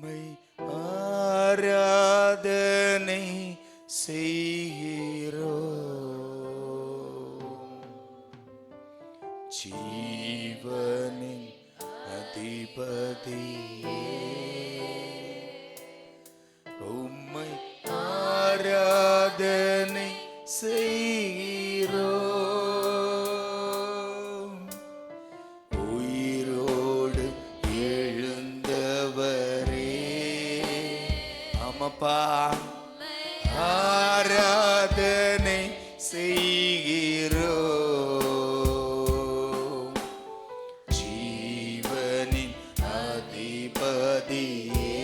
உம்மை ஆராதனை செய்கிறோம். ஜீவனின் அதிபதியே உம்மை ஆராதனை செய்கிறோம். உயிரோடு எழுந்தவரே ஆமாப்பா ஆராதனை செய்கிறோம். ஜீவனின் அதிபதியே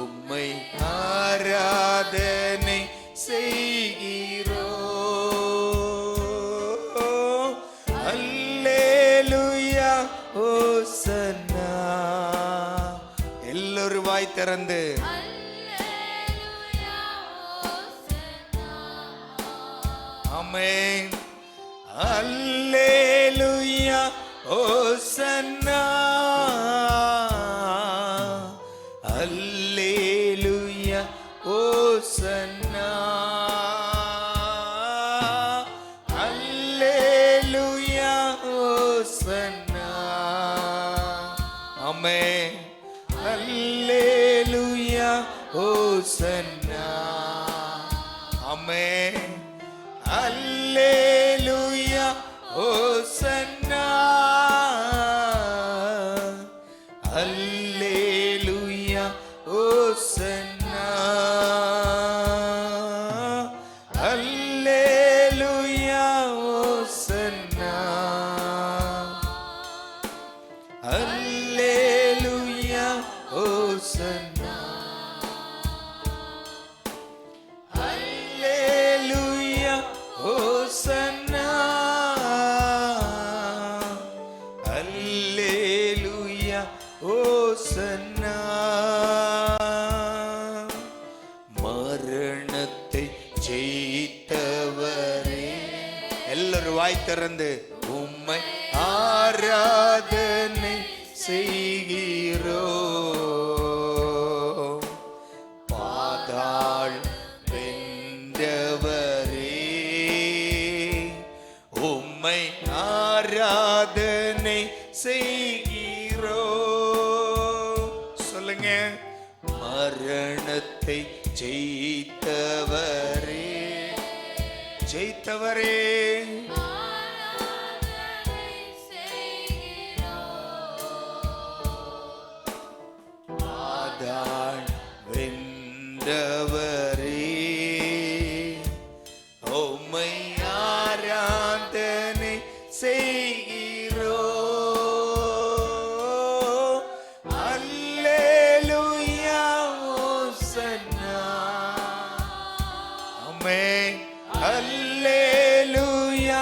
உம்மை ஆராதனை செய்கிறோம். அல்லேலூயா ஓசன்னா. எல்லோரும் வாய் திறந்து ஆமென். அல்லேலூயா ஓசன்னா. அல்லேலூயா ஓசன்னா. அல்லேலூயா ஓசன்னா. ஆமென். அல்லேலூயா ஓசன்னா. ஆமென். அல்லேலூயா ஓசன்னா. அல்லேலூயா ஓசன்னா. அல்லேலூயா ஓசன்னா. அல்லேலூயா ஓசன்னா. அல்லேலூயா ஓசன்னா. அல்லேலூயா ஓசன்னா. மரணத்தை ஜெயித்தவரே எல்லாரும் வாய் திறந்து உம்மை ஆராதனை செய்கிறோம். பாதாள் வென்றவரே உம்மை ஆராதனை செய்கிறோம். சொல்லுங்க. மரணத்தை ஜெயித்தவரே ஜெயித்தவரே பாதாள் வென்றவரே உம்மை ஆராதனை செய்கிறோம். அல்லேலூயா ஓசன்னா. ஆமென். அல்லேலூயா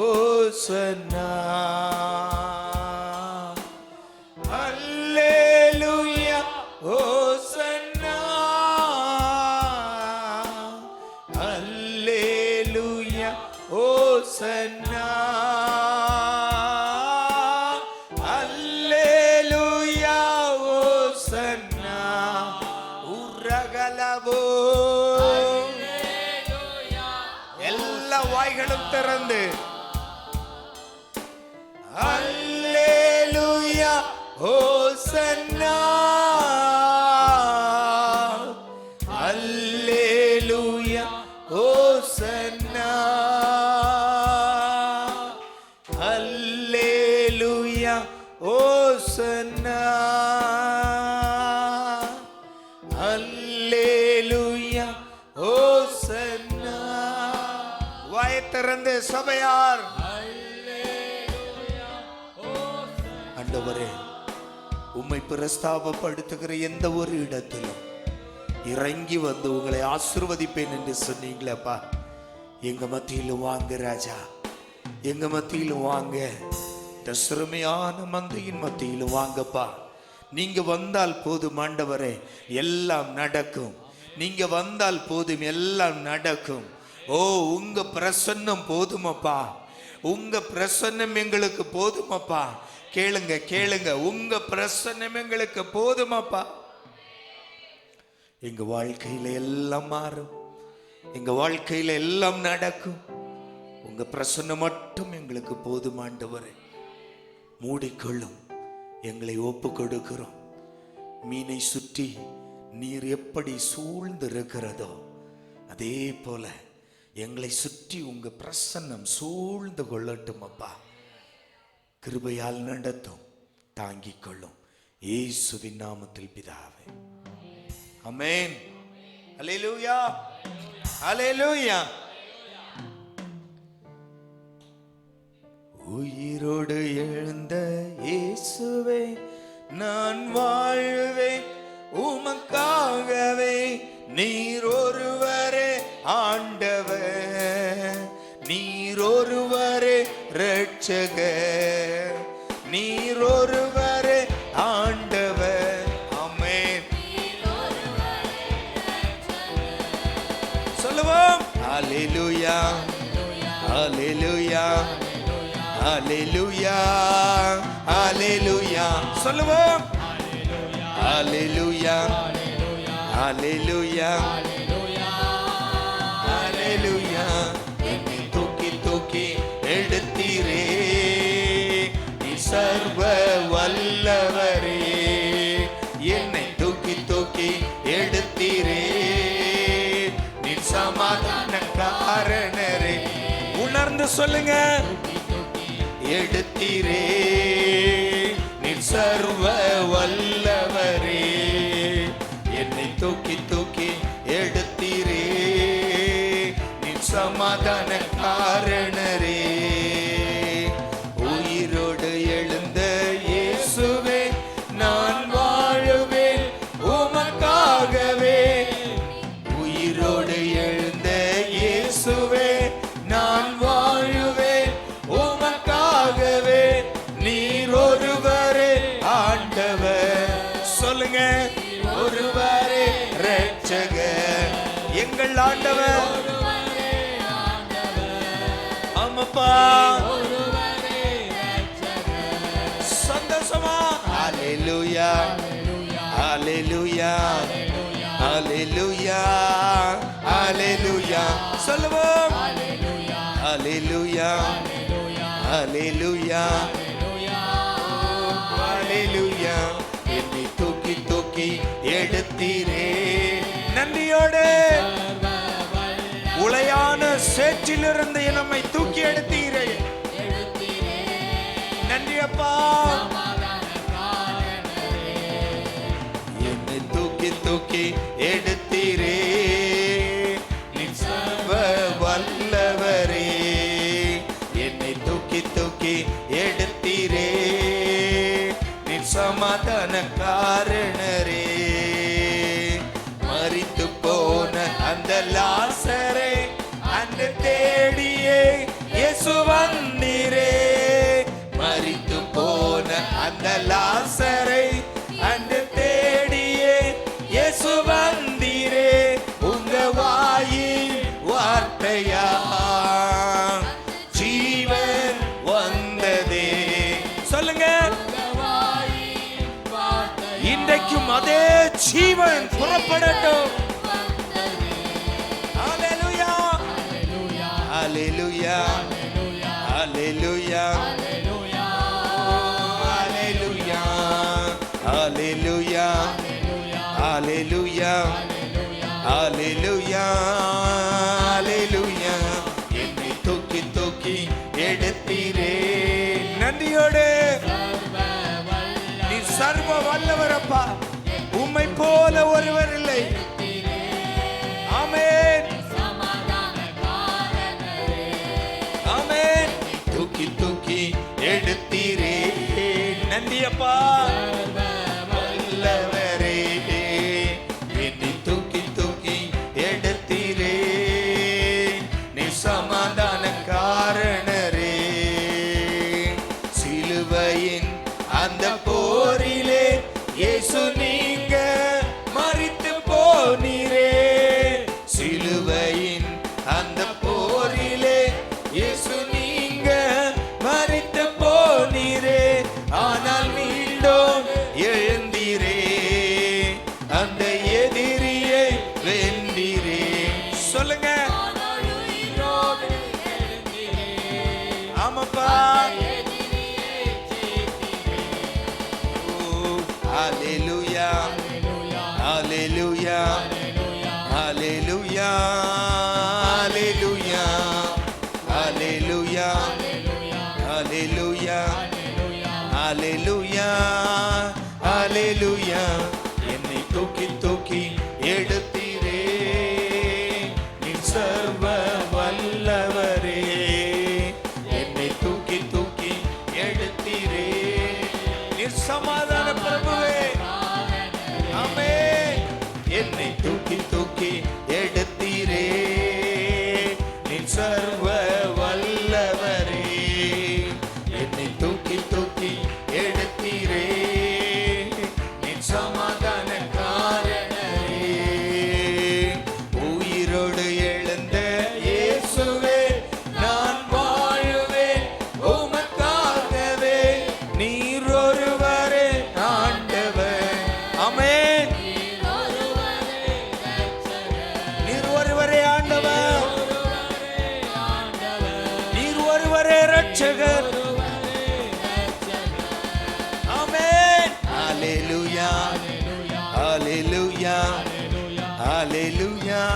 ஓசன்னா. அல்லேலூயா ஓசன்னா. அல்லேலூயா ஓசன்னா. அல்லேலூயா ஓசன்னா. உரகலவோ எல்லா வாய்களும் திறந்து அல்லேலூயா ஓசன்னா. அல்லேலூயா ஓசன்னா. அல்லேலூயா ஓசன்னா. அல்லேலூயா ஓசன்னா. வாய் திறந்து சபையார் ஆண்டவரே உம்மை பிரஸ்தாபப்படுத்துகிற எந்த ஒரு இடத்திலும் இறங்கி வந்து உங்களை ஆசீர்வதிப்பேன் என்று சொன்னீங்களேப்பா. எங்க மத்தியிலும் வாங்க ராஜா, எங்க மத்தியிலும் வாங்க. இந்த சிறுமையான மந்தையின் மத்தியிலும் வாங்கப்பா. நீங்க வந்தால் போதும் ஆண்டவரே, எல்லாம் நடக்கும். நீங்க வந்தால் போதும், எல்லாம் நடக்கும். ஓ உங்க பிரசன்னம் போதுமப்பா. உங்க பிரசன்னம் எங்களுக்கு போதுமப்பா. கேளுங்க கேளுங்க, உங்க பிரசன்னம் எங்களுக்கு போதுமப்பா. எங்க வாழ்க்கையில எல்லாம் மாறும், எங்க வாழ்க்கையில எல்லாம் நடக்கும். உங்க பிரசன்னம் மட்டும் எங்களுக்கு போதும் ஆண்டவரே. மூடிக்கொள்ளும், எங்களை ஒப்பு கொடுக்கிறோம். மீனை சுற்றி நீர் எப்படி சூழ்ந்து இருக்கிறதோ அதே போல எங்களை சுற்றி உங்க பிரசன்னம் சூழ்ந்து கொள்ளட்டும் அப்பா. கிருபையால் நடத்தும், தாங்கிக் கொள்ளும். இயேசுவின் நாமத்தில் பிதாவே, ஆமென். அல்லேலூயா, அல்லேலூயா. உயிரோடு எழுந்த இயேசுவே, நான் வாழ்வேன் உமக்காகவே. நீர் ஒருவரே ஆண்டவர், நீர் ஒருவரே இரட்சகர், நீர் ஒருவரே ஆண்டவர். ஆமென். சொல்லுவோம். அல்லேலூயா, அல்லேலூயா, அல்லேலூயா, அல்லேலூயா. சொல்லுவோம். அல்லேலூயா, அல்லேலூயா, அல்லேலூயா. என்னை தூக்கி தூக்கி எடுத்தீரே, நீ சர்வ வல்லவரே. என்னை தூக்கி தூக்கி எடுத்தீரே, நீ சமாதான காரணரே. உணர்ந்து சொல்லுங்க. எடுத்தீரே, நீ சர்வ வல்லவரே. என்னை தூக்கி தூக்கி எடுத்தீரே, நீ சமாதான காரணரே. உயிரோடு எழுந்த இயேசுவே, நான் வாழுவேன் உமக்காகவே. உயிரோடு எழுந்த இயேசுவே, நான் வாழுவேன் உமக்காகவே. நீர் ஒருவரே ஆண்டவர். சொல்லுங்க. ஒருவரே இரட்சகர், எங்கள் ஆண்டவர். ஆமாப்பா, சந்தோஷமா. அல்லேலூயா, அல்லேலூயா, அல்லேலூயா, அல்லேலூயா. சொல்லுவோம். அல்லேலூயா, அல்லேலூயா, அல்லேலூயா. என்னை தூக்கி தூக்கி எடுத்தீரே. நன்றியோடு உளையான சேற்றிலிருந்து நம்மை தூக்கி எடுத்தீரே. நன்றி அப்பா. என்னை தூக்கி தூக்கி எடுத்தீரே, நீ சர்வ வல்லவரே. என்னை தூக்கி தூக்கி எடுத்தீரே, நீ சமாதான காரணரே. மரித்து போன அந்த லாசரை அன்று தேடியே இயேசு வந்தீரே. மரித்து போன அந்த லாசரை அன்று தேடியே இயேசு வந்தீரே. உங்க வாயின் வார்த்தையா ஜீவன் வந்ததே. சொல்லுங்க. இன்றைக்கும் அதே ஜீவன் புறப்படட்டும். அல்லேலூயா, அல்லேலூயா, அல்லேலூயா, அல்லேலூயா, அல்லேலூயா, அல்லேலூயா, அல்லேலூயா, அல்லேலூயா. என்னை தூக்கி தூக்கி எடுத்தீரே. நன்றியோடு. நீ சர்வ வல்லவரப்பா, உம்மை போல ஒருவர் இல்லை. ஆமென், ஆமென். தூக்கி தூக்கி எடுத்தீரே. நன்றி அப்பா. வல்லவரே, என்னை தூக்கி தூக்கி எடுத்தீரே. நீ சமாதான காரணரே. சிலுவையின் அந்த போரிலே இயேசு நீங்க மரித்து போனீரே. Hallelujah. Hallelujah. Hallelujah. Hallelujah. Hallelujah. Hallelujah. Hallelujah. என்னை தூக்கி தூக்கி எடுத்தீரே, நீ சர்வ வல்லவரே. என்னை தூக்கி தூக்கி எடுத்தீரே, நீ சமாதான பிரபுவே. ஆமென். என்னை தூக்கி தூக்கி எடுத்தீரே, நீ சர்வ வல்லவரே. என்னை தூக்கி தூக்கி எடுத்தீரே, நீ சமாதான காரணரே. உயிரோடு எழுந்த இயேசுவே, நான் வாழுவேன் உமக்காகவே. நீர் ஒருவரே ஆண்டவர். ஆமென். நீர் ஒருவரே ஆண்டவர், நீர் ஒருவரே இரட்சகர். ஆமென். ஹalleluya. Hallelujah. Hallelujah.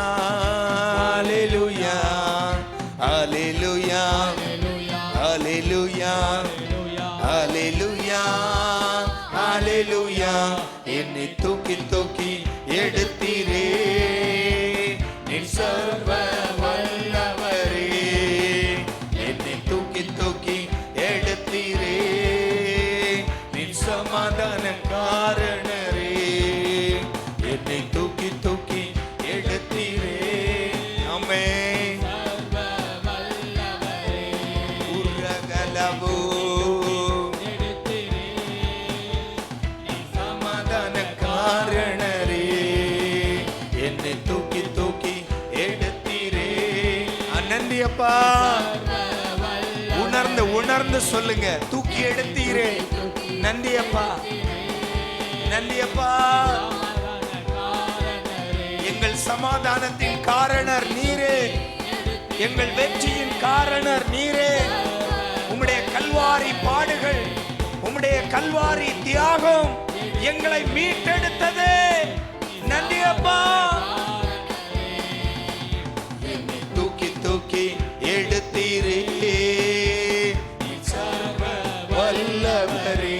Hallelujah. Hallelujah. Hallelujah. Hallelujah. Hallelujah. என்னை தூக்கி தூக்கி எடுத்தீரே, நீ சர்வ வல்லவரே. என்னை தூக்கி தூக்கி எடுத்தீரே, நீ சமாதான காரணரே. என்னை தூக்கி தூக்கி எடுத்தீரே. ஆமென். உரகலவோ சமாதான காரணரே. என்னை தூக்கி தூக்கி எடுத்தீரே. நன்றியப்பா. உணர்ந்து உணர்ந்து சொல்லுங்க, தூக்கி எடுத்தீரே. நன்றியப்பா, நன்றியப்பா. எங்கள் சமாதானத்தின் காரணர் நீரே, எங்கள் வெற்றியின் காரணர் நீரே. உம்முடைய கல்வாரி பாடுகள், உம்முடைய கல்வாரி தியாகம் எங்களை மீட்டெடுத்தது. நன்றியப்பா. என்னை தூக்கி தூக்கி எடுத்தீரே, நீ சர்வ வல்லவரே.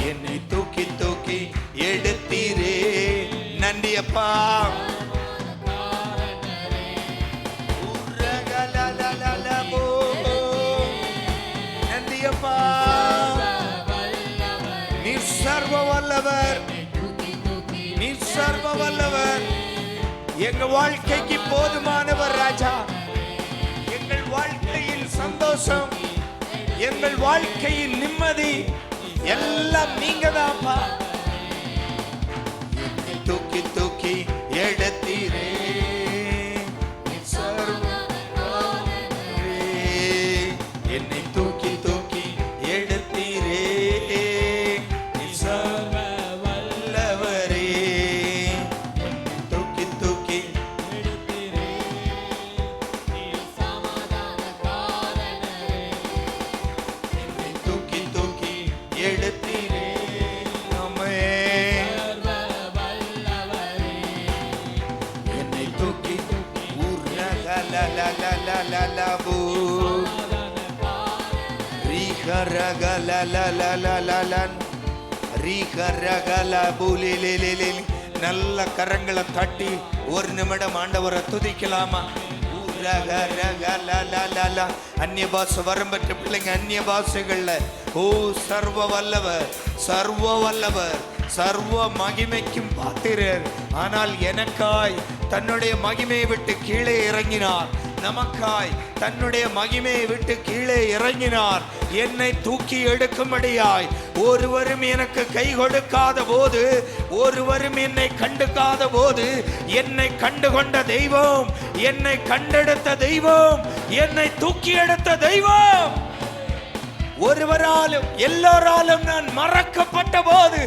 என்னை தூக்கி தூக்கி எடுத்தீரே. நன்றியப்பா. உரகலலலலபோ. நன்றியப்பா. நீர் சர்வ வல்லவர், நீர் சர்வ வல்லவர். எங்க வாழ்க்கைக்கு போதுமானவர் ராஜா. எங்கள் வாழ்க்கையில் சந்தோஷம், எங்கள் வாழ்க்கையில் நிம்மதி எல்லாம் நீங்க தான்ப்பா. என்னை தூக்கி தூக்கி எடுத்தீரே, நீ சர்வ வல்லவரே. என்னை தூக்கி தூக்கி எடுத்தீரே, நீ சர்வ வல்லவரே. என்னை தூக்கி தூக்கி எடுத்தீரே, நீ சமாதான காரணரே. என்னை தூக்கி தூக்கி எடுத்தீரே. ஆமென். என்னை தூக்கி உரகலலலலலபோ. ரீகரகலலலலலலன். ரீகரகலபுலிலிலிலி. நல்ல கரங்களை தட்டி ஒரு நிமிடம் ஆண்டவரை துதிக்கலாமா? உரகரகலலலல. அந்நிய பாஷை வரம் பெற்ற பிள்ளைங்க அந்நிய பாஷைகள்ல ஓ சர்வ வல்லவர், சர்வ வல்லவர், சர்வ மகிமைக்கும் பாத்திரர். ஆனால் எனக்காய் தன்னுடைய மகிமையை விட்டு கீழே இறங்கினார். நமக்காய் தன்னுடைய மகிமையை விட்டு கீழே இறங்கினார். என்னை தூக்கி எடுக்கும்படியாய் ஒருவரும் எனக்கு கை கொடுக்காத போது, ஒருவரும் என்னை கண்டுக்காத போது, என்னை கண்டுகொண்ட தெய்வம், என்னை கண்டெடுத்த தெய்வம், என்னை தூக்கி எடுத்த தெய்வம். ஒருவராலும் எல்லோராலும் நான் மறக்கப்பட்ட போது,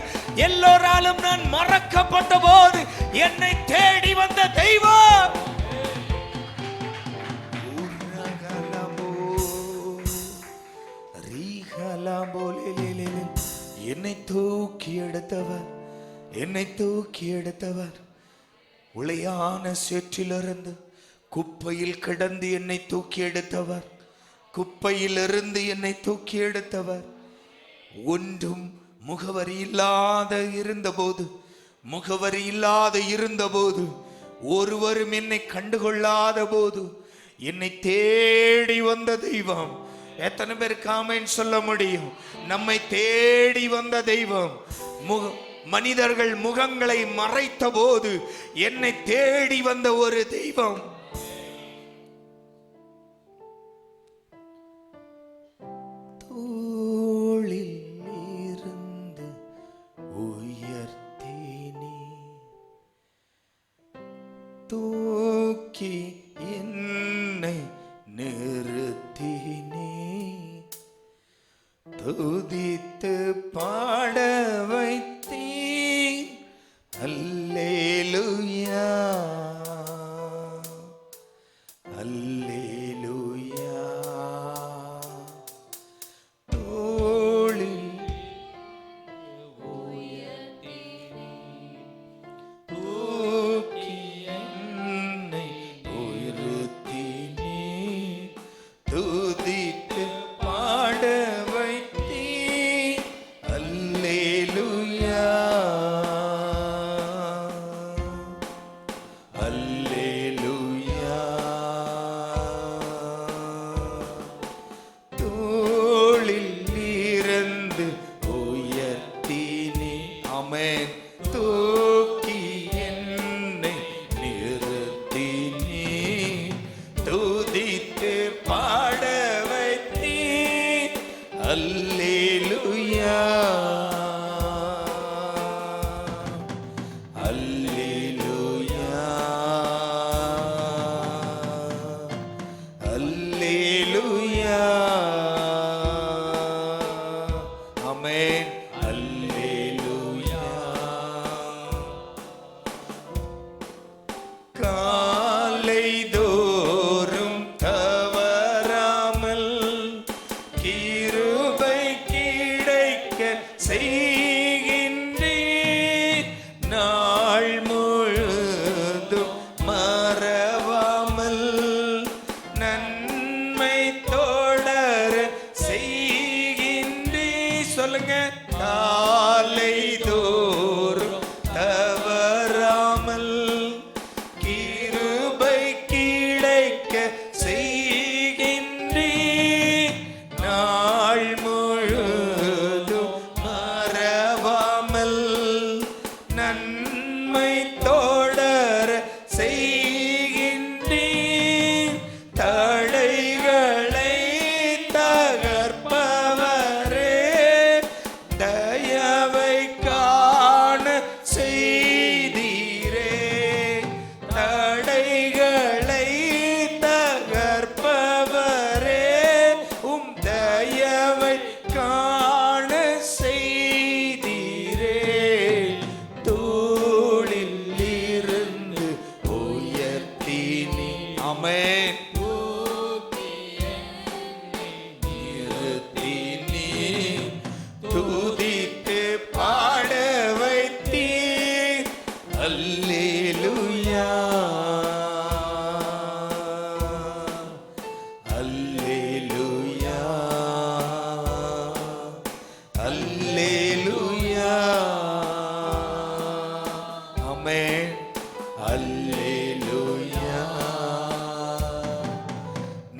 எல்லோராலும் நான் மறக்கப்பட்ட போது என்னை தேடி வந்த தெய்வம். என்னை தூக்கி எடுத்தவர் என்னை தூக்கி எடுத்தவர். உளையான சேற்றிலிருந்து குப்பையில் கிடந்து என்னை தூக்கி எடுத்தவர். குப்பையிலிருந்து என்னை தூக்கி எடுத்தவர். ஒன்றும் முகவரி இல்லாத இருந்தபோது ஒருவரும் என்னை கண்டுகொள்ளாத போது என்னை தேடி வந்த தெய்வம். எத்தனை பேருக்கு ஆமென் சொல்ல முடியும்? நம்மை தேடி வந்த தெய்வம். மனிதர்கள் முகங்களை மறைத்த போது என்னை தேடி வந்த ஒரு தெய்வம். தோளில் இருந்து உயர்த்தினே, தூக்கி என்னை நிறுத்தினே, துதித்து பாட வைத்தீ. அல்லேலூயா, அல்லேலூயா. தோளில் தூக்கி என்னை உயர்த்தினே, துதித்து பாட வைத்தீ. அல்லேலூயா, அல்லேலூயா. தோளில் இருந்து உயர்த்தினே. ஆமென். தூக்கி என்னை நிறுத்தினே, துதித்து பாட வைத்தீ. அல்லேலூயா, அல்லேலூயா, அல்லேலூயா. ஆமென். அல்லேலூயா. காலைதோறும் தவறாமல் கிருபை கிடைக்க செய்கின்றீர். நாள் முழுதும் மறவாமல் நன்மை தொடர செய்கின்றீர். சொல்லுங்க. காலைதோறும் தவறாமல் கிருபை கிடைக்க செய்கின்றீர். நாள் முழுதும் மறவாமல் நன்மை தொடர செய்கின்றீர். தடைகளை தகர்ப்பவரே, தயவை காண செய்தீரே. தடைகளை தகர்ப்பவரே, உம் தயவை காண செய்தீரே. தோளில் இருந்து உயர்த்தினே. ஆமென். நிறுத்தினே, துதித்து பாட வைத்தீர். அல்லேலூயா, அல்லேலூயா, அல்லேலூயா. ஆமென். அல்லேலூயா.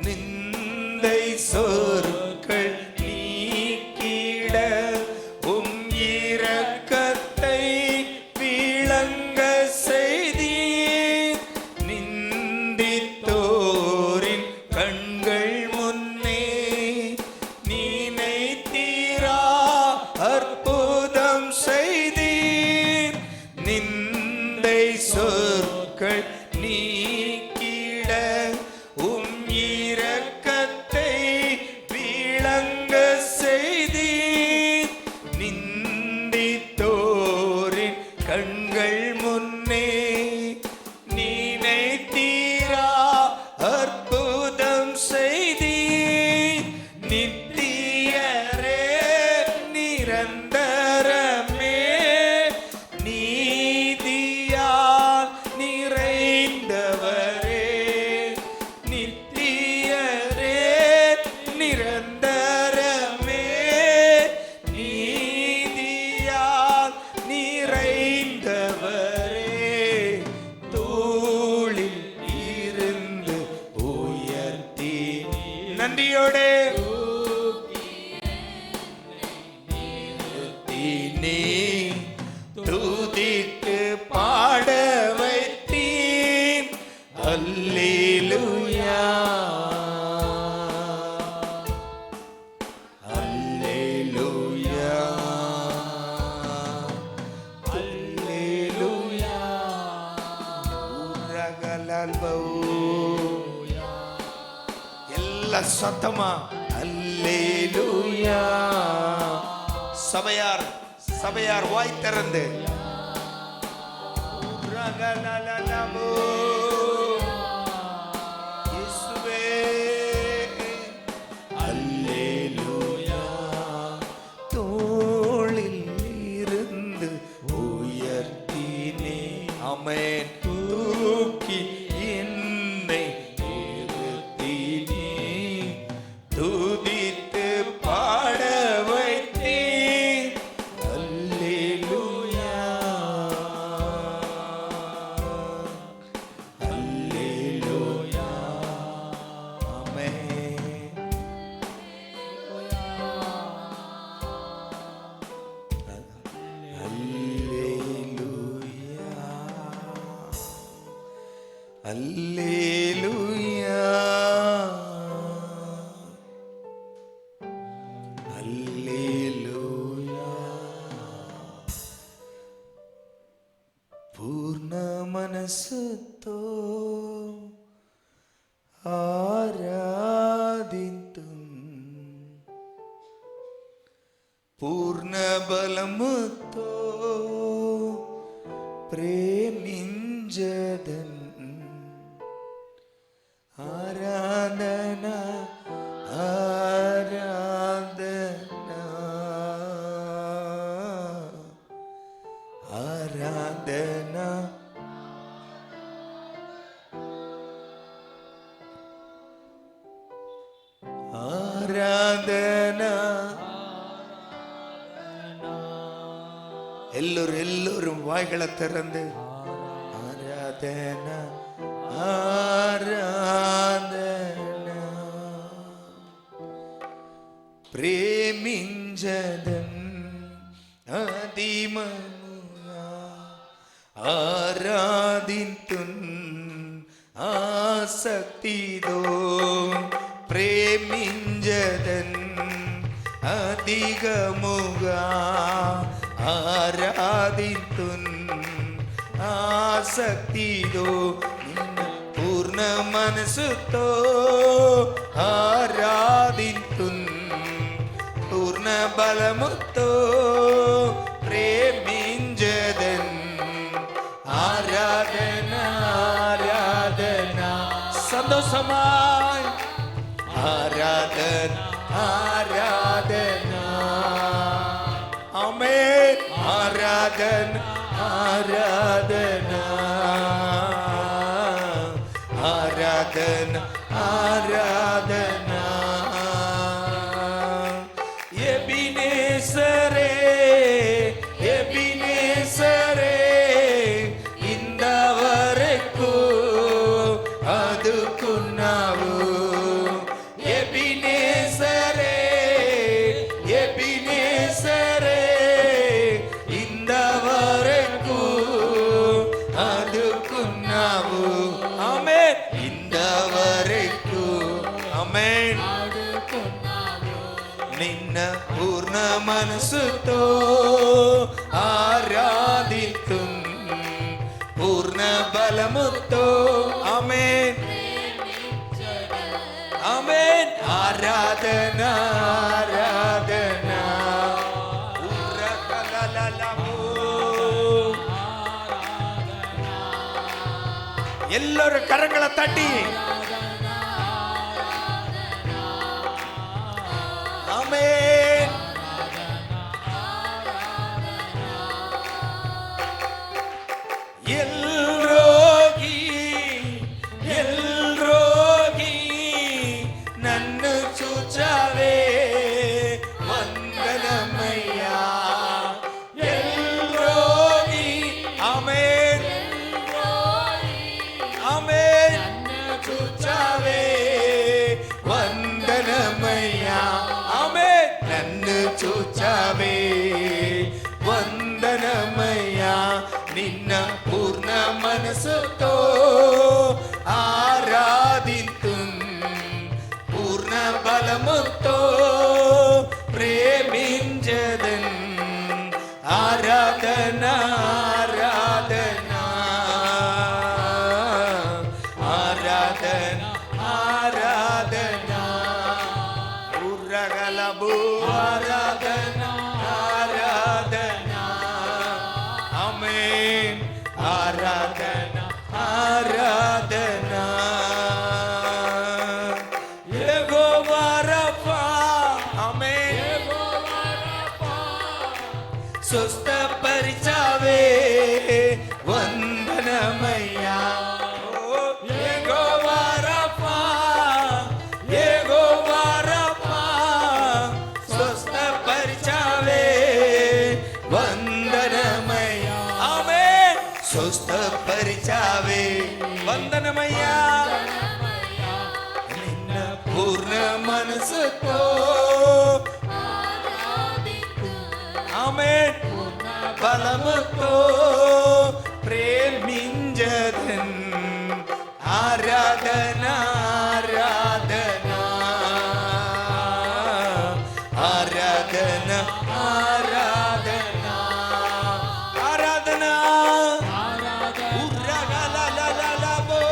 நிந்தை சொற்கள் நீக்கிட உம் இரக்கத்தை விளங்க செய்தீர். நிந்தித்தோரின் கண்கள் முன்னே நினைத்தீரா அற்புதம் செய்தீர். நிந்தை சொற்கள் நீக்கிட உம் இரக்கத்தை விளங்க செய்தீர். நிந்தித்தோரின் கண்கள் முன்னே நினைத்தீரா அற்புதம் செய்தீர். நித்தியரே, நிரந்தரமே, நீ சத்தத்தோடு நீ துதித்து பாட வைத்தீர். அல்லேலூயா அல்லேலூயா அல்லேலூயா. எல்லா சத்தமா அல்லேலூயா. சபையார் சபையார் வாய் திறந்து இயேசுவே அல்லேலூயா. தோளில் இருந்து உயர்த்தினே. ஆமென். தூக்கி என்னை நிறுத்தினே. துதித்து பாட வைத்தீர். அல்லேலூயா அல்லேலூயா. ஆமென். அல்லேலூயா அல்லேலூயா அல்லேலூயா. பூர்ண మనసుతో ఆరాధింతున్. పూర్ణ బలముతో ప్రేమించదన్. ఆరాధన ఆరాధన ఆరాధన. ஆராதன. எல்லோரும் வாய்களை திறந்து ஆராதன ஆராதன. ప్రేమించదన్ ఆదిమముగా ఆరాధింతున్. ఆసక్తితో ప్రేమించదన్ అధికముగా ఆరాధింతున్. ఆసక్తితో పూర్ణ మనసుతో ఆరాధింతున్. పూర్ణ బలముతో ప్రేమించదన్. ఆరాధన ఆరాధన. సంతోషమాయ్ ఆరాధన ఆరాధన. ఆమేన్. ఆరాధన ఆరాధన ఆరాధన ఆరాధన. ఎబినేసరే ఎబినేసరే ఇంతవరకు ఆదుకున్నావు. ఎబినేసరే ఎబినేసరే ఇంతవరకు ఆదుకున్నావు. ఆమేన్. ఇంతవరకు ఆమేన్. నిన్న పూర్ణ మనసుతో ఆరాధితున్. పూర్ణ బలముతో ఆమేన్ ఆమేన్. ఆరాధన ఆరాధన. ಎಲ್ಲರೂ ಕರಗಳ ತಟ್ಟಿ ಆಮೆನ್. ఎల్రోగి నన్ను చూచావే వందనమయ్యా. ఎల్రోగి ఆమేన్ ఆమేన్. చూచావే వందనమయ్యా. వందనమయ్యా ఆమేన్ నన్ను చూచావే వందనమయ్యా నిన్న పూర్ణ మనసుతో ఆరాధింతు పూర్ణ బలముతో ప్రేమించదన్ ఆరాధన ఆరాధన ఆరాధన ఆరాధన ఉర్రగలబు ఆరాధన ఆరాధన ఆమేన్ ఆరాధన ఆరాధన యెహోవా రఫా ఆమేన్ స్వస్థపరిచావే వందనమయ్యా యెహోవా రఫా యెహోవా రఫా స్వస్థపరిచావే వందనమయ్యా ఆమేన్ స్వస్థపరిచావే వందనమయ్యా నిన్న పూర్ణ మనసుతో ఆమేన్ బలముతో ప్రేమించదన్ ఆరాధన ఆరాధన ఆరాధన ఆరాధన ఆరాధన ఉర్రగలలలలబో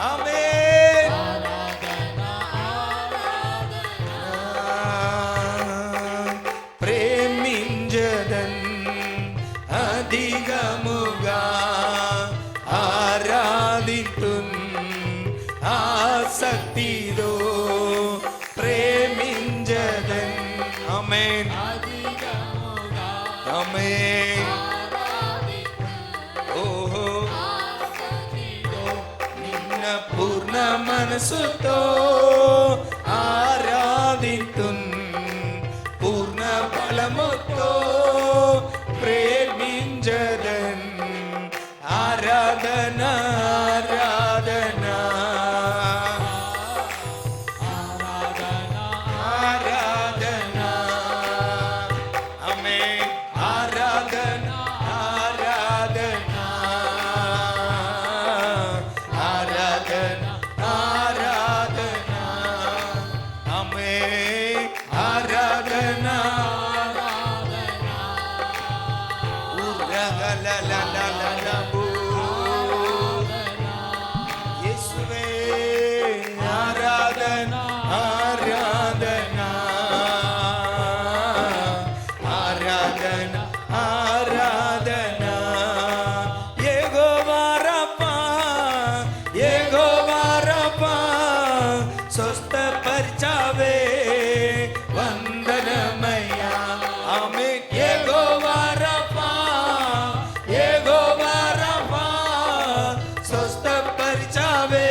ఆమేన్ ప్రేమించదన్ అధిగముగా ఆరాధితున్ ఆసక్తితో ప్రేమించదన్ ఆమేన్ ఆమేన్ ఓహో నిన్న పూర్ణ మనసుతో ఆరాధితున్ పూర్ణ బలముతో ప్రేమించదన్ ఆరాధన ఆరాధన ఆరాధన ఆమేన్ ఆరాధన ఆరాధన ఆరాధన ఆరాధన ఆమేన్ ఆరాధన ఉర్రగలలలలలబో యేసువే ఆరాధన ఆరాధన ఆరాధన ఆరాధన యెహోవా రఫా యెహోవా రఫా స్వస్థపరిచావే వందనమయ్యా ఆమేన్ యెహోవా రఫా యెహోవా రఫా స్వస్థపరిచావే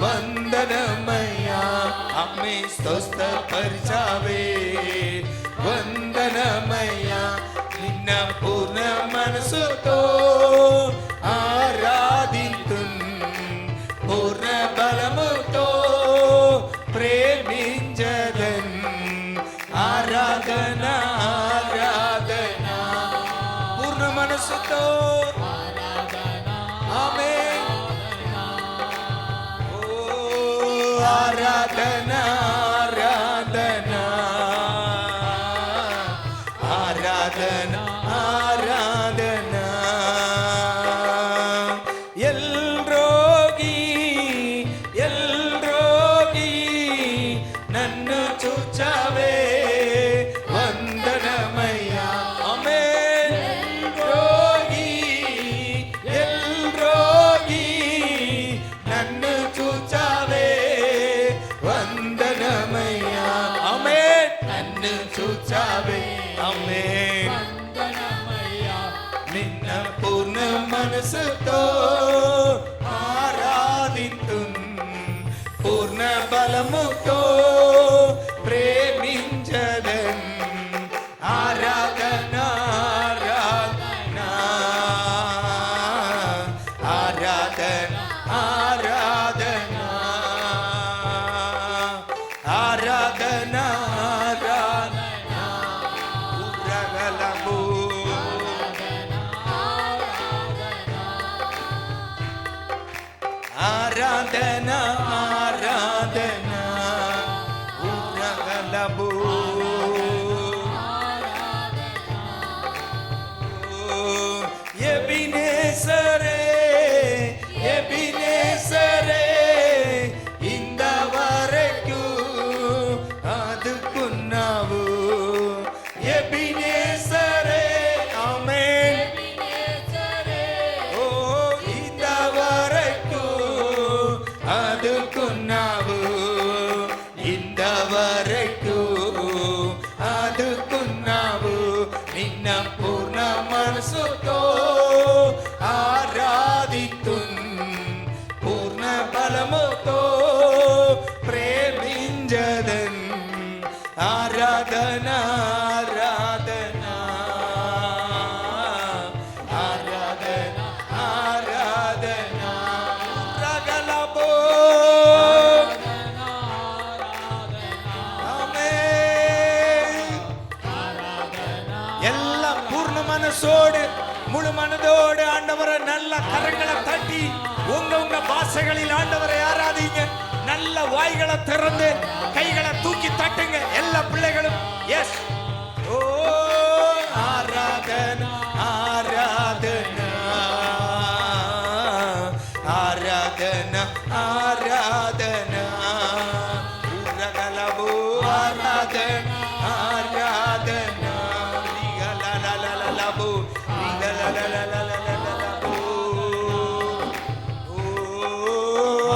వందనమయ్యా ఆమేన్ స్వస్థపరిచావే వందనమయ్యా నిన్న పూర్ణ మనసుతో ఆరాధితున్ పూర్ణ బలముతో ప్రేమించదన్ ఆరాధన ఆరాధన పూర్ణ మనసుతో ఆమేన్ ఓ ఆరాధన ఆరాధన ఆరాధన ఆరాధన ఎల్రోగి ఎల్రోగి నన్ను చూచావే వందనమయ్యా ఆమేన్ ఎల్రోగి ఎల్రోగి నన్ను చూచావే వందనమయ్యా ఆమేన్ నన్ను చూచావే ఆమేన్ నిన్న పూర్ణ మనసుతో ఆరాధితున్ పూర్ణ బలముతో ప్రేమించదన్ ఆరాధన ఆరాధన ఆరాధన ఆరాధన ரகலபு எபினேசரே எபினேசரே இந்த வரைக்கும் அதுக்குன்னாவு எபினேசரே ஆமென் ஓ இந்த வரைக்கும் அதுக்குன்னாவு இந்த వరకు ఆదుకున్నావు నిన్న పూర్ణ మనసుతో ఆరాధితున్ పూర్ణ బలముతో ప్రేమించదన్ ఆరాధన ఆరాధన ఆరాధన ఆరాధన రగలబో மனசோடு முழு மனதோடு ஆண்டவரை நல்ல கரங்களை தட்டி உங்க பாஷைகளில் ஆண்டவரை ஆராதிங்க. நல்ல வாய்களை திறந்து கைகளை தூக்கி தட்டுங்க எல்லா பிள்ளைகளும். எஸ் ஓ ஆராதனா ஆராதனா ஆராதனா ஆராதனா உரகலபோ ஆராதனா ஆராதனா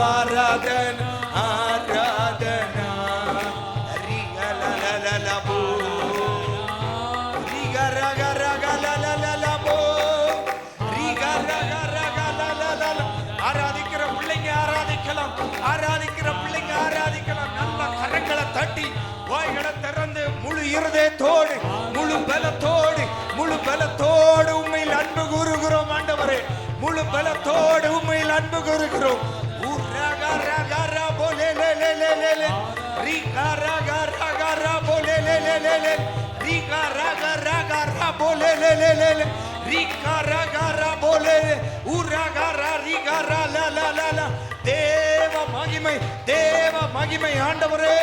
ஆராதனா ஆராதனா ரிகலலலலபோ ரிகரகரகலலலபோ ரிகரகரகலலலல. ஆராதிக்கிற பிள்ளைங்க ஆராதிக்கலாம், ஆராதிக்கிற பிள்ளைங்க ஆராதிக்கலாம். நல்ல கரங்களை தட்டி வாய்களை திறந்து முழு இருதயத்தோடு முழு பலத்தோடு முழு பலத்தோடு உண்மையில் அன்பு கூறுகிறோம் ஆண்டவரே. முழு பலத்தோடு உண்மையில் அன்பு கூறுகிறோம். தேவ மகிமை தேவ மகிமை ஆண்டவரே.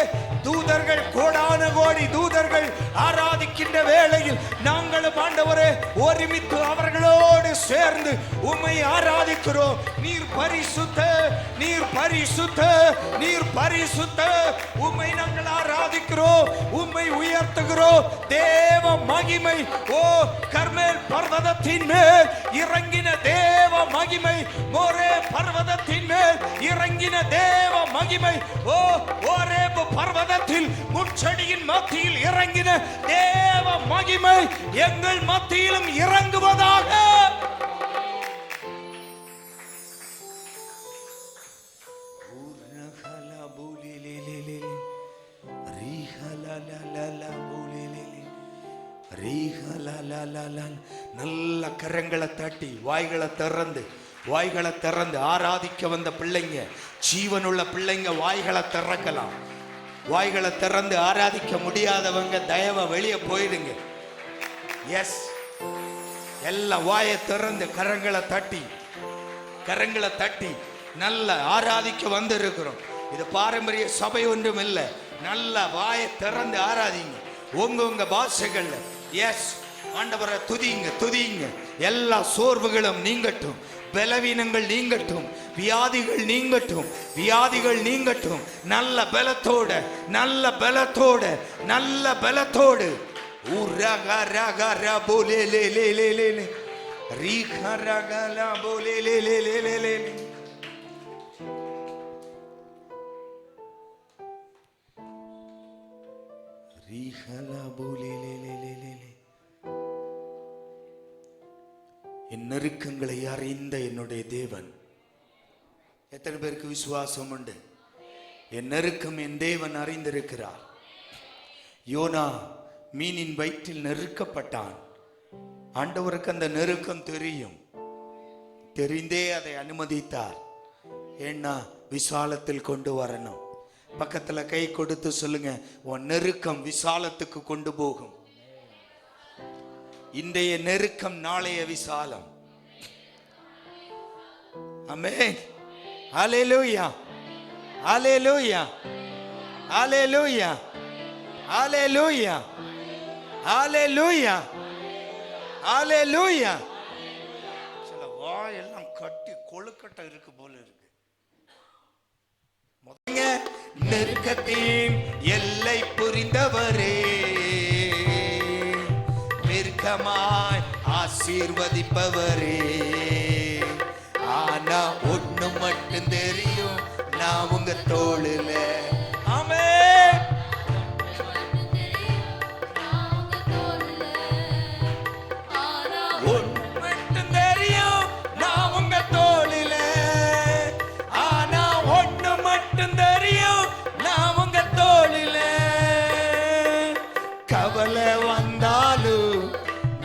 தூதர்கள் கோடான கோடி தூதர்கள் ஆராதிக்கின்ற வேளையில் நாங்களும் ஆண்டவரே ஒருமித்து அவர்களோடு சேர்ந்து உம்மை ஆராதிக்கிறோம். நீர் பரிசுத்த நீர் பரிசுத்த நீர் பரிசுத்த. உம்மை நாங்கள் ஆராதிக்கிறோம், உம்மை உயர்த்துகிறோம். தேவ மகிமை ஓ கர்மேல் பர்வதத்தின் மேல் இறங்கின தேவ மகிமை, மோரே பர்வதத்தின் மேல் இறங்கின தேவ மகிமை, ஓ ஓரேப் பர்வதத்தில் முட்செடியின் மத்தியில் இறங்கின தேவ மகிமை எங்கள் மத்தியிலும் இறங்குவதாக. நல்ல கரங்களை தட்டி வாய்களை திறந்து ஆராதிக்க வந்த பிள்ளைங்க, ஜீவனுள்ள பிள்ளைங்க வாய்களை திறக்கலாம். வாய்களை திறந்து ஆராதிக்க முடியாதவங்க தயவ வெளியே போயிடுங்க. எஸ் எல்லாம் வாயை திறந்து கரங்களை தட்டி நல்ல ஆராதிக்க வந்து இருக்கிறோம். இது பாரம்பரிய சபை ஒன்றும் இல்லை. நல்ல வாயை திறந்து ஆராதிங்க உங்க பாஷைகள்ல. எஸ் ஆண்டவரை துதிங்க. எல்லா சோர்வுகளும் நீங்கட்டும், பலவீனங்கள் நீங்கட்டும், வியாதிகள் நீங்கட்டும். நல்ல பலத்தோடு என் நெருக்கங்களை அறிந்த என்னுடைய தேவன். எத்தனை பேருக்கு விசுவாசம் உண்டு? என் நெருக்கம் என் தேவன் அறிந்திருக்கிறார். யோனா மீனின் வயிற்றில் நெருக்கப்பட்டான். ஆண்டவருக்கு அந்த நெருக்கம் தெரிந்தே அதை அனுமதித்தார். ஏன்னா விசாலத்தில் கொண்டு வரணும். பக்கத்துல கை கொடுத்து சொல்லுங்க, உன் நெருக்கம் விசாலத்துக்கு கொண்டு போகும். இன்றைய நெருக்கம் நாளைய விசாலம். ஆமென். ஹல்லேலூயா ஹல்லேலூயா ஹல்லேலூயா. ஹalleluya ஹalleluya ஹalleluya. சில வாயெல்லாம் கட்டி கொழுக்கட்டை இருக்கு போல இருக்கு. நெருக்கத்தின் எல்லை புரிந்தவரே, நெருக்கமாய் ஆசீர்வதிப்பவரே, ஆனா ஒண்ணு மட்டும் தெரியும், நான் உங்க தோளுல. ஆமென். ஒண்ணு மட்டும் தெரியும், நான் உங்க தோளுல. ஆனா ஒண்ணு மட்டும் தெரியும், நான் உங்க தோளுல. கவலை வந்தாலும்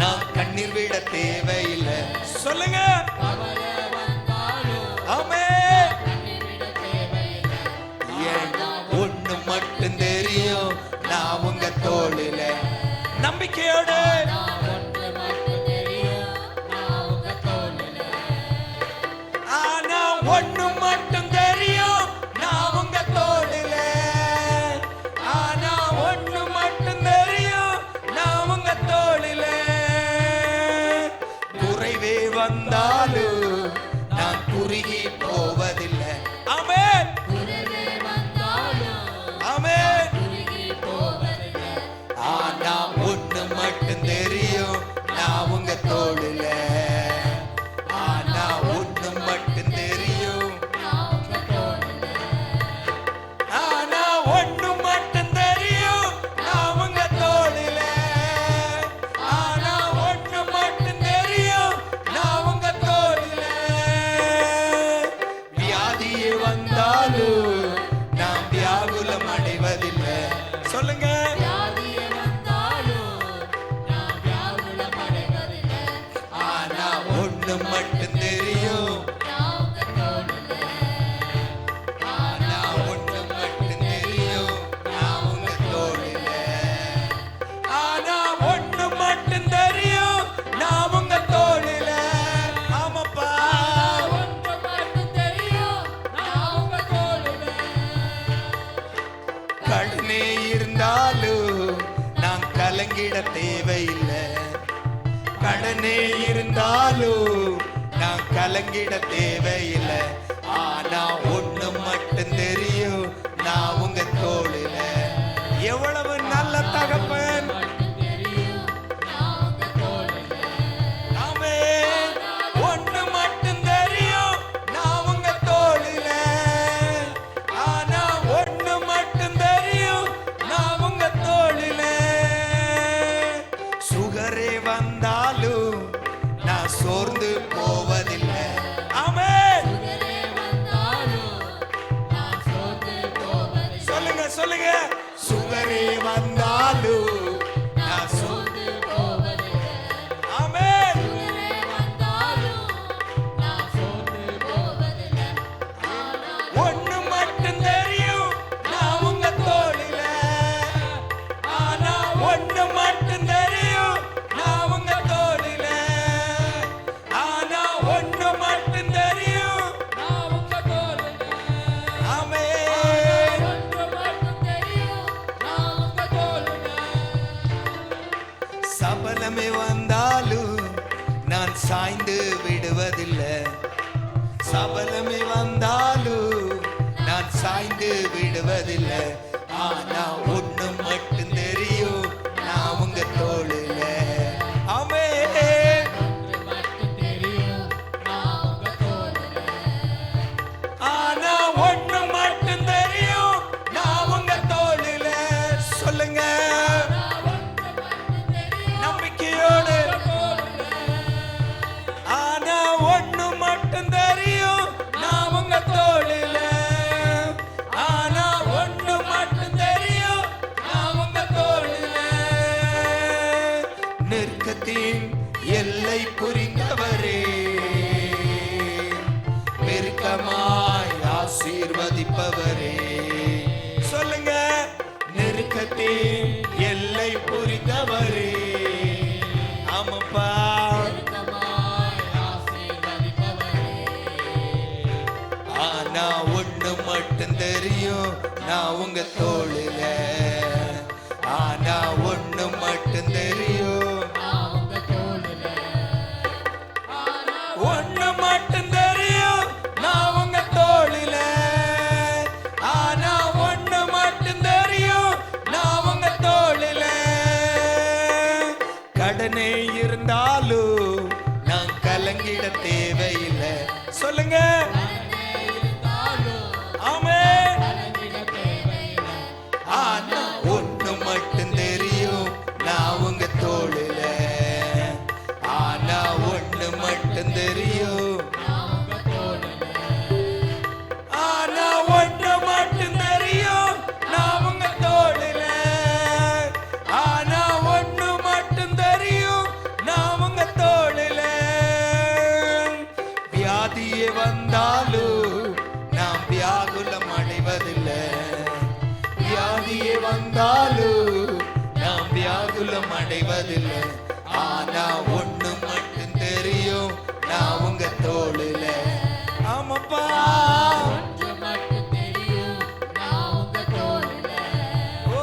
நான் கண்ணீர் விட தேவையில்லை. சொல்லுங்க. ஆமென். ஒண்ணு மட்டும் தெரியும், நான் உங்க தோளுல. நம்பிக்கையோடு ஆனா ஒண்ணு மட்டும் தெரியும், நான் உங்க தோளுல. ஆனா ஒண்ணு மட்டும் தெரியும், நான் உங்க தோளுல. குறைவே வந்தாலும் நான் குறுகி போவதில்லை. ஆமென். ஆமென். ஆனா ஒண்ணு மட்டும் தெரியும், நான் உங்க தோளுல. ஆனா ஒண்ணு மட்டும் தெரியும், ஆனா ஒண்ணு மட்டும் தெரியும், நான் உங்க தோளுல. ஆனா ஒண்ணு மட்டும் தெரியும், நான் உங்க தோளுல. வியாதியே வந்தாலும் நான் வியாகுலம் அடைவதில்லை. சொல்லுங்க. ஆனா ஒண்ணு மட்டும் தெரியும், ஆனா ஒண்ணு மட்டும் தெரியும், நான் உங்க தோளுல. ஆனா ஒண்ணு மட்டும் தெரியும், நான் உங்க தோளுல. ஆமாப்பா. கடனே இருந்தாலும் நான் கலங்கிட தேவையில்லை. கடனே இருந்தாலும் நான் கலங்கிட தேவையில்லை. ஆனா ஒண்ணு மட்டும் தெரியும், நான் உங்க தோளுல. எவ்வளவு நல்ல தகப்பன். ஆமென். ஒண்ணு மட்டும் தெரியும், நான் உங்க தோளுல. ஆனா ஒண்ணு மட்டும் தெரியும், நான் உங்க தோளுல. சுகரே வந்தாலும் நான் சோர்ந்து போவதில்லை. ஆமென். சொல்லுங்க சொல்லுங்க. சுகரே வந்தாலும் நான் சோர்ந்து. ஆமென். ஒண்ணு மட்டும் தெரியும், நான் உங்க தோளுல. ஆனா ஒண்ணு மட்டும் தெரியும், நான் உங்க தோளுல. ஆனா ஒண்ணு மட்டும் தெரியும், ஆமென். சபலமே வந்தாலும் நான் சாய்ந்து விடுவதில்லை. சபலமே வந்தாலும் நான் சாய்ந்து விடுவதில்லை. ஆனா ஒண்ணு மட்டும் தெரியும், நான் உங்க தோளுல. ஆமென். ஆனா ஒண்ணு மட்டும் தெரியும், நான் உங்க தோளுல. சொல்லுங்க. நம்பிக்கையோடு. ஆனா ஒண்ணு மட்டும் தெரியும், நான் உங்க தோளுல. ஆனா ஒண்ணு மட்டும் தெரியும், நான் உங்க தோளுல. நெருக்கத்தின் எல்லை புரிந்தவரே, நெருக்கமாய் ஆசீர்வதிப்பவரே. சொல்லுங்க. நெருக்கத்தின் எல்லை புரிந்தவரே. ஆமாப்பா. ஆனா ஒண்ணு மட்டும் தெரியும், நான் உங்க தோளுல. மட்டும் தெரியும், ஒண்ணு மட்டும் தெரியும், நான் உங்க தோளில. ஆனா ஒண்ணு மட்டும் தெரியும், நான் உங்க தோளில. கடனே இருந்தாலும் நான் கலங்கிட தேவையில்லை. சொல்லுங்க ஆமென். ஆனா ஒண்ணு மட்டும் தெரியும், நான் உங்க தோளில. ஆனா ஒண்ணு மட்டும் தெரியும், ஆனா ஒண்ணு மட்டும் தெரியும், நான் உங்க தோளில. ஆனா ஒண்ணு மட்டும் தெரியும், நான் உங்க தோளில. வியாதியே வந்தாலும் நாம் வியாகுலம் அடைவதில்லை. வியாதியே வந்தாலும் நாம் வியாகுலம் அடைவதில்லை. ஆனா ஒண்ணு மட்டும் தெரியும், நான் உங்க தோளில. ஆமாப்பா, ஓ,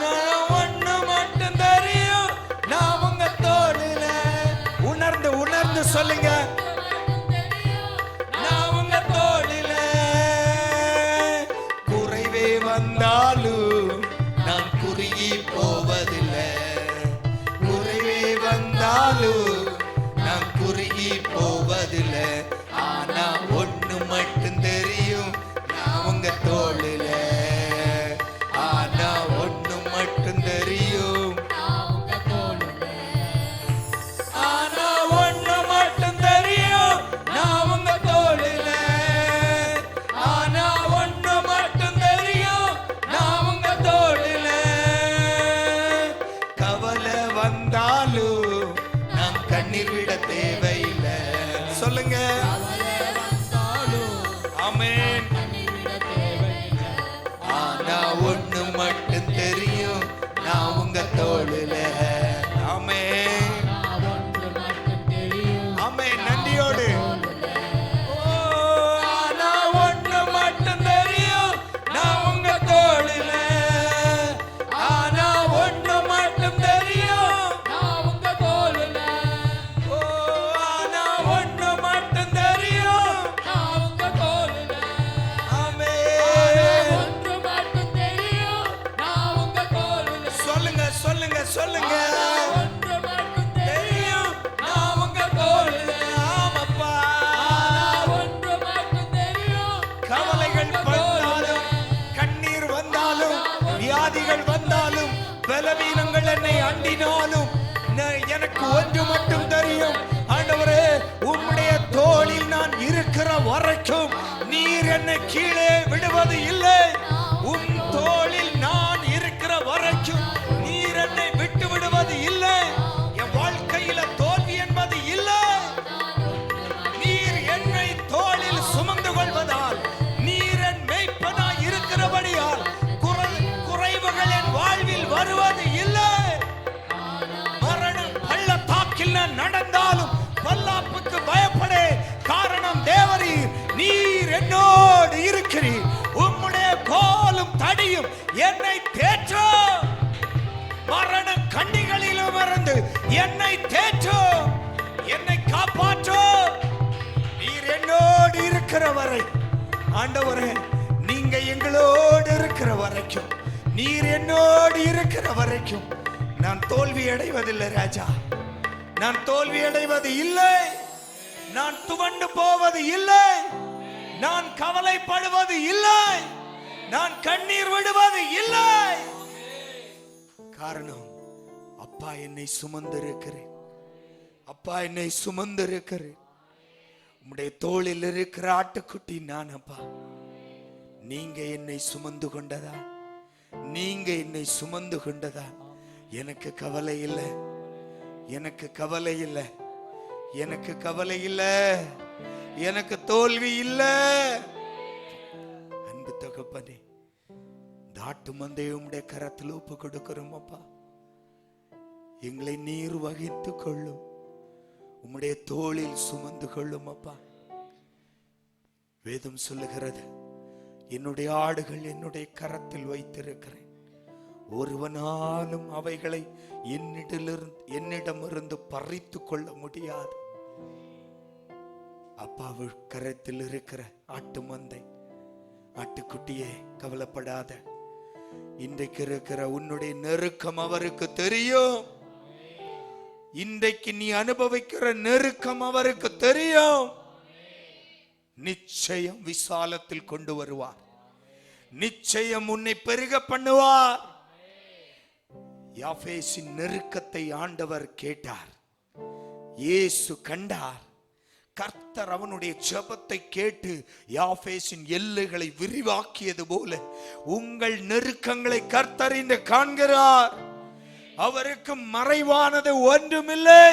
நான் ஒண்ணு மட்டும் தெரியும், நான் உங்க தோளில. உணர்ந்து உணர்ந்து சொல்லுங்க, நான் உங்க தோளில. குறைவே வந்தாலும் நான் குறுகி போவதில்லை. குறைவே வந்தாலும் நான் குறுகி போவதில்லை. ஆனா ஒண்ணு மட்டும் தெரியும், நான் உங்க தோளில. ஆனா ஒண்ணு மட்டும் தெரியும், ஆனா ஒண்ணு மட்டும் தெரியும், நான் உங்க தோளில. ஆனா ஒண்ணு மட்டும் தெரியும், நான் உங்க தோளில. கவலை வந்தாலும் நாம் கண்ணீர் விட தேவையில்லை. சொல்லுங்க ஆமென். ஆனா ஒண்ணு மட்டும் தெரியும், நான் உங்க தோளில. ஆமென் ஆமென். நன்றியோடு ஓ, ஆனா ஒண்ணு மட்டும் தெரியும், நான் உங்க தோளில. ஆனா ஒண்ணு மட்டும் தெரியும், ஓ, ஆனா ஒண்ணு மட்டும் தெரியும், ஆமென். சொல்லுங்க சொல்லுங்க சொல்லுங்க, தெரியும், நான் உங்க தோளில. ஆமாப்பா, கவலைகள் வந்தாலும், கண்ணீர் வந்தாலும், வியாதிகள் வந்தாலும், பலவீனங்கள் என்னை அண்டினாலும், எனக்கு ஒன்று மட்டும் தெரியும். ஆண்டவரே, உம்முடைய தோளில் நான் இருக்கிற வரைக்கும் நீர் என்னை கீழே விடுவது இல்லை. உம் தோளில் நான் இருக்கிற வரைக்கும் நீர் என்னை விட்டு விடுவது இல்லை. என் வாழ்க்கையில தோல்வி என்பது இல்லை. நீர் என்னை தோளில் சுமந்து கொள்வதால், நீர் என் மேய்ப்பனாய் இருக்கிறபடியால் குறைவுகள் என் வாழ்வில் வருவது இல்லை. மரணம் பள்ளத்தாக்கில் நான் நடந்தாலும் பல்லாப்புக்கு பயப்படே. காரணம் தேவரீர், நீர் என்னோடு இருக்கிறீர். உம்முடைய கோலும் தடியும் என்னை தேற்றும். மரண கண்ணிகளிலும் இருந்து என்னை தேற்றும், என்னை காப்பாற்றும். நீர் என்னோடு இருக்கிற வரை, ஆண்டவரே, நீங்க எங்களோடு இருக்கிற வரைக்கும், நீர் என்னோடு இருக்கிற வரைக்கும் நான் தோல்வி அடைவதில்லை ராஜா. நான் தோல்வி அடைவது இல்லை. நான் துவண்டு போவது இல்லை. நான் கவலைப்படுவது இல்லை. நான் கண்ணீர் விடுவது இல்லை. காரணம், அப்பா என்னை சுமந்திருக்கிறேன். அப்பா என்னை சுமந்திருக்கிறேன். உம்முடைய தோளில் இருக்கிற ஆட்டுக்குட்டி நான். அப்பா, நீங்க என்னை சுமந்து கொண்டதா, நீங்க என்னை சுமந்து கொண்டதா எனக்கு கவலை இல்லை. எனக்கு கவலை இல்லை. எனக்கு கவலை இல்லை. எனக்கு தோல்வி இல்லை. அன்பு தகப்பனே, இந்த ஆட்டு மந்தையை உம்முடைய கரத்தில் ஒப்பு கொடுக்கிறோம் அப்பா. எங்களை நீர் வகித்து கொள்ளும். உம்முடைய தோளில் சுமந்து கொள்ளும் அப்பா. வேதம் சொல்லுகிறது, என்னுடைய ஆடுகள் என்னுடைய கரத்தில் வைத்திருக்கிறேன், ஒருவனாலும் அவைகளை என்னிடமிருந்து பறித்து கொள்ள முடியாது. அப்பாவு கரத்தில் இருக்கிற ஆட்டு மந்தை, ஆட்டுக்குட்டியே கவலைப்படாத. இன்றைக்கு இருக்கிற உன்னுடைய நெருக்கம் அவருக்கு தெரியும். இன்றைக்கு நீ அனுபவிக்கிற நெருக்கம் அவருக்கு தெரியும். நிச்சயம் விசாலத்தில் கொண்டு வருவார். நிச்சயம் உன்னை பெருக பண்ணுவார். யாபேசின் நெருக்கத்தை ஆண்டவர் கேட்டார். இயேசு கண்டார். கர்த்தர் அவனுடைய ஜெபத்தை கேட்டு யாபேசின் எல்லைகளை விரிவாக்கியது போல உங்கள் நெருக்கங்களை கர்த்தர் இன்று காண்கிறார். அவருக்கு மறைவானது ஒன்றுமில்லை.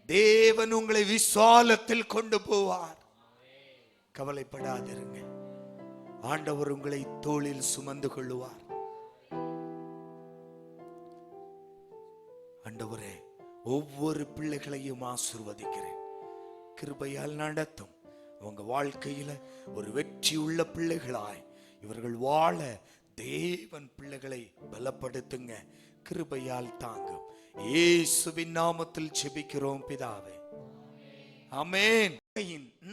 தேவன் உங்களை விசாலத்தில் கொண்டு போவார். கவலைப்படாதிருங்க. ஆண்டவர் உங்களை தோளில் சுமந்து கொள்ளுவார். ஆண்டவரே, ஒவ்வொரு பிள்ளைகளையும் ஆசீர்வதிக்கிறேன். கிருபையால் நடத்தும். உங்க வாழ்க்கையில ஒரு வெற்றி உள்ள பிள்ளைகளாய் இவர்கள் வாழ தேவன் பிள்ளைகளை பலப்படுத்துங்க. கிருபையால் தாங்கும். இயேசுவின் நாமத்தில் ஜெபிக்கிறோம் பிதாவே, ஆமென்.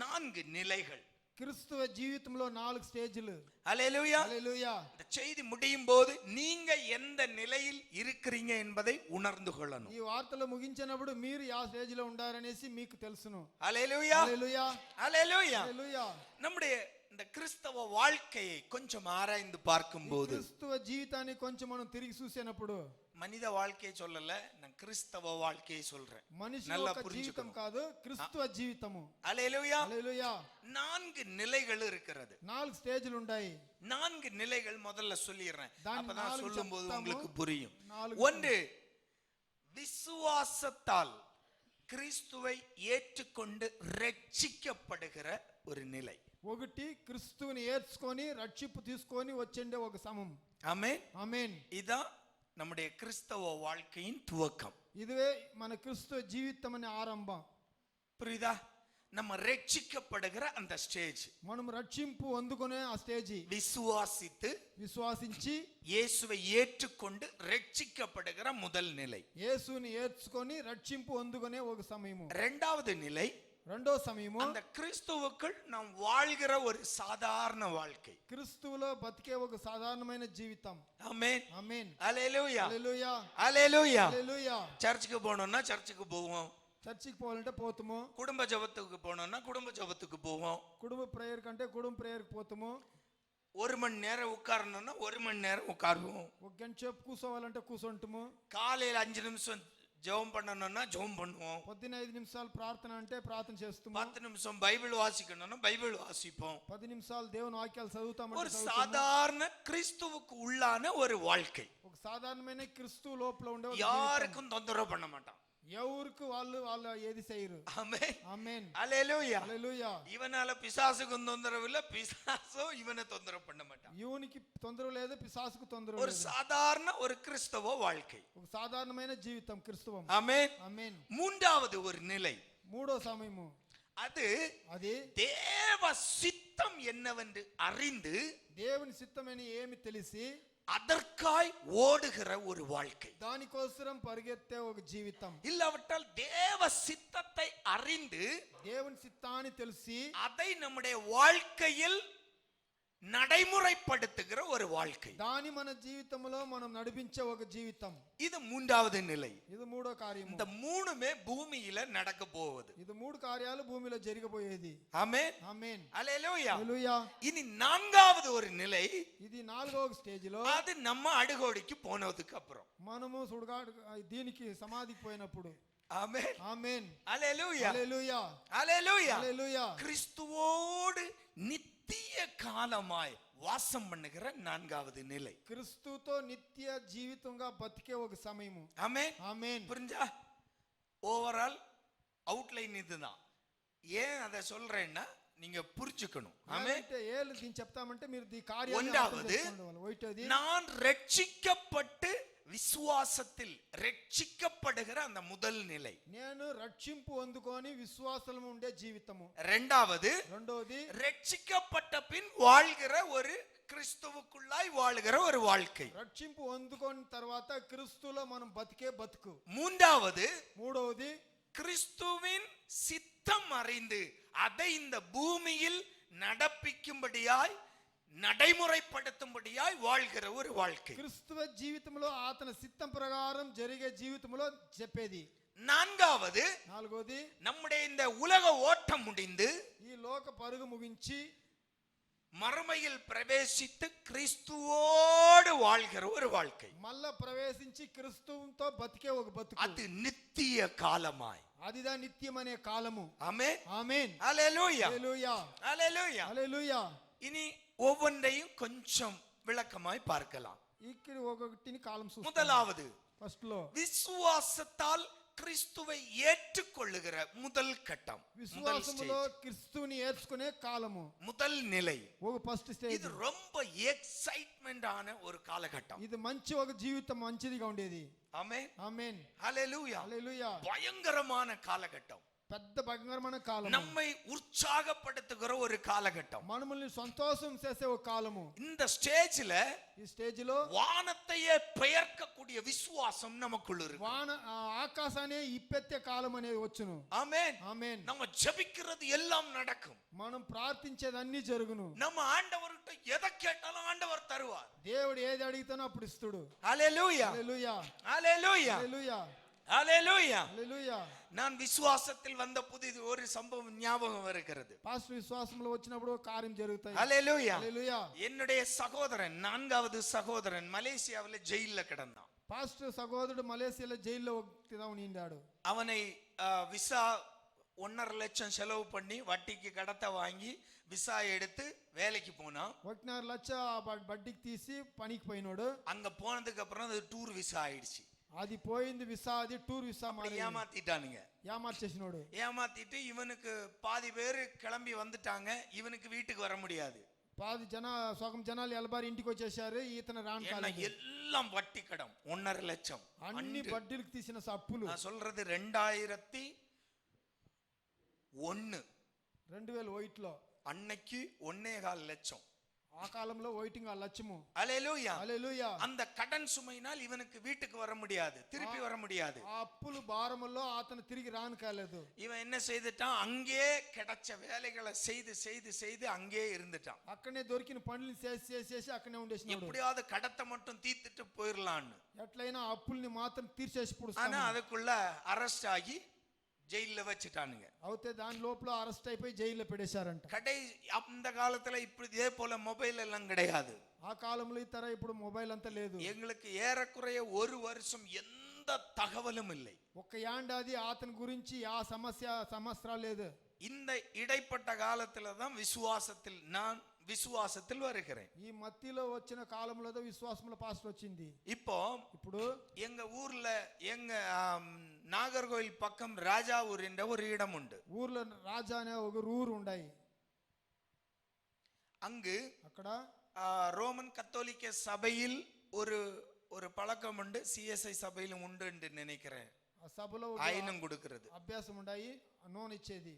4 நிலைகள். క్రిస్తువ జీవితంలో 4 స్టేజ్లు. ஹல்லேலூயா. హల్లెలూయా. இந்த செய்தி முடியும் போது நீங்க எந்த நிலையில் இருக்கிறீங்க என்பதை உணர்ந்து கொள்ளணும். ఈ వార్తలు ముగించినప్పుడు మీరు ఆ స్టేజ్ లో ఉండారనేసి మీకు తెలుసును. ஹல்லேலூயா. హల్లెలూయా. ஹல்லேலூயா. హల్లెలూయా. நம்முடைய இந்த கிறிஸ்தவ வாழ்க்கையை கொஞ்சம் ஆராய்ந்து பார்க்கும்போது, క్రిస్తువ జీవితాన్ని కొంచెం మనం తిరిగి చూసినప్పుడు, மனித வாழ்க்கையை சொல்லல, நான் கிறிஸ்தவ வாழ்க்கையை சொல்றேன். మనిషి நல்லா యొక్క జీవితం புரிஞ்சுக்கணும். కాదు, క్రిస్తువ జీవితము. ஹல்லேலூயா. హల్లెలూయా. 4 நிலைகள் இருக்கிறது. 4 స్టేజ్లు ఉన్నాయి. 4 நிலைகள் முதல்ல சொல்லிடுறேன். அப்பதான் சொல்லும்போது உங்களுக்கு புரியும். 1, விசுவாசத்தால் கிறிஸ்துவை ஏற்றுக்கொண்டு ரட்சிக்கப்படுகிற ஒரு நிலை. 1, క్రిస్తుని ఏర్చుకొని రక్షింపు తీసుకొని వచ్చేండే ఒక సమం. ஆமென். ఆమేన్. இதான் நம்முடைய கிறிஸ்தவ வாழ்க்கையின் துவக்கம். இதுவே మన క్రిస్తువ జీవితం అనే ఆరంభం. புரியுதா? நம்ம ரட்சிக்கப்படுகிற அந்த ஸ்டேஜ். మనం రక్షింపు అందుకునే ఆ స్టేజి. విశ్వాసించి இயேசுவை ஏற்றுக்கொண்டு ரட்சிக்கப்படுகிற முதல் நிலை. యేసుని ఏర్చుకొని రక్షింపు అందుకునే ఒక సమయము. இரண்டாவது நிலை, రెండో సమయము, அந்த கிறிஸ்துவுக்குள் நாம் வாழ்கிற ஒரு சாதாரண வாழ்க்கை. క్రిస్తువులో బతికే ఒక సాధారణమైన జీవితం. ஆமென். ఆమేన్. ஹல்லேலூயா. హల్లెలూయా. ஹல்லேலூயா. హల్లెలూయా. சர்ச்சுக்கு போறோம்னா சர்ச்சுக்கு போவோம். చర్చికి పోవాలంటే పోతాము. குடும்ப ஜெபத்துக்கு போறோம்னா குடும்ப ஜெபத்துக்கு போவோம். కుటుంబ ప్రేయర్ కంటే కుటుంబ ప్రేయర్ కి పోతాము. 1 மணி நேரம் உட்காரணும்னா 1 மணி நேரம் உட்காருவோம். ఒక గంట సేపు కూర్చోవాలంటే కూర్చుంటాము. காலையில 5 நிமிஷம் ஜெபம் பண்ணணும்னா ஜெபம் பண்ணுவோம். పొద్దున్న 5 నిమిషాలు ప్రార్థన అంటే ప్రార్థన చేస్తాము. 10 நிமிஷம் பைபிள் வாசிக்கணும்னா பைபிள் வாசிப்போம். 10 నిమిషాలు దేవుని వాక్యాలు చదువుతామంటే ஒரு சாதாரண கிறிஸ்துவுக்கு உள்ளான ஒரு வாழ்க்கை. ఒక సాధారణమైన క్రిస్తు లోపల ఉండే யாருக்கும் தொந்தரவு பண்ண மாட்டான். ఎవరికి వాళ్ళు ఏది చేయరు. ஆமென். ఆమేన్. ஹல்லேலூயா. హల్లెలూయా. இவனால பிசாசுக்கும் தொந்தரவு இல்ல, பிசாசோ இவனை தொந்தரவு பண்ண மாட்டான். యువనికి తొందర లేదు, పిశాసుకు తొందర ஒரு లేదు. சாதாரண ஒரு கிறிஸ்தவ வாழ்க்கை. ఒక సాధారణమైన జీవితం క్రిస్తువం. ஆமென். ఆమేన్. மூன்றாவது ஒரு நிலை, మూడో సమయము, அது దేవ சித்தம் என்னவென்று அறிந்து దేవుని చిత్తమని ఏమి తెలిసి அதற்காய் ஓடுகிற ஒரு வாழ்க்கை. దానికోసం పరిగెత్తే ఒక జీవితం. இல்லாவிட்டால் தேவ சித்தத்தை அறிந்து దేవుని చిత్తాన్ని తెలిసి அதை நம்முடைய வாழ்க்கையில் நடைமுறைப்படுத்துகிற ஒரு வாழ்க்கை. దాని మన జీవితంలో మనం నడిపించే ఒక జీవితం. இது மூன்றாவது நிலை. ఇది మూడో కార్యము. இந்த மூணுமே பூமியில நடக்க போகுது. ఇది 3 కార్యాలు భూమిలో జరగబోయేది. ஆமென். ఆమేన్. ஹல்லேலூயா. హల్లెలూయా. இனி 4வது ஒரு நிலை, ఇది 4వ స్టేజ్ లో, அது நம்ம அடுகோடிக்கு போனதுக்கு அப்புறம், మనము సుడుగాడు దీనికి సమాధికి పోయినప్పుడు. ஆமென். ఆమేన్. ஹல்லேலூயா. హల్లెలూయా. ஹல்லேலூயா. హల్లెలూయా. கிறிஸ்துவோடு நித்திய காலமாய் வாசம் பண்ணுகிற 4வது நிலை. క్రిస్తుతో నిత్య జీవితంగా బతికే ఒక సమయము. ஆமென். ఆమేన్. புரிஞ்சா? ஓவரால் அவுட்லைன் இதுதான். ஏன் அதை சொல்றேன்னா நீங்க புரிஞ்சுக்கணும். ஆமென். అంటే ఏలు దీని చెప్తామంటే మీరు ఈ కార్యాన్ని ஒன்றாவது, అర్థం చేసుకోవాలి. நான் ரட்சிக்கப்பட்டு விசுவாசத்தில் ரட்சிக்கப்படுகிற அந்த முதல் நிலை. నేను రక్షింపు అందుకొని విశ్వాసము ఉండే జీవితము. இரண்டாவது, రెండోది ரட்சிக்கப்பட்ட பின் வாழ்கிற ஒரு கிறிஸ்துவுக்குள்ளாய் வாழ்கிற ஒரு வாழ்க்கை. రక్షింపు అందుకొని తర్వాత క్రీస్తులో మనం బతికే బతుకు. மூன்றாவது, మూడోది கிறிஸ்துவின் சித்தம் அறிந்து அதை இந்த பூமியில் நடப்பிக்கும்படியாய் நடைமுறைப்படுத்தும்படியாய் வாழ்கிற ஒரு வாழ்க்கை. క్రీస్తువ జీవితంలో అతని సిద్ధం ప్రకారం జరిగే జీవితంలో చెప్పేది. நான்காவது, நம்முடைய இந்த உலக ஓட்டம் முடிந்து ఈ లోక పరుగు ముగించి மறுமையில் பிரவேசித்து கிறிஸ்துவோடு வாழ்கிற ஒரு வாழ்க்கை. మళ్ళా ప్రవేశించి క్రీస్తువుతో బతికే ఒక బతుకు. அது நித்திய காலமாய், అదిదా నిత్యమనే కాలము. ஆமென் ఆమేన్. ஹல்லேலூயா హల్లెలూయా ஹல்லேலூயா. హల్లెలూయా. இனி ஒவ்வொன்றையும் கொஞ்சம் விளக்கமாய் பார்க்கலாம். ఇక్కడ ఒకటిని కాలం చూస్తాం. முதலாவது, ఫస్ట్ లో விசுவாசத்தால் கிறிஸ்துவை ஏற்றுக்கொள்ளுகிற முதல் கட்டம், విశ్వాసములో క్రీస్తుని ఏర్చుకునే కాలము, முதல் நிலை. ఒక ఫస్ట్ స్టేజ్. இது ரொம்ப எக்ஸைட்மெண்ட் ஆன ஒரு காலகட்டம். ఇది మంచి ఒక జీవితం మంచిదిగా ఉండేది. ஆமென் ఆమేన్. ஹல்லேலூயா. హల్లెలూయా. பயங்கரமான காலகட்டம், పెద్ద భయంకరమైన కాలం, நம்மை உற்சாகப்படுத்துகிற ஒரு காலகட்டம். మనల్ని సంతోషం చేసే ఒక కాలము. இந்த ஸ்டேஜ்ல ఈ స్టేజ్ లో வானத்தையே பெயர்க்கக்கூடிய விசுவாசம் நமக்குள்ள இருக்கு. ఆకాశాన్ని ఇప్పెత్తే కాలం అనేది వచ్చును. ஆமென் ఆమేన్. நம்ம ஜெபிக்கிறது எல்லாம் நடக்கும். మనం ప్రార్థించేది అన్ని జరుగును. நம்ம ஆண்டவர்கிட்ட எதை கேட்டாலும் ஆண்டவர் தருவார். దేవుడు ఏది అడిగితానో అప్పుడు ఇస్తాడు. ஹல்லேலூயா హల్లెలూయా. ஹல்லேலூயா హల్లెలూయా. ஹல்லேலூயா. హల్లెలూయా. நான் விசுவாசத்தில் வந்த புதிது ஒரு சம்பவம் ஞாபகம் வருகிறது. పాస్టర్ విశ్వాసంలో వచ్చినప్పుడు ఒక కార్యం జరుగుతాయి. ஹல்லேலூயா. హల్లెలూయా. என்னுடைய சகோதரன், நான்காவது சகோதரன் மலேசியாவில் ஜெயில்ல கிடந்தான். పాస్టర్ సహోదరుడు మలేసియాలో జైల్లో ఒకటిగా ఉండాడు. அவனை விசா 1.5 லட்சம் செலவு பண்ணி வட்டிக்கு கடத்த வாங்கி விசா எடுத்து வேலைக்கு போனான். 1.5 లక్ష బడ్డీకి తీసి పనికి పోయినాడు. அங்க போனதுக்கு அப்புறம் அது டூர் விசா ஆயிடுச்சு. అది పోయింది విసా, అది టూర్ విసా మారి ஏமாத்திட்டானுங்க. ఏమార్చేసినాడు. ஏமாத்திட்டு இவனுக்கு பாதி பேரு கிளம்பி வந்துட்டாங்க. இவனுக்கு வீட்டுக்கு வர முடியாது. సగం జనాలు ఎలబారి ఇంటికి వచ్చేసారు. ఈతను రాను కాలేదు. எல்லாம் வட்டி கடன் 1.5 லட்சம். అన్ని బడ్డీలకు తీసిన అప్పులు. நான் சொல்றது 2001 2001లో அன்னைக்கு 1.25 லட்சம். ఆ కాలంలో 1.5 లక్షము. ஹல்லேலூயா. హల్లెలూయా. அந்த கடன் சுமையினால் இவனுக்கு வீட்டுக்கு வர முடியாது, திருப்பி வர முடியாது. ఆ అప్పులు భారములో అతను తిరిగి రాను కాలేదు. இவன் என்ன செய்துட்டான், அங்கே கிடைச்ச வேலைகளை செய்து செய்து செய்து அங்கே இருந்துட்டான். అక్కడనే దొరికిన పనులు చేసి అక్కడనే ఉండేసినాడు. எப்படியாவது கடத்தை மட்டும் தீர்த்துட்டு போயிடலான்னு. ఎట్లయినా అప్పుల్ని మాత్రం తీర్చేసి ஆனா పుడుస్తాను. அதுக்குள்ள அரெஸ்ட் ஆகி ஜெயில வச்சுட்டானுங்க. అవుతే దాని లోపల అరెస్ట్ అయిపోయి జైల్లో పెట్టేశారంట. கடை அந்த காலத்துல இப்படி இதே போல மொபைல் எல்லாம் கிடையாது. ఆ కాలంలో ఈ తర ఇప్పుడు మొబైల్ అంతా లేదు. எங்களுக்கு ஏறக்குறைய 1 வருஷம் எந்த தகவலும் இல்லை. ఒక యాండాది అతని గురించి ఆ సమస్య లేదు. இந்த இடைப்பட்ட காலத்துல தான் நான் விசுவாசத்தில் வருகிறேன். ఈ మధ్యలో వచ్చిన కాలంలో విశ్వాసంలో పాస్టర్ వచ్చింది. ఇప్పుడు எங்க ஊர்ல எங்க நாகர்கோவில் பக்கம் ராஜாவூர் என்ற ஒரு இடம் உண்டு. ஊர்ல ராஜா అనే ఒక ఊరు ఉన్నాయి. அங்கு అక్కడ ரோமன் கத்தோலிக்க சபையில் ஒரு ஒரு பழக்கம் உண்டு. சிஎஸ்ஐ சபையிலும் உண்டு என்று நினைக்கிறேன். ఆ సభలో ஆயினம் கொடுக்கிறது అభ్యాసం ఉండాయి, నోన్ ఇచ్చేది.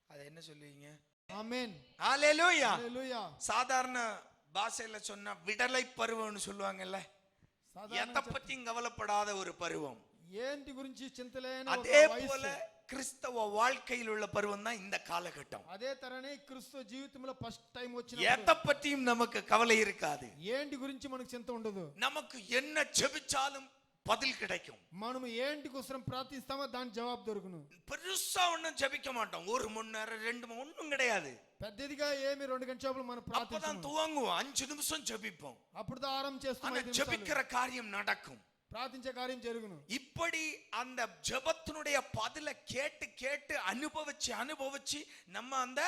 அது என்ன சொல்லுவீங்க? ஆமென். ஹல்லேலூயா. హల్లెలూయా. சாதாரண பாஷையில சொன்னா விடலை பருவம்னு சொல்லுவாங்கல்ல. எதை பத்தியும் கவலைப்படாத ஒரு பருவம். ఏంటి గురించి చింతలేని அதே போல கிறிஸ்தவ வாழ்க்கையில் உள்ள பருவம் தான் இந்த காலகட்டம். అదే తరనే క్రీస్తు జీవితంలో ఫస్ట్ టైం వచ్చిన எதை பத்தியும் நமக்கு கவலை இருக்காது. ఏంటి గురించి మనకు చింత ఉండదు. நமக்கு என்ன ஜெபிச்சாலும் பதில் கிடைக்கும். మనం ఏంటి కోసం ప్రార్థిస్తామో దాని జవాబు దొరుకును. பெருசா ஒண்ணும் ஜெபிக்க மாட்டோம். 1 மணி நேரம் 2 மணி ஒண்ணும் கிடையாது. పెద్దదిగా ఏమి 2 గంటల మనం ప్రార్థిస్తాం. அப்பதான் துவங்குவோம். 5 நிமிஷம் ஜெபிப்போம். అప్పుడు ఆరంభం చేస్తాం. ஜெபிக்கிற காரியம் நடக்கும். ప్రార్థించే కార్యం జరుగును. இப்படி அந்த ஜெபத்தினுடைய பதில கேட்டு கேட்டு அனுபவிச்சு நம்ம அந்த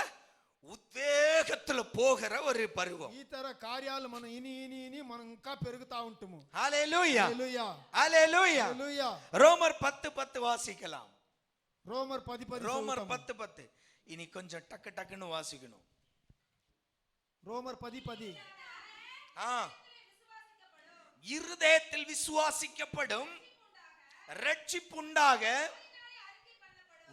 ఉద్వేగத்துல போகிற ஒரு பருவம். ఈ తర కార్యాలు మనం ఇని మనం ఇంకా పెరుగుతా ఉంటాము. హల్లెలూయా. హల్లెలూయా. హల్లెలూయా. హల్లెలూయా. ரோமர் 10:10 வாசிக்கலாம். రోమర్ 10:10. ரோமர் 10:10. இனி கொஞ்சம் டக்கு டக்குன்னு வாசிக்கணும். రోమర్ 10:10. இருதயத்தில் விசுவாசிக்கப்படும், ரட்சிப்புண்டாக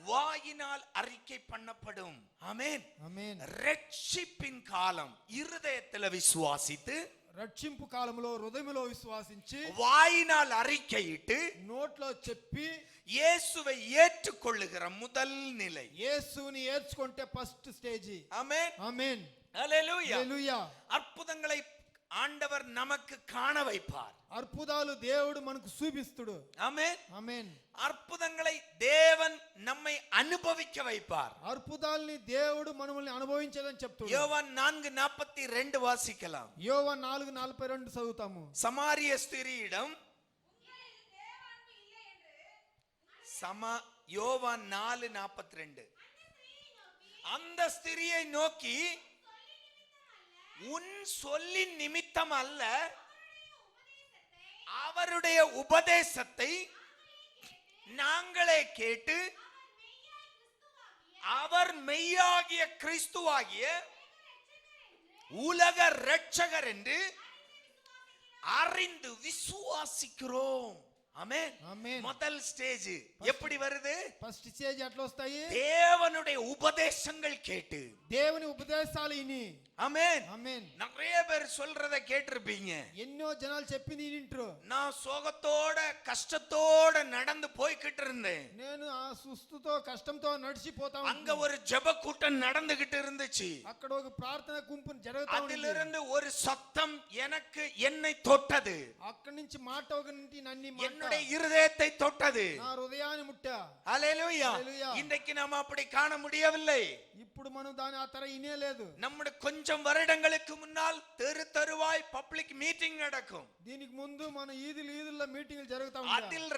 வாயினால் அறிக்கை பண்ணப்படும். ஆமென். ఆమేన్. ரட்சிப்பின் காலம் இருதயத்தில் விசுவாசித்து, రక్షింపు కాలంలో హృదయంలో విశ్వాసించి, வாயினால் அறிக்கையிட்டு, నోట్లో చెప్పి, இயேசுவை ஏற்றுக்கொள்ளுகிற முதல் நிலை. యేసుని ఏర్చుకుంటే ఫస్ట్ స్టేజ్. ஆமென். ఆమేన్. ஹல்லேலூயா. హల్లెలూయా. அற்புதங்களை ஆண்டவர் நமக்கு காண வைப்பார். అద్భుతాలు దేవుడు మనకు చూపిస్తుడు. ஆமென். ఆమేన్. அற்புதங்களை தேவன் நம்மை அனுபவிக்க வைப்பார். అద్భుతాల్ని దేవుడు మనల్ని అనుభవించేదని చెప్తున్నాడు. யோவான் 4:42 வாசிக்கலாம். యోవాను 4:42 చదువుతాము. சமாரிய ஸ்திரீயிடம் யோவான் 4:42 அந்த ஸ்திரியை நோக்கி, உன் சொல்லின் நிமித்தம் அல்ல, அவருடைய உபதேசத்தை நாங்களே கேட்டு அவர் மெய்யாகிய கிறிஸ்துவாகிய உலக இரட்சகர் என்று அறிந்து விசுவாசிக்கிறோம். ஆமென். ఆమేన్. முதல் ஸ்டேஜ் எப்படி வருது? ఫస్ట్ స్టేజ్ ఎట్లా వస్తాయి? தேவனுடைய உபதேசங்கள் கேட்டு, దేవుని ఉపదేశాలు ఇని. ஆமென். ఆమేన్. நிறைய பேர் சொல்றத கேட்டிருப்பீங்க. ఎన్నో జనాలు చెప్పింది వింటారు. நான் சோகத்தோட கஷ்டத்தோட நடந்து போய்கிட்டு இருந்தேன். నేను ఆ సుస్తుతో కష్టంతో నడిచిపోతా அங்க ஒரு ஜெப கூட்டம் நடந்துகிட்டு இருந்துச்சு. అక్కడ ఒక ప్రార్థన గుంపు జరుగుతా ఉంది. அதிலிருந்து ஒரு சத்தம் என்னை தொட்டது. అక్కడి నుంచి మాట ఒకటి నన్ను என்னுடைய இருதயத்தை தொட்டது. నా హృదయాన్ని ముట్టా. ஹல்லேலூயா. ஹல்லேலூயா. இன்றைக்கு நாம அப்படி காண முடியவில்லை. ఇప్పుడు మనం దాని ఆ తర ఇనేలేదు. நம்முடைய கொஞ்சம் வருடங்களுக்கு முன்னால் தெருவாய் பப்ளிக் மீட்டிங் நடக்கும். దీనికి ముందు మన ఈదుల్లో మీటింగ్లు జరుగుతా ఉంటాయి. அதில்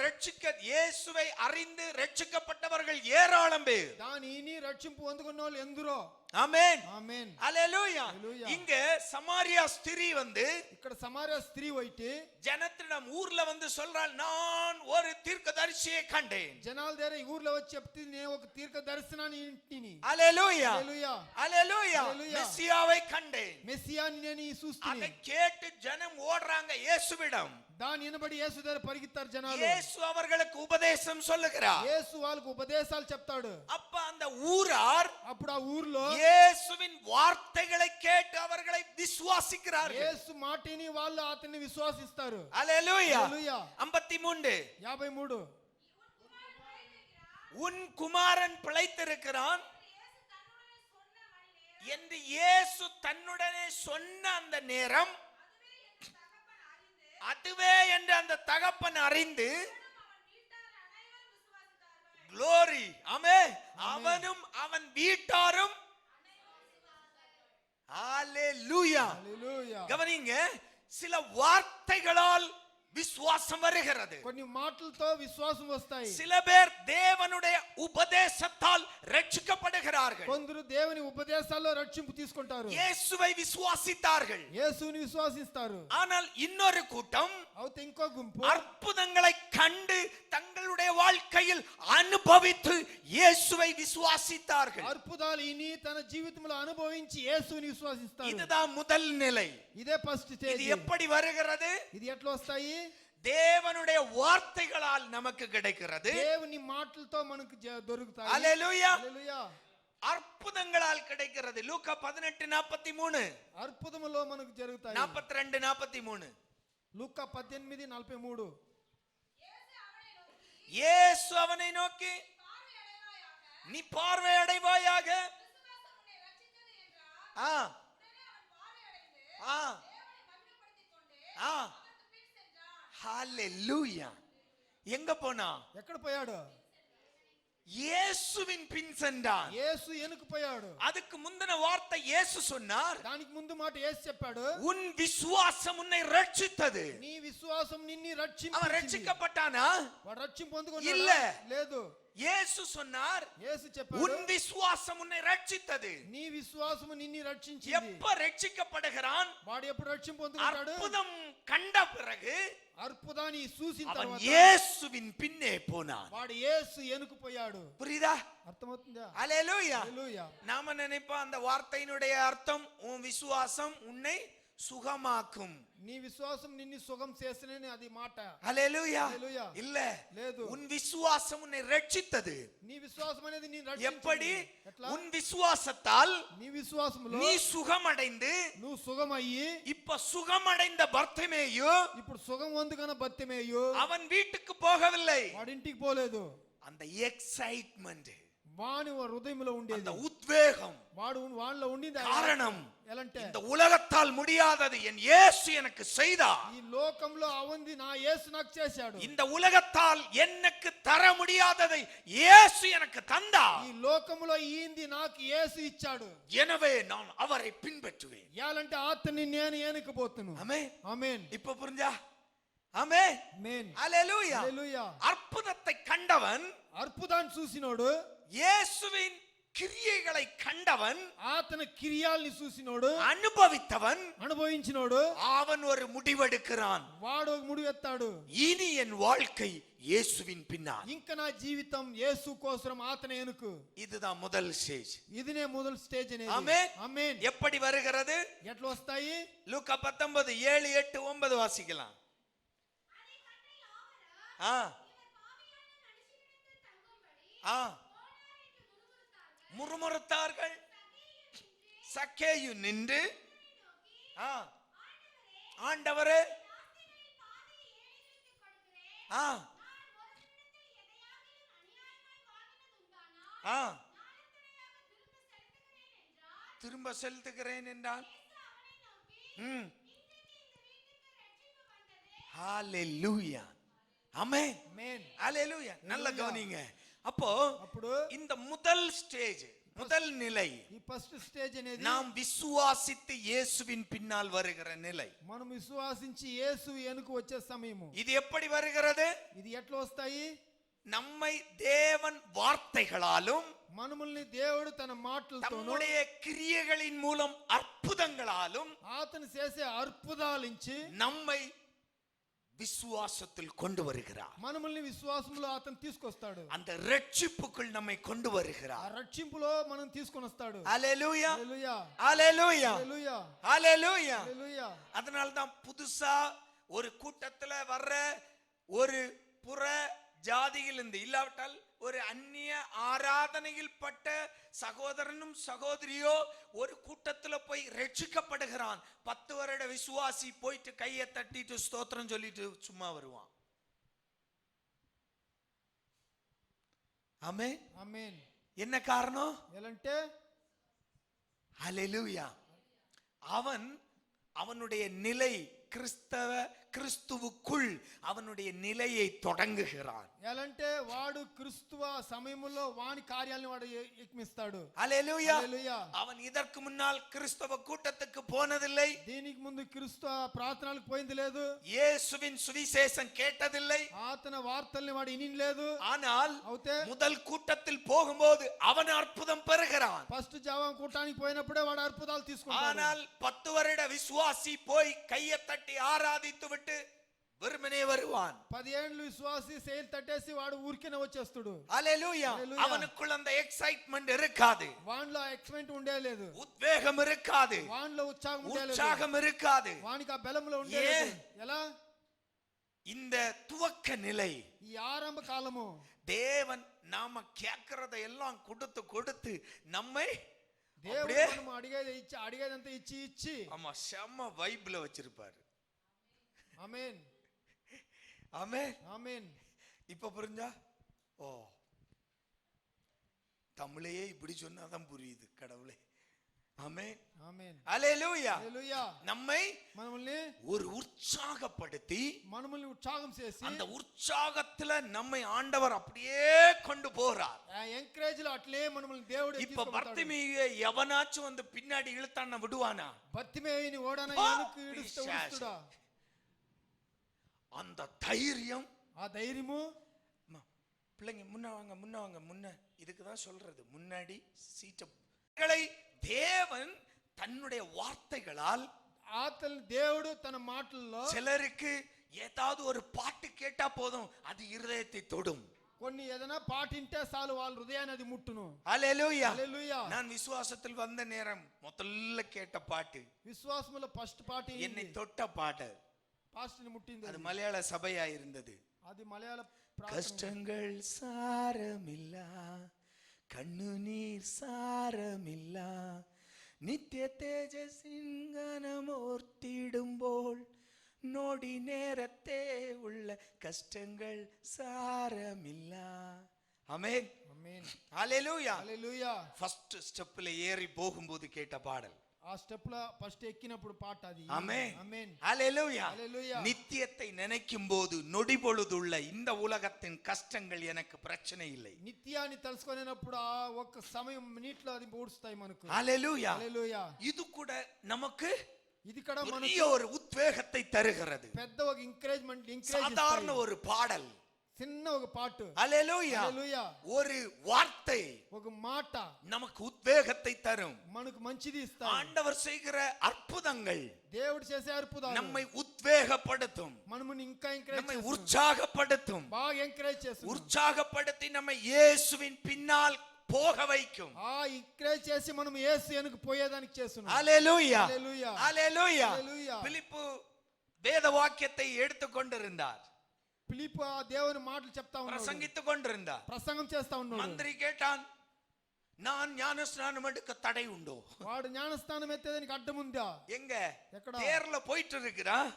இயேசுவை அறிந்து ரட்சிக்கப்பட்டவர்கள் ஏராளம் பேர். దాని ఇని రక్షింపు పొందుకున్న వాళ్ళు ఎందరో. ஆமென். ఆమేన్. ஹல்லேலூயா. ஹல்லேலூயா. இங்க சமாரியா ஸ்திரீ வந்து, ఇక్కడ సమార్య స్త్రీ వైటి ஜனத்திடம் ஊர்ல வந்து சொல்றாள், நான் ஒரு தீர்க்கதரிசியை கண்டேன். జనాల దగ్గర ఈ ఊర్లో వచ్చి చెప్తే నేను ఒక తీర్క దర్శనాన్ని ఇంటిని. ஹல்லேலூயா. హల్లెలూయా. ஹல்லேலூயா. ஹல்லேலூயா. மெசியாவை கண்டேன். మెస్సియాని నేను చూస్తుని. அதை கேட்டு ஜனம் ஓடுறாங்க இயேசுவிடம். దాని వినబడి యేసు దగ్గర పరిగెత్తారు జనాలు. இயேசு அவர்களுக்கு உபதேசம் சொல்லுகிறார். యేసు వాళ్ళకు ఉపదేశాలు చెప్తాడు. அப்ப அந்த ஊரார் అప్పుడు ఆ ఊర్లో இயேசுவின் வார்த்தைகளை கேட்டு அவர்களை விசுவாசிக்கிறார்கள். యేసు మాటిని వాళ్ళు అతన్ని విశ్వాసిస్తారు. ஹல்லேலூயா. హల్లెలూయా. 53 53 உன் குமாரன் பிழைத்திருக்கிறான் என்று இயேசு தன்னுடனே சொன்ன அந்த நேரம், அதுவே என்று அந்த தகப்பன் அறிந்து, glory, ஆமென், அவனும் அவன் வீட்டாரும், ஹல்லேலூயா. హల్లెలూయా. கவனிங்க, சில வார்த்தைகளால் விசுவாசம் வருகிறது. కొన్ని మాటలతో విశ్వాసం వస్తాయి. சில பேர் தேவனுடைய உபதேசத்தால் ரட்சிக்கப்படுகிறார்கள். కొందరు దేవుని ఉపదేశాల్లో రక్షింపు తీసుకుంటారు. இயேசுவை விசுவாசித்தார்கள். యేసుని విశ్వాసిస్తారు. ஆனால் இன்னொரு கூட்டம் అయితే ఇంకో గుంపు அற்புதங்களை கண்டு தங்களுடைய வாழ்க்கையில் அனுபவித்து இயேசுவை விசுவாசித்தார்கள். అద్భుతాలు ఇని తన జీవితంలో అనుభవించి యేసుని విశ్వాసిస్తారు. இதுதான் முதல் நிலை. ఇదే ఫస్ట్ இது స్టేజ్. எப்படி வருகிறது? ఇది ఎట్లా వస్తాయి? தேவனுடைய வார்த்தைகளால் நமக்கு கிடைக்கிறது. దేవుని మాటలతో మనకు దొరుకుతాయి. ஹல்லேலூயா. హల్లెలూయా. அற்புதங்களால் கிடைக்கிறது. லூக்கா 18:43 అద్భుతములో మనకు జరుగుతాయి. 42:43 లూకా 18:43 இயேசு அவனை நோக்கி, நீ பார்வை அடைவாயாக. ஆ ஆ ஆ ஹல்லேலூயா. எங்க போனா? ఎక్కడ పోయాడు? இயேசுவின் பின் சென்றான். యేసు ఎనుకు పోయాడు. அதுக்கு முந்தின வார்த்தை இயேசு சொன்னார், దానికి ముందు మాట యేసు చెప్పాడు, உன் விசுவாசம் உன்னை ரட்சித்தது. నీ విశ్వాసం నిన్ను அவன் రక్షించింది. ரட்சிக்கப்பட்டானா? వాడు రక్షణ పొందుకున్నాడా? இல்ல. లేదు. இயேசு சொன்னார், యేసు చెప్పాడు, உன் விசுவாசம் உன்னை ரட்சித்தது. నీ విశ్వాసము నిన్ను రక్షించింది. எப்ப ரட்சிக்கப்படுகிறான்? వాడు ఎప్పుడు రక్షణ పొందుకుంటాడు? அற்புதம் கண்ட பிறகு అద్భుతాన్ని చూసిన அவன் తర్వాత இயேசுவின் பின்னே போனான். వాడు యేసు ఎనుకు పోయాడు. புரியுதா? అర్థమవుతుందా? ஹல்லேலூயா. హల్లెలూయా. நாம நினைப்போம் அந்த வார்த்தையினுடைய அர்த்தம், உன் விசுவாசம் உன்னை సుఖమాக்கும். నీ విశ్వాసం నిన్ను సుఖం చేసినని అది మాట. హల్లెలూయా. హల్లెలూయా. இல்ல, లేదు. உன் விசுவாசம் உன்னை ரட்சித்தது. నీ విశ్వాసం అనేది నీ எப்படி? రక్షించింది. ఎట్లా? உன் விசுவாசத்தால் నీ విశ్వాసములో நீ சுகமடைந்து, నువ్వు సుఖమయ్యి இப்ப சுகமடைந்த பர்த்திமேயு ఇప్పుడు సుఖం పొందుకున్న బర్తిమేయు அவன் వీட்டுக்கு పోகவில்லை. వాడి ఇంటికి పోలేదు. அந்த ఎక్సైట్మెంట్, వాని హృదయంలో அந்த ఉండేది, உத்வேகம், వాళ్ళలో ఉండింది. காரணம் ఎలాంటే இந்த உலகத்தால் முடியாதது என் இயேசு எனக்கு செய்தார். ఈ లోకంలో అవంది నా యేసు నాకు చేశాడు. இந்த உலகத்தால் எனக்கு தர முடியாததை இயேசு எனக்கு தந்தார். ఈ లోకంలో ఈంది నాకు యేసు ఇచ్చాడు. எனவே நான் அவரை பின்பற்றுவேன். ఎలాంటే ఆత్మని నేను ఏనుకుపోతును. ஆமென். ఆమేన్. இப்ப புரிஞ்சா? ஆமென். ఆమేన్. ஹல்லேலூயா. హల్లెలూయా. அற்புதத்தை கண்டவன், అద్భుతాన్ని చూసినోడు, இயேசுவின் கிரியைகளை கண்டவன், ఆతన క్రియాల్ని చూసినోడు, அனுபவித்தவன், అనుభవించినోడు, அவன் ஒரு முடிவெடுக்கிறான். వాడు ముడివెత్తాడు. இனி என் வாழ்க்கை இயேசுவின் பின்னால். ఇంకా నా జీవితం యేసు కోసం ఆతన ఏనుకు. இதுதான் முதல் ஸ்டேஜ். ఇదినే మొదలు స్టేజ్ అనేది. ஆமென். ఆమేన్. எப்படி வருகிறது? ఎట్లా వస్తాయి? லூக்கா 19 7 8 9 வாசிக்கலாம். ஆ ஆ முறுமுறுத்தார்கள். சக்கேயு நின்று, ஆண்டவரே, ஆ ஆ திரும்ப செலுத்துகிறேன் என்றால், ஹalleluya. ஆமென். ఆమేన్. ஹalleluya. நல்ல கவனிங்க. அப்போ అప్పుడు இந்த முதல் ஸ்டேஜ், முதல் நிலை, ఈ ఫస్ట్ స్టేజ్ అనేది நாம் விசுவாசித்து இயேசுவின் பின்னால் வருகிற நிலை. మనం విశ్వాసించి యేసు ఎనుకు వచ్చే సమయము. இது எப்படி வருகிறது? ఇది ఎట్లా వస్తాయి? நம்மை தேவன் வார்த்தைகளாலும் మనముల్ని దేవుడు తన మాటలతోను நம்முடைய கிரியைகளின் மூலம் அற்புதங்களாலும் ఆతను చేసే అద్భుతాలించి நம்மை விசுவாசத்தில் கொண்டு வருகிறார். మనముల్ని విశ్వాసంలో ఆతను తీసుకొస్తాడు. அந்த ரட்சிப்புக்குள் நம்மை கொண்டு ఆ வருகிறார். రక్షింపులో మనం తీసుకొని వస్తాడు. ஹalleluya. హల్లెలూయా. ஹalleluya. హల్లెలూయా. ஹalleluya. హల్లెలూయా. அதனால தான் புதுசா ஒரு கூட்டத்துல வர்ற ஒரு புற ஜாதியில் இருந்து, இல்லாவிட்டால் ஒரு அந்நிய ஆராதனையில் பட்ட சகோதரனும் சகோதரியோ ஒரு கூட்டத்துல போய் ரட்சிக்கப்படுகிறான். 10 வருட விசுவாசி போயிட்டு கையை தட்டிட்டு ஸ்தோத்திரம் சொல்லிட்டு சும்மா வருவான். ஆமென். ఆమేన్. என்ன காரணம்? ఎలాంటే ஹalleluya. அவனுடைய நிலை கிறிஸ்துவுக்குள் அவனுடைய நிலையை தொடங்குகிறான். ఎలాంటే వాడు క్రీస్తువ సమయములో వాని కార్యాలను వాడు ఎక్కిస్తాడు. హల్లెలూయా. హల్లెలూయా. அவன் இதற்கு முன்னால் கிறிஸ்தவ கூட்டத்துக்கு போனதில்லை. దీనికి ముందు క్రీస్తు ప్రార్థనలకు పోయింది లేదు. இயேசுவின் சுவிசேஷம் கேட்டதில்லை. ఆతన వార్తల్ని వాడు ఇనిలేదు. ஆனால் అవుతే முதல் கூட்டத்தில் போகும்போது அவன் அற்புதம் பெறுகிறான். ఫస్ట్ జావం కూటానికి పోయినప్పుడే వాడు అద్భుతాలు తీసుకుంటాడు. ஆனால் 10 வருட விசுவாசி போய் கையை தட்டி ஆராதித்து விட்டு வெறுமனே வருவான். 10 ఏళ్ళు విశ్వాసి సేల్ తట్టేసి వాడు ఊరికేనే వచ్చేస్తాడు. ஹalleluya. హల్లెలూయా. அவனுக்குள்ள அந்த எக்ஸைட்மென்ட் இருக்காது. వానిలో ఎక్సైట్మెంట్ ఉండే లేదు. உத்வேகம் இருக்காது. వానిలో ఉత్సాహం ఉండే లేదు. உற்சாகம் இருக்காது. వానికి ఆ బలములో ఉండే లేదు. ఎలా? இந்த துவக்க நிலை, ఈ ఆరంభ కాలము தேவன் நாம கேட்கிறதை எல்லாம் கொடுத்து கொடுத்து நம்மை దేవుడు அப்படியே మనం అడిగేదంతా ఇచ్చి ஆமா செம்ம வைப்ல வச்சிருப்பாரு. ఆమేన్. ஆமென். ఆమేన్. இப்ப புரிஞ்சா? ஓ, தமிழையே இப்படி சொன்னாதான் புரியுது கடவுளே. ஆமென். ఆమేన్. ஹalleluya. హల్లెలూయా. நம்மை మనల్ని ஒரு உற்சாகப்படுத்தி మనల్ని ఉత్సాహం చేసి அந்த உற்சாகத்துல நம்மை ஆண்டவர் அப்படியே கொண்டு போறார். ఆ ఎంకరేజ్ లో అట్లే మనల్ని దేవుడు இப்ப பர்த்திமேயுவை எவனாச்சும் வந்து பின்னாடி இழுத்தான விடுவானா? బర్తిమేయుని ఓడన ఏనుకు ఇడుస్తాడా? அந்த தைரியம், ఆ ధైర్యము, பிள்ளைங்க முன்ன வாங்க முன்ன, இதுக்கு தான் சொல்றது முன்னாடி சீட்டை தேவன் தன்னுடைய வார்த்தைகளால், ఆతల్ని దేవుడు తన మాటల్లో சிலருக்கு ஏதாவது ஒரு பாட்டு கேட்டா போதும் அது இருதயத்தை தொடும். కొన్ని ఏదైనా పాట వింటే చాలు వాళ్ళ హృదయాన్ని అది ముట్టును. ஹalleluya. హల్లెలూయా. நான் விசுவாசத்தில் வந்த நேரம் முதல்ல கேட்ட பாட்டு విశ్వాసములో ఫస్ట్ పాట என்னை தொட்ட பாட்டு. పాస్టర్ని ముట్టింది. அது மலையாள சபையா இருந்தது. అది మలయాళ ప్రార్థన. கஷ்டங்கள் சாரமில்லா கண்ணுநீர் சாரமில்லா நித்திய தேஜசிங்கனமோர்த்திடும்போல் நொடி நேரத்தே உள்ள கஷ்டங்கள் சாரமில்லா. ஆமென். ఆమేన్. ஹalleluya. హల్లెలూయా. ஃபர்ஸ்ட் ஸ்டெப்ல ஏறி போகும்போது கேட்ட பாடல். ఆ స్టెప్ లో ఫస్ట్ ఎక్కినప్పుడు పాట అది. ஆமென். ఆమేన్. ஹalleluya. హల్లెలూయా. நித்தியத்தை நினைக்கும் போது நொடி பொழுதுள்ள இந்த உலகத்தின் கஷ்டங்கள் எனக்கு பிரச்சனை இல்லை. నిత్యాన్ని తెలుసుకునేటప్పుడు ఆ ఒక్క సమయం నీటిలో అది ఊడుస్తాయి మనకు. ஹalleluya. హల్లెలూయా. இது கூட நமக்கு ఇది కూడా మనకు பெரிய ஒரு உத்வேகத்தை தருகிறது. పెద్ద ఒక ఎంకరేజ్మెంట్ சாதாரண ஒரு பாடல். చిన్న ఒక పాట. ஹalleluya. హల్లెలూయా. ஒரு வார்த்தை ఒక మాట நமக்கு உத்வேகத்தை தரும். మనకు మంచిది ఇస్తాయి. ஆண்டவர் செய்கிற அற்புதங்கள் దేవుడు చేసే అద్భుతాలు நம்மை உத்வேகப்படுத்தும். మనముని ఇంకా ఎంకరేజ్ நம்மை చేస్తుంది. உற்சாகப்படுத்தும். బాగా ఎంకరేజ్ చేస్తుంది. உற்சாகப்படுத்தி நம்மை இயேசுவின் பின்னால் போக வைக்கும். ఆ ఎంకరేజ్ చేసి మనం యేసు వెనుక పోయేదానికి చేస్తున్నాం. ஹalleluya. హల్లెలూయా. ஹalleluya. హల్లెలూయా. பிலிப்பு வேத வாக்கியத்தை எடுத்துக் கொண்டிருந்தார். ఫిలిప్పు ఆ దేవుని మాటలు చెప్తా ఉన్నాడు. பிரசங்கித்துக் கொண்டிருந்தார். ప్రసంగం చేస్తా ఉన్నాడు. மந்திரி கேட்டான், நான் ஞானஸ்நானம் எடுக்க தடை உண்டோ? వాడు జ్ఞానస్నానం ఎత్తేదానికి అడ్డం ఉందా? எங்க ఎక్కడ? தேர்ல போயிட்டு இருக்கிறான்.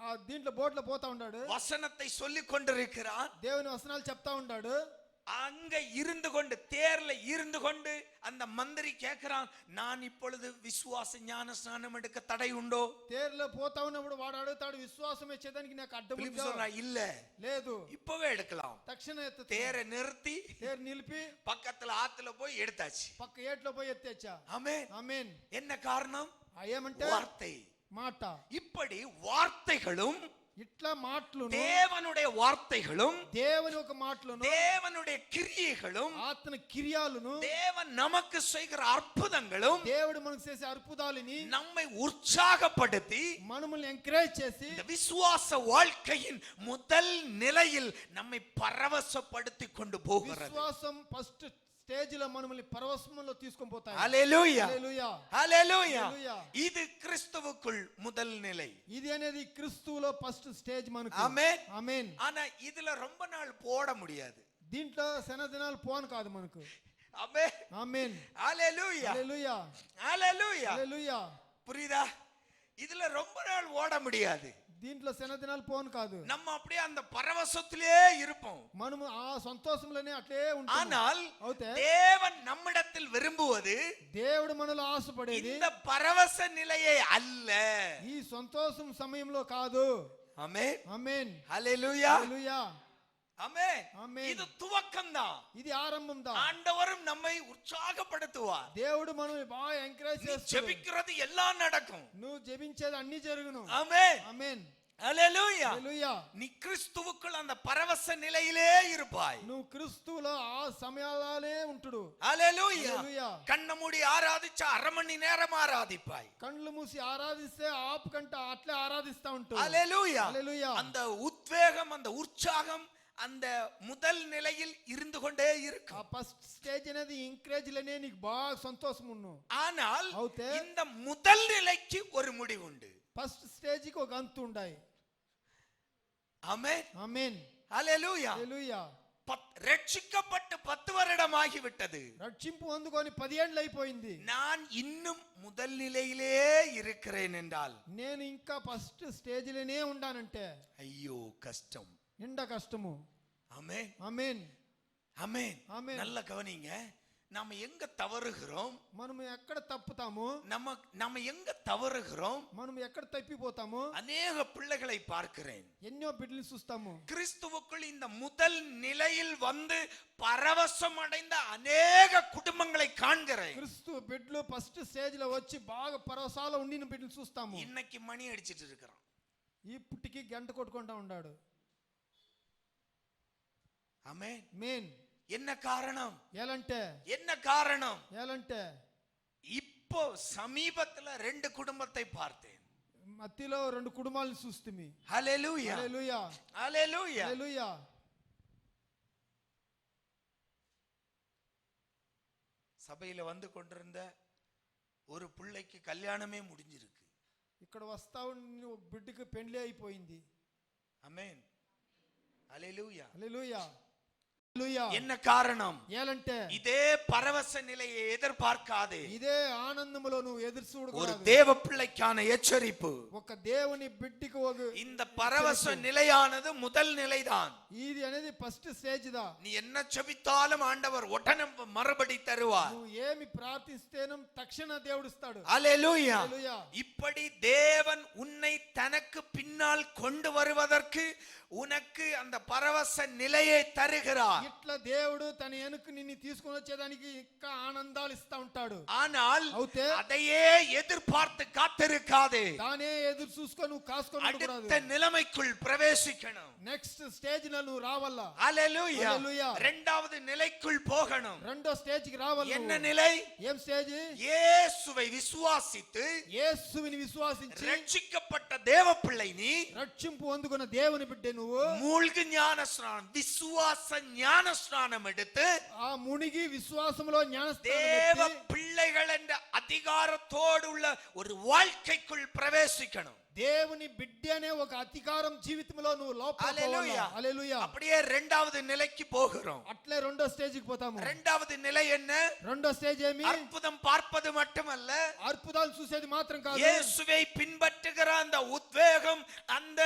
ఆ దీంట్లో బోట్లో పోతా ఉన్నాడు. வசனத்தை சொல்லிக் கொண்டிருக்கிறான். దేవుని వచనాలు చెప్తా ఉన్నాడు. அங்க இருந்து கொண்டு தேர்ல இருந்து கொண்டு அந்த மந்திரி கேட்கிறான், நான் இப்பொழுது விசுவாச ஞான ஸ்நானம் எடுக்க தடை உண்டோ? తేరులో పోతా ఉన్నప్పుడు వాడు అడుగుతాడు, విశ్వాసం ఇచ్చేదానికి నాకు అడ్డం பிலிப்பு ఉందా? சொல்றான், இல்ல లేదు. இப்பவே எடுக்கலாம். తక్షణ ఎత్తు. தேரை நிறுத்தி తేరు నిలిపి பக்கத்துல ஆத்துல போய் எடுத்தாச்சு. పక్క ఏట్లో పోయి ఎత్తేచ్చా. ஆமென். ఆమేన్. என்ன காரணம்? ఏమంటే வார்த்தை. మాట. இப்படி வார்த்தைகளும் ఇట్లా మాటలును தேவனுடைய வார்த்தைகளும் దేవుని ఒక మాటలును தேவனுடைய கிரியைகளும் ఆత్మ క్రియాలను தேவன் நமக்கு செய்கிற அற்புதங்களும் దేవుడు మనకు చేసే అద్భుతాలని நம்மை உற்சாகப்படுத்தி మనల్ని ఎంకరేజ్ చేసి இந்த விசுவாச வாழ்க்கையின் முதல் நிலையில் நம்மை பரவசப்படுத்தி கொண்டு போகிறது. విశ్వాసం ఫస్ట్ స్టేజ్ లో మనల్ని పరవశంలో తీసుకొని పోతాయి. ஹalleluya. హల్లెలూయా. ஹalleluya. హల్లెలూయా. இது கிறிஸ்துவுக்குள் முதல் நிலை. ఇది అనేది క్రీస్తులో ఫస్ట్ స్టేజ్ మనకు. ஆமென். ఆమేన్. ஆனா இதுல ரொம்ப நாள் போட முடியாது. దీంట్లో శన దినాలు పోను కాదు మనకు. ஆமென். ఆమేన్. ஹalleluya. హల్లెలూయా. ஹalleluya. హల్లెలూయా. புரியுதா? இதுல ரொம்ப நாள் ஓட முடியாது. దీంట్లో శన దినాలు పోను కాదు. நம்ம அப்படியே அந்த பரவசத்திலே இருப்போம். మనము ఆ సంతోషంలోనే అట్లే ఉంటాం. ஆனால் అవుతే தேவன் நம்மிடத்தில் விரும்புவது దేవుడు మనలో ఆశపడేది இந்த பரவச நிலையை அல்ல. ఈ సంతోషం సమయంలో కాదు. ஆமென். ఆమేన్. ஹalleluya. హల్లెలూయా. ஆமென். ஆமென். இது துவக்கம் தான். ఇది ఆరంభం దా. ஆண்டவரும் நம்மை உற்சாகப்படுத்துவார். దేవుడు మనల్ని బాగా ఎంకరేజ్ చేస్తాడు. ஜெபிக்கிறது எல்லாம் நடக்கும். నువ్వు జెబించేది అన్ని జరుగును. ஆமென். ఆమేన్. ஹalleluya. హల్లెలూయా. நீ கிறிஸ்துவுக்குள் அந்த பரவச நிலையிலே இருப்பாய். నువ్వు క్రీస్తులో ఆ సమయాలనే ఉంటుడు. ஹalleluya. హల్లెలూయా. கண்ண மூடி ஆராதிச்சா அரை மணி நேரம் ஆராதிப்பாய். కళ్ళు మూసి ఆరాధిస్తే ఆపు కంట అట్లే ఆరాధిస్తా ఉంటావు. ஹalleluya. హల్లెలూయా. அந்த உத்வேகம் அந்த உற்சாகம் அந்த முதல் நிலையில் இருந்து கொண்டே ఆ இருக்கும். ఫస్ట్ స్టేజ్ అనేది ఎంకరేజ్ లనే నీకు బాగా సంతోషం ఉన్ను. ஆனால் అవుతే இந்த முதல் நிலைக்கு ஒரு முடிவு உண்டு. ఫస్ట్ స్టేజ్ కి ఒక అంతు ఉండాయి. ஆமென். ఆమేన్. ஹalleluya. హల్లెలూయా. ரட்சிக்கப்பட்டு 10 வருடம் ஆகிவிட்டது. రక్షింపు అందుకొని 10 ఏళ్ళు అయిపోయింది. நான் இன்னும் முதல் நிலையிலே இருக்கிறேன் என்றால் నేను ఇంకా ఫస్ట్ స్టేజ్ లోనే ఉండానంటే ஐயோ கஷ்டம். నిండా కష్టము. ஆமென். ఆమేన్. ஆமென். ஆமென். நல்ல கவனிங்க. நாம எங்க தவறுகிறோம்? మనం ఎక్కడ తప్పుతాము? நம்ம எங்க தவறுகிறோம்? మనం ఎక్కడ తప్పిపోతాము? அநேக பிள்ளைகளை பார்க்கிறேன். ఎన్నో బిడ్డలు చూస్తాము. கிறிஸ்துவுக்குள் இந்த முதல் நிலையில் வந்து பரவசம் அடைந்த அநேக குடும்பங்களை காண்கிறேன். క్రీస్తు బిడ్డలు ఫస్ట్ స్టేజ్ లో వచ్చి బాగా పరవశాల ఉండిన బిడ్డలు చూస్తాము. இன்னைக்கு மணி அடிச்சிட்டு இருக்கிறான். ఈ పుట్టికి గంట కొట్టుకుంటా ఉన్నాడు. ஆமென். మెయిన్ என்ன காரணம்? ఎలంటే என்ன காரணம்? ఎలంటే இப்போ சமீபத்துல 2 குடும்பத்தை பார்த்தேன். మత్తిలో 2 కుటుంబాలను చూస్తుమి. ஹalleluya. హల్లెలూయా. ஹalleluya. హల్లెలూయా. சபையில வந்து கொண்டிருந்த ஒரு பிள்ளைக்கு கல்யாணமே முடிஞ்சிருக்கு. ఇక్కడ వస్తా ఉన్న ఒక బిడ్డకి పెళ్లి అయిపోయింది. ஆமென். ஹalleluya. హల్లెలూయా. என்ன காரணம்? ఏలంటే இதே பரவச நிலையை எதிர்பார்க்காதே. ఇదే ఆనందములో నువ్వు ఎదురు చూడకూడదు. ஒரு தேவ பிள்ளைக்கான எச்சரிப்பு. ఒక దేవుని బిడ్డకి ఒక இந்த பரவச நிலையானது முதல் நிலைதான். ఇది అనేది ఫస్ట్ స్టేజ్ దా. நீ என்ன ஜெபித்தாலும் ஆண்டவர் உடனே மறுபடி தருவார். నువ్వు ఏమి ప్రార్థిస్తేనో తక్షణ దేవుడు ఇస్తాడు. ஹalleluya. இப்படி தேவன் உன்னை தனக்கு பின்னால் கொண்டு வருவதற்கு உனக்கு அந்த பரவச நிலையை தருகிறார். ఇట్లా దేవుడు తన వెనుక నిన్ను తీసుకొని వచ్చేదానికి ఇంకా ఆనందాలు ఇస్తా ఉంటాడు. ஆனால் அதையே எதிர்பார்த்து காத்திருக்காதே. தானே ఎదురు చూసుకొని నువ్వు కాసుకొని ఉండకూడదు. அடுத்த நிலைமைக்குள் பிரவேசிக்கணும். నెక్స్ట్ స్టేజ్ లో నువ్వు రావాలా. ஹalleluya. இரண்டாவது நிலைக்குள் போகணும். రెండో స్టేజ్ కి రావాలి. என்ன நிலை? ఏం స్టేజ్? இயேசுவை விசுவாசித்து యేసుని విశ్వాసించి ரட்சிக்கப்பட்ட தேவ பிள்ளை நீ, రక్షింపు పొందుకున్న దేవుని బిడ్డ నువ్వు, மூழ்கு ஞானஸ்நானம் விசுவாச ஞானஸ்நானம் எடுத்து ఆ మునిగి విశ్వాసములో జ్ఞానస్నానం தேவ ఎత్తి பிள்ளைகள் என்ற அதிகாரத்தோடு உள்ள ஒரு வாழ்க்கைக்குள் பிரவேசிக்கணும். దేవుని బిడ్డ అనే ఒక అధికారం జీవితంలో నువ్వు లోపలికి పోవాలి. హల్లెలూయా. அப்படியே இரண்டாவது நிலைக்கு போகிறோம். అట్లే రెండో స్టేజ్ కి పోతాము. இரண்டாவது நிலை என்ன? రెండో స్టేజ్ ఏమి? அற்புதம் பார்ப்பது மட்டுமல்ல, అద్భుతాలు చూసేది మాత్రం కాదు, இயேசுவை பின்பற்றுகிற அந்த உத்வேகம், அந்த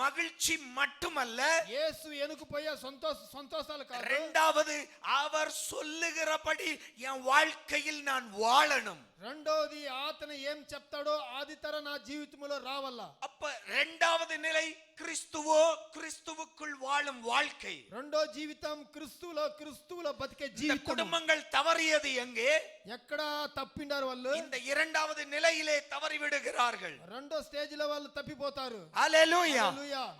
மகிழ்ச்சி மட்டுமல்ல, యేసు వెనుక పోయే సంతోషాలు కాదు, இரண்டாவது அவர் சொல்லுகிறபடி என் வாழ்க்கையில் நான் வாழணும். రెండోది అతను ఏం చెప్తాడో అది తర నా జీవితంలో రావాలా. அப்ப இரண்டாவது நிலை கிறிஸ்துவோ கிறிஸ்துவுக்குள் வாழும் வாழ்க்கை. రెండో జీవితం క్రిస్తువులో బతికే జీవితం. குடும்பங்கள் தவறியது எங்கே? ఎక్కడ తప్పిండారు వాళ్ళు? இந்த இரண்டாவது நிலையிலே தவறி விடுகிறார்கள். రెండో స్టేజ్ లో వాళ్ళు తప్పిపోతారు. ஹalleluya.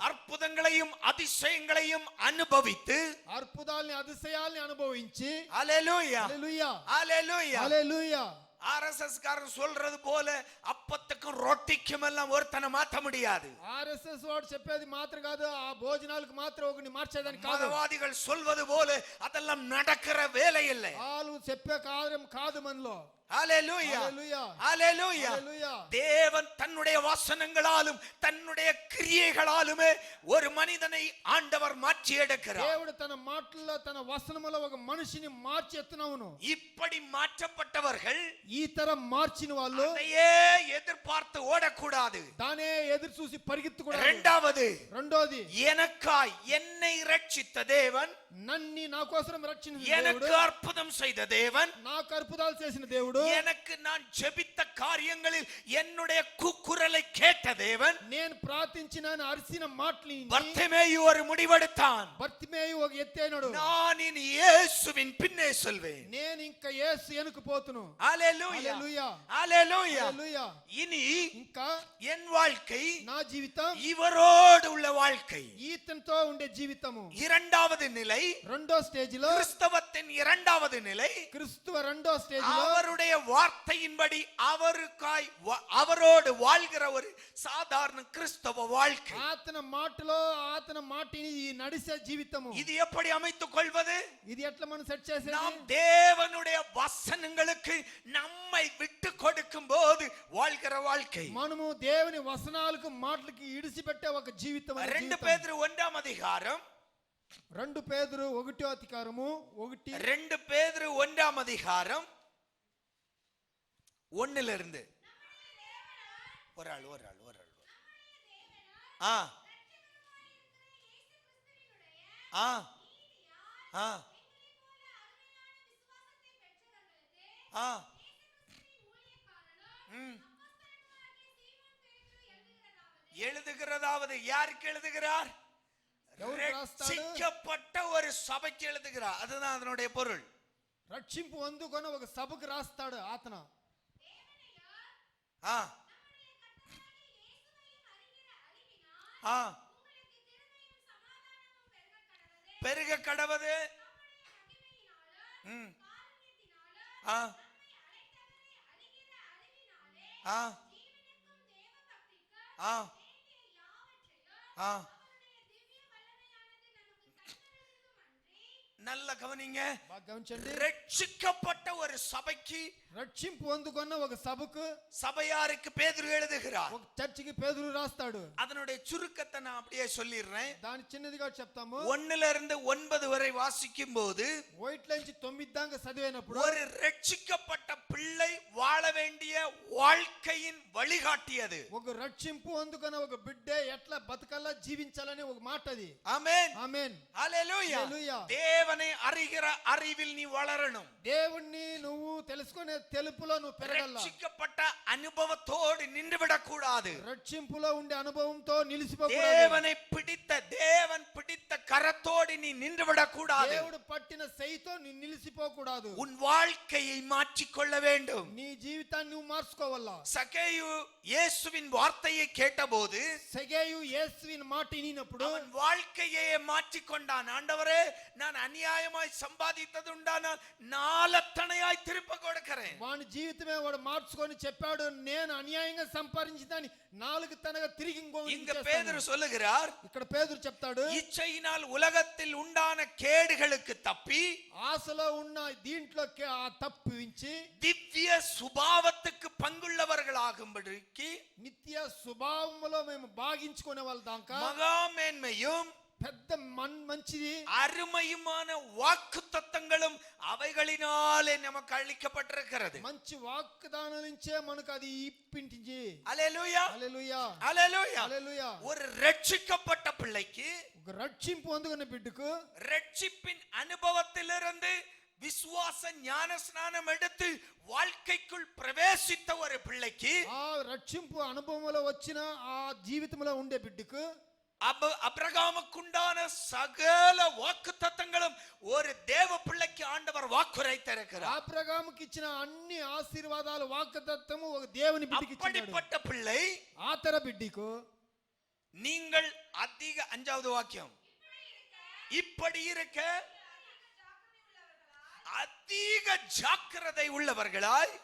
அற்புதங்களையும் அதிசயங்களையும் அனுபவித்து, అద్భుతాల్ని அதிசయాల్ని అనుభవించి, ஹalleluya హల్లెలూయా ஹalleluya హల్లెలూయా. ஆர்எஸ்எஸ் காரன் சொல்றது போல அப்பத்துக்கும் ரொட்டிக்கும் எல்லாம் ஒருத்தனை மாற்ற முடியாது. ఆర్ఎస్ఎస్ వాడు చెప్పేది మాత్రం కాదు, ఆ భోజనాలకు మాత్రం ఒకని మార్చేదానికి కాదు. மதவாதிகள் சொல்வது போல அதெல்லாம் நடக்கிற வேலை இல்லை. వాళ్ళు చెప్పే కార్యం కాదు మనలో. ஹalleluya హల్లెలూయా ஹalleluya. హల్లెలూయా. தேவன் தன்னுடைய வசனங்களாலும் தன்னுடைய கிரியைகளாலுமே ஒரு மனிதனை ஆண்டவர் மாற்றி எடுக்கிறார். దేవుడు తన మాటల్లో తన వచనములో ఒక మనిషిని మార్చి ఎత్తునవును. இப்படி மாற்றப்பட்டவர்கள் ఈ తరం మార్చిన వాళ్ళు அதையே எதிர்பார்த்து ஓடக்கூடாது. தானே ఎదురు చూసి పరిగెత్తకూడదు. రెండోది எனக்காய் என்னை ரட்சித்த தேவன், నన్ని నా కోసం రక్షించిన எனக்கு దేవుడు, அற்புதம் செய்த தேவன், నాకు అద్భుతాలు చేసిన దేవుడు, எனக்கு நான் ஜெபித்த காரியங்களில் என்னுடைய கூக்குரலை கேட்ட தேவன், నేను ప్రార్థించిన అరిసిన మాటలు பர்த்திமேயு ஒரு முடிவெடுத்தான். బర్తిమేయు ఒక ఎత్తైనడు, நான் இனி இயேசுவின் பின்னே செல்வேன். నేను ఇంకా యేసు వెనుక పోతును. ஹalleluya హల్లెలూయా ஹalleluya. హల్లెలూయా. இனி ఇంకా என் வாழ்க்கை నా జీవితం இவரோடு உள்ள வாழ்க்கை. ఈతనితో ఉండే జీవితము. இரண்டாவது நிலை, రెండో స్టేజ్ లో கிறிஸ்தவத்தின் இரண்டாவது நிலை, క్రిస్తువ రెండో స్టేజ్ లో அவருடைய வார்த்தையின்படி அவரோடு வாழ்கிற ஒரு சாதாரண கிறிஸ்தவ வாழ்க்கை. ఆతన మాటలో ఆతన మాటిని నడిసే జీవితము. இது எப்படி அமைத்துக் கொள்வது? ఇది ఎట్లా మనం సెట్ చేసేది? நாம் தேவனுடைய வசனங்களுக்கு நம்மை விட்டு கொடுக்கும் போது வாழ்கிற வாழ்க்கை. మనము దేవుని వచనాలకు మాటలకు ఇడిసిపెట్టే ఒక జీవితం. 2 பேதுரு 1ஆம் அதிகாரம், 2 పేతురు 1వ అధికారము 1. 2 பேதுரு 1ஆம் அதிகாரம் 1ல இருந்து ஒரு ஆள் ஆ ஆ ஆ ஆ எழுதுகிறதாவது யாருக்கு எழுதுகிறார்? ரட்சிக்கப்பட்ட ஒரு சபைக்கு எழுதுகிறார். அதுதான் அதனுடைய பொருள். రక్షింపు అందుకొన ఒక సభకు రాస్తాడు ఆతన. ஆ ஆ பெருக கடவது. ஆ ஆ ஆ ஆ நல்ல கவனிங்க. బాగా గమనించండి. ரட்சிக்கப்பட்ட ஒரு சபைக்கு, రక్షింపు పొందుకున్న ఒక సభకు, சபையாருக்கு பேதுரு எழுதுகிறார். ఒక చర్చికి పేతురు రాస్తాడు. அதனுடைய சுருக்கத்தை நான் அப்படியே சொல்லிடுறேன். దాని చిన్నదిగా చెప్తాము. 1-9 வரை வாசிக்கும் போது 1-9 దాకా చదివినప్పుడు ஒரு ரட்சிக்கப்பட்ட பிள்ளை வாழ வேண்டிய வாழ்க்கையின் வழிகாட்டியது. ఒక రక్షింపు పొందుకున్న ఒక బిడ్డ ఎట్లా బతకాలా జీవించాలని ఒక మాట అది. ஆமென் ఆమేన్. ஹalleluya. హల్లెలూయా. தேவனை அறிகிற அறிவில் நீ வளரணும். దేవుణ్ణి నువ్వు తెలుసుకునే తెలుపులో నువ్వు పెరగాల. ரட்சிக்கப்பட்ட அனுபவத்தோடு நின்றுவிடக் கூடாது. రక్షింపులో ఉండే అనుభవంతో నిలిచిపోకూడదు. தேவன் பிடித்த கரத்தோடு நீ நின்றுவிடக் கூடாது. దేవుడు పట్టిన సైతో నీ నిలిచిపోకూడదు. உன் வாழ்க்கையை மாற்றிக்கொள்ள வேண்டும். నీ జీవితాన్ని నువ్వు మార్చుకోవాలా. சகேயு இயேசுவின் வார்த்தையை கேட்டபோது, సగేయు యేసువిன் మాట వినినప్పుడు அவன் வாழ்க்கையை மாற்றிக்கொண்டான். ஆண்டவரே, நான் அநியாயமாய் சம்பாதித்தது உண்டானால் நாலத்தனையாய் திருப்ப கொடுக்கிறேன். వాని జీవితమే వాడు మార్చుకొని చెప్పాడు, నేను అన్యాయంగా సంపాదించిందని 4 తనగా తిరిగి இங்க பேதுரு சொல்லுகிறார், ఇక్కడ పేతురు చెప్తాడు, இச்சையினால் உலகத்தில் உண்டான கேடுகளுக்கு தப்பி, ఆశలో ఉన్న దీంట్లో తప్పించి திவ்ய சுபாவத்துக்கு பங்குள்ளவர்களாகும்படிக்கு నిత్య స్వభావంలో మేము భాగించుకునే వాళ్ళ దాకా மகாமேன்மையும் పెద్ద మంచిది அருமையுமான வாக்கு தத்தங்களும் அவைகளினாலே நமக்கு அளிக்கப்பட்டிருக்கிறது. మంచి వాగ్దానం నుంచే మనకు అది ఇప్పించింది. அல்லேலூயா, హల్లెలూయా, அல்லேலூயா. హల్లెలూయా. ஒரு ரட்சிக்கப்பட்ட பிள்ளைக்கு, ఒక రక్షింపు పొందుకున్న బిడ్డకు ரட்சிப்பின் அனுபவத்திலிருந்து விசுவாச ஞான ஸ்நானம் எடுத்து வாழ்க்கைக்குள் பிரவேசித்த ஒரு பிள்ளைக்கு, ఆ రక్షింపు అనుభవంలో వచ్చిన ఆ జీవితంలో ఉండే బిడ్డకు அபிரகாமுக்குண்டான சகல வாக்கு தத்தங்களும் ஒரு தேவ பிள்ளைக்கு ஆண்டவர் வாக்குரைத்திருக்கிறார். అబ్రహాముకి ఇచ్చిన అన్ని ఆశీర్వాదాలు వాగ్దత్తము ఒక దేవుని బిడ్డకి ఇచ్చాడు. அப்படிப்பட்ட பிள்ளை ఆతర బిడ్డకు நீங்கள் அதிக 5வது வாக்கியம், இப்படி இருக்க அதிக ஜாக்கிரதை உள்ளவர்களாய்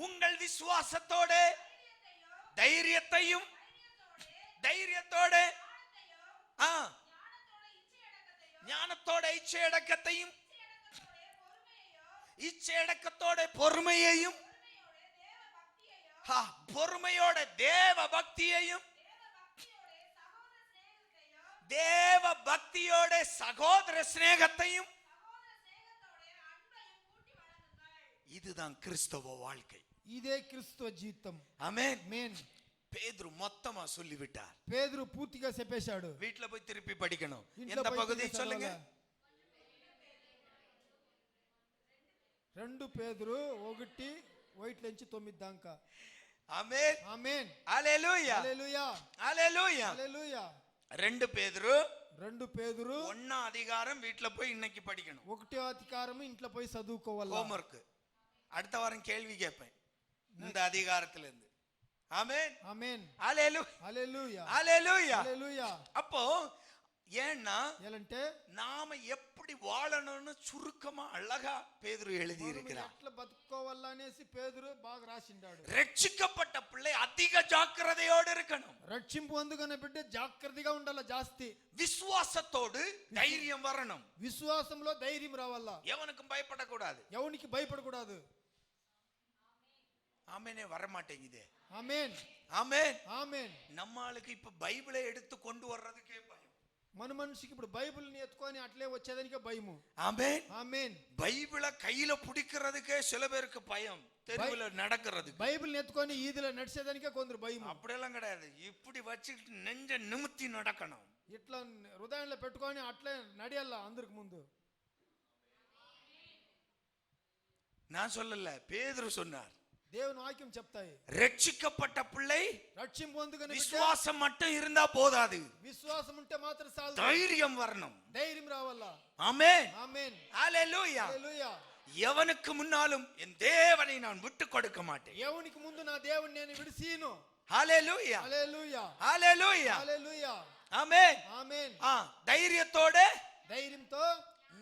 உங்கள் விசுவாசத்தோட தைரியத்தோட ஞானத்தோட இச்சையடக்கத்தையும் இச்சையடக்கத்தோட பொறுமையையும் பொறுமையோட தேவ பக்தியையும் தேவ பக்தியோட சகோதர சிநேகத்தையும், இதுதான் கிறிஸ்தவ வாழ்க்கை. ఇదే క్రీస్తు జీవితం. ஆமென். ఆమేన్. பேதுரு மொத்தமா சொல்லிவிட்டார். పేతురు పూర్తిగా చెప్పేశాడు. வீட்ல போய் திருப்பி படிக்கணும். ఇంట్లో எந்த పోయి பகுதி తిరిగి சொல்லுங்க? చదవాలా? 2 పేతురు 1:9 దాకా. ஆமென். ఆమేన్. ஹalleluya. హల్లెలూయా. ஹalleluya. హల్లెలూయా. 2 பேதுரு 2 పేతురు 1 அதிகாரம் வீட்ல போய் இன்னைக்கு படிக்கணும். 1వ అధికారం ఇంట్లో పోయి చదువుకోవాలా. ஹோம்வொர்க். அடுத்த வாரம் கேள்வி கேட்பேன் இந்த அதிகாரத்துல இருந்து. ஆமென். ఆమేన్. ஹalleluya. హల్లెలూయా. ஹalleluya. హల్లెలూయా. அப்போ ஏன்னா ఎలంటే நாம எப்படி வாழணும்னு சுருக்கமா அழகா பேதுரு எழுதி இருக்கிறார். ఎట్లా బతుకోవాలా అనేసి పేతురు బాగా రాసిండాడు. ரட்சிக்கப்பட்ட பிள்ளை அதிக ஜாக்கிரதையோடு இருக்கணும். రక్షింపు పొందుకున్న బిడ్డ జాగ్రత్తగా ఉండాలా. జాస్తి விசுவாசத்தோடு தைரியம் வரணும். విశ్వాసంలో ధైర్యం రావాలా. எவனுக்கும் பயப்படக்கூடாது. ఎవనికి భయపడకూడదు. ஆமெனே வர மாட்டேங்குதே. ఆమేన్. ஆமென். ఆమేన్. நம்ம ஆளுக்கு இப்ப பைபிளை எடுத்து கொண்டு வர்றதுக்கே பயம். మన మనిషికి ఇప్పుడు బైబిల్ని ఎత్తుకొని అట్లే వచ్చేదానికే భయము. ஆமென். ఆమేన్. பைபிளை கையில பிடிக்கிறதுக்கே சில பேருக்கு பயம். தெருவுல நடக்கிறதுக்கு బైబిల్ని ఎత్తుకొని ఈదిలో నడిచేదానికే కొందరు భయము. அப்படியெல்லாம் கிடையாது. இப்படி வச்சுக்கிட்டு நெஞ்ச நிமித்தி நடக்கணும். ఇట్లా హృదయంలో పెట్టుకొని అట్లే నడియాలా అందరికి ముందు. நான் சொல்லல, பேதுரு சொன்னார். దేవుని వాక్యం చెప్తాయి. ரட்சிக்கப்பட்ட பிள்ளை రక్షింపు పొందుకున్న బిడ్డ விசுவாசம் மட்டும் இருந்தா போதாது. విశ్వాసం ఉంటే మాత్రం చాలు. தைரியம் வரணும். ధైర్యం రావాలా. ஆமென். ఆమేన్. ஹalleluya. హల్లెలూయా. எவனுக்கு முன்னாலும் என் தேவனை நான் விட்டு கொடுக்க மாட்டேன். ఎవనికి ముందు నా దేవుని నేను విడిసిను. ஹalleluya. హల్లెలూయా. ஹalleluya. హల్లెలూయా. ஆமென். ఆమేన్. தைரியத்தோட ధైర్యంతో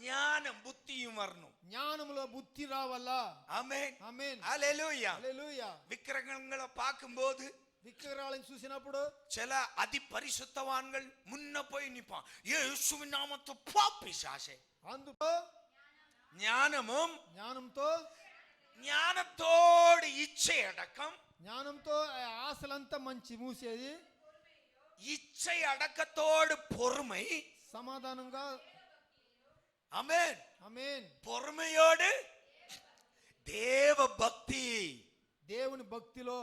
ஞானம் புத்தியும் வரணும். జ్ఞానములో బుద్ధి రావాలా. ஆமென். ఆమేన్. ஹalleluya. హల్లెలూయా. விக்கிரகங்களை பார்க்கும்போது విగ్రహాలను చూసినప్పుడు சில அதி பரிசுத்தவான்கள் முன்ன போய் நிப்பான். இயேசுவின் நாமத்தை போ பிசாசே. అందులో ஞானமும் జ్ఞానంతో ஞானத்தோடு இச்சை அடக்கம், జ్ఞానంతో ఆ ఆశలంతా మంచి మూసేది, இச்சை அடக்கத்தோடு பொறுமை, సమాధానంగా ஆமென், ఆమేన్, பொறுமையோடு தேவ பக்தி, దేవుని భక్తిలో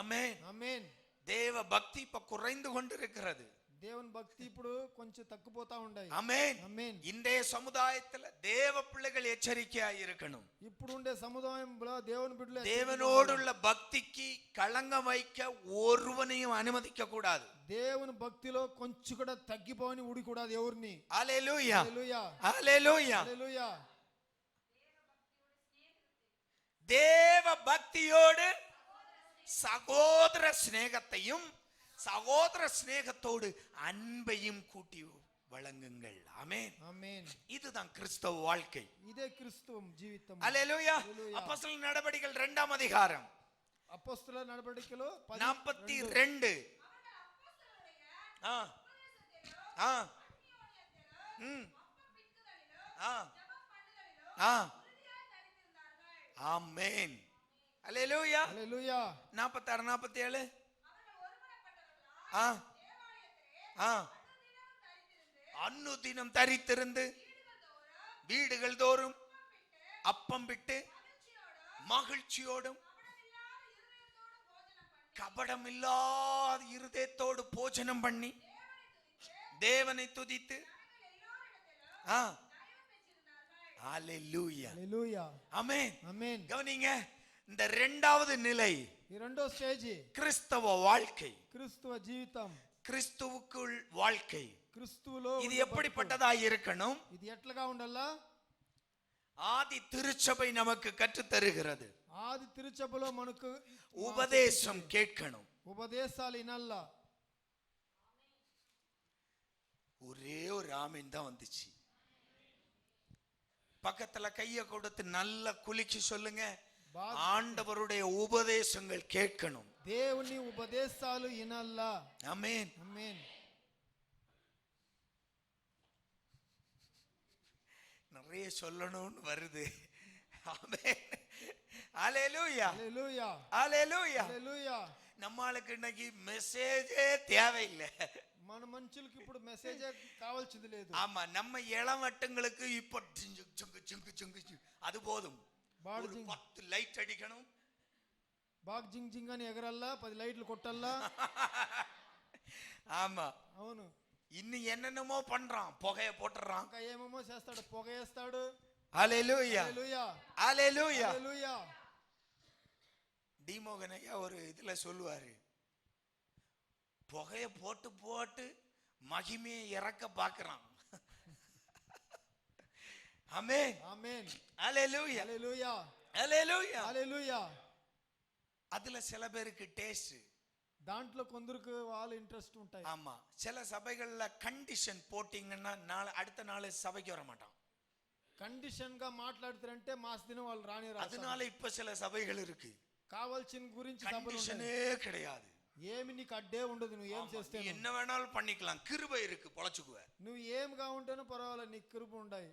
ஆமென். ఆమేన్. தேவ பக்தி இப்ப குறைந்து கொண்டிருக்கிறது. దేవుని భక్తి ఇప్పుడు కొంచెం తగ్గిపోతా ఉన్నాయి. ஆமென். ఆమేన్. இன்றைய சமுதாயத்துல தேவ பிள்ளைகள் எச்சரிக்கையா இருக்கணும். ఇప్పుడు ఉండే సముదాయంలో దేవుని బిడ్డలు தேவனோடுள்ள பக்திக்கு களங்கம் வைக்க ஒருவனையும் அனுமதிக்க கூடாது. దేవుని భక్తిలో కొంచెం కూడా తగ్గిపోని ఉడికూడదు ఎవరిని. ஹalleluya, హల్లెలూయా, ஹalleluya. హల్లెలూయా. தேவ பக்தியோடு சகோதர சிநேகத்தையும் சகோதர சிநேகத்தோடு அன்பையும் கூட்டி வழங்குங்கள். ஆமென், ఆమేన్. இதுதான் கிறிஸ்தவ வாழ்க்கை. ఇదే క్రీస్తు జీవితం. ஹalleluya. ஹல்லேலூயா. அப்போஸ்தலர் நடபடிகள் 2ஆம் அதிகாரம் అపోస్తలుల నడవడికలో 42. ஆ ஆ ம் ஆ ஆ ஆமென். ஹalleluya. హల్లెలూయా. 46 47. ஆ ஆ அன்னுதினம் தரித்திருந்து வீடுகள் தோறும் அப்பம் விட்டு மகிழ்ச்சியோடும் கபடமில்லாத இருதயத்தோடு போஜனம் பண்ணி தேவனை துதித்து ஹalleluya, హల్లెలూయా. ஆமென், ఆమేన్. கவனிங்க, இந்த இரண்டாவது நிலை ఈ రెండో స్టేజ్ கிறிஸ்தவ வாழ்க்கை, క్రీస్తువ జీవితం, கிறிஸ்துவுக்குள் வாழ்க்கை. క్రీస్తులో இது எப்படிப்பட்டதா இருக்கணும்? ఇది ఎట్లాగా ఉండాలా? ஆதி திருச்சபை நமக்கு கற்று தருகிறது. ఆది తిరుచబలో మనకు உபதேசம் கேட்கணும். ఉపదేశాలు వినాలా. ஒரே ஒரு ஆமீன் தான் வந்துச்சு. பக்கத்துல கைய கொடுத்து நல்ல குலுக்கி சொல்லுங்க, ஆண்டவருடைய உபதேசங்கள் கேட்கணும். దేవుని ఉపదేశాలు వినాలా. ஆமென், ఆమేన్. நிறைய சொல்லணும்னு வருது. ஆமென், ஹalleluya, హల్లెలూయా, ஹalleluya. హల్లెలూయా. நம்மளுக்கு இன்னைக்கு மெசேஜே தேவையில்லை. మన మనుషులకి ఇప్పుడు మెసేజ్ కావాల్సింది లేదు. ஆமா, நம்ம இளவட்டங்களுக்கு இப்ப சிங்கு சிங்கு சிங்கு சிங்கு சிங்கு அது போதும். బాగా ஒரு 10 லைட் அடிக்கணும். బాగా జింగ్ జింగ్ అని ఎగరల్లా, 10 లైట్లు కొట్టల్లా. ஆமா, అవును. இன்னும் என்னென்னமோ பண்றான், புகைய போட்டுறான். ఇంకా ఏమేమో చేస్తాడు, పొగ వేస్తాడు. ஹalleluya, హల్లెలూయా, ஹalleluya. హల్లెలూయా. டிமோகனையா ஒரு இதுல சொல்லுவாரு, புகைய போட்டு போட்டு மகிமையை இறக்க பாக்குறான். ஆமென், ఆమేన్. ஹalleluya, హల్లెలూయా, ஹalleluya. హల్లెలూయా. அதுல சில பேருக்கு டேஸ்ட், దాంట్లో కొందరికి వాళ్ళు ఇంట్రెస్ట్ ఉంటాయి. ஆமா, சில சபைகள்ல கண்டிஷன் போட்டீங்கன்னா அடுத்த நாள் சபைக்கு வர மாட்டான். కండిషన్ గా మాట్లాడుతారంటే మాస్ దినం వాళ్ళు రాని రాదు. அதனால இப்ப சில சபைகள் இருக்கு కావాల్సిన గురించి సభలు கண்டிஷனே கிடையாது. ఏమి నీకు అడ్డే ఉండదు. నువ్వు ఏం చేస్తే என்ன வேணாலும் பண்ணிக்கலாம், கிருபை இருக்கு, பொழைச்சுக்குவ. నువ్వు ఏమిగా ఉంటేనో పర్వాలేదు, నీకు కృప ఉండాయి.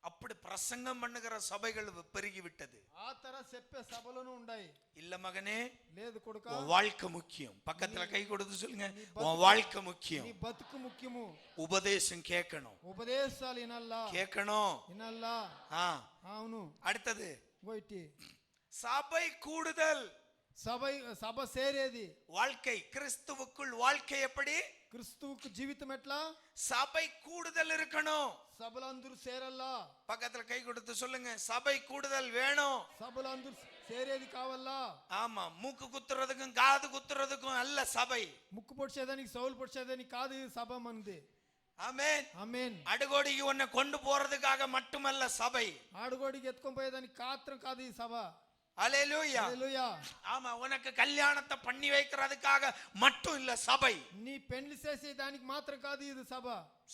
அப்படி பிரசங்கம் பண்ணுகிற சபைகள் பெருகி விட்டது. ఆ తర చెప్పే సభలను ఉండాయి. இல்ல மகனே, లేదు కొడుకా, உன் வாழ்க்கை முக்கியம். பக்கத்துல கை கொடுத்து சொல்லுங்க, உன் வாழ்க்கை முக்கியம். నీ బతుకు ముఖ్యము. உபதேசம் கேட்கணும், ఉపదేశాలు వినాలా, கேட்கணும். వినాలా. అవును. அடுத்தது గోయిటి சபை கூடுதல். సభ సేరేది வாழ்க்கை, கிறிஸ்துவுக்குள் வாழ்க்கை எப்படி? క్రీస్తువుకు జీవితం ఎట్లా? சபை கூடுதல் இருக்கணும். సభలందరూ సేరల్లా. பக்கத்துல கை கொடுத்து சொல்லுங்க, சபை கூடுதல் வேணும். సభలందరూ సేరేది కావాలా. ஆமா, மூக்கு குத்துறதுக்கும் காது குத்துறதுக்கும் அல்ல சபை. ముక్కు పొడిచేదానికి సౌలు పొడిచేదానికి కాదు ఈ సభ మనది. ஆமென், ఆమేన్. அடுகோடிக்கு உன்னை கொண்டு போறதுக்காக மட்டுமல்ல சபை. ఆడుగోడికి ఎత్తుకొని పోయేదానికి కాత్రం కాదు ఈ సభ. ஹalleluya, హల్లెలూయా. ஆமா, உனக்கு கல்யாணத்தை பண்ணி வைக்கிறதுக்காக மட்டும் இல்ல சபை. నీ పెళ్లి చేసే దానికి మాత్రం కాదు ఇది సభ.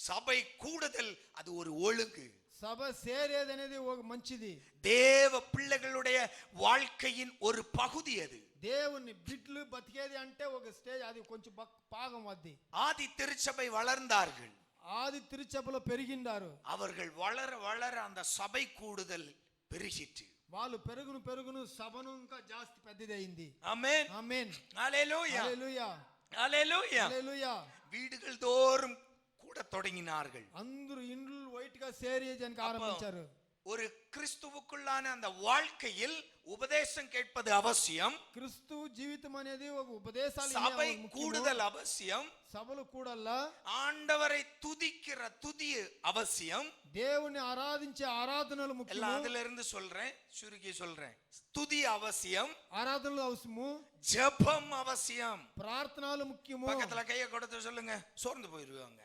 சபை கூடுதல் அது ஒரு ஒழுங்கு. సభ సేరేది అనేది ఒక మంచిది. தேவ பிள்ளைகளுடைய வாழ்க்கையின் ஒரு பகுதி அது. దేవుని బిడ్లు బతికేది అంటే ఒక స్టేజ్, అది కొంచెం భాగం అది. ஆதி திருச்சபை வளர்ந்தார்கள். ఆది తిరుచపలో పెరిగిండారు. அவர்கள் வளர வளர அந்த சபை கூடுதல் பெருகிற்று. వాళ్ళు పెరుగును సభను ఇంకా జాస్తి పెద్దదైంది. ஆமென் ఆమేన్. ஹalleluya హల్లెలూయా ஹalleluya. హల్లెలూయా. வீடுகள் தோறும் கூட தொடங்கினார்கள். అందరూ ఇండ్లు వైట్ గా షేర్ చేయడానికి ఆరంభించారు. ஒரு கிறிஸ்துவுக்குள்ளான அந்த வாழ்க்கையில் உபதேசம் கேட்பது அவசியம். క్రిస్తు జీవితం అనేది ఒక ఉపదేశాలు சபை கூடுதல் அவசியம். సభలు కూడల్లా. ஆண்டவரை துதிக்கிற துதி அவசியம். దేవుని ఆరాధించే ఆరాధనలు ముఖ్యం. எல்லாம் அதுல இருந்து சொல்றேன், சுருக்கி சொல்றேன். துதி அவசியம், ఆరాధనలు అవసరము, ஜெபம் அவசியம், ప్రార్థనలు ముఖ్యము. பக்கத்துல கையை கொடுத்து சொல்லுங்க, சோர்ந்து போயிருவாங்க.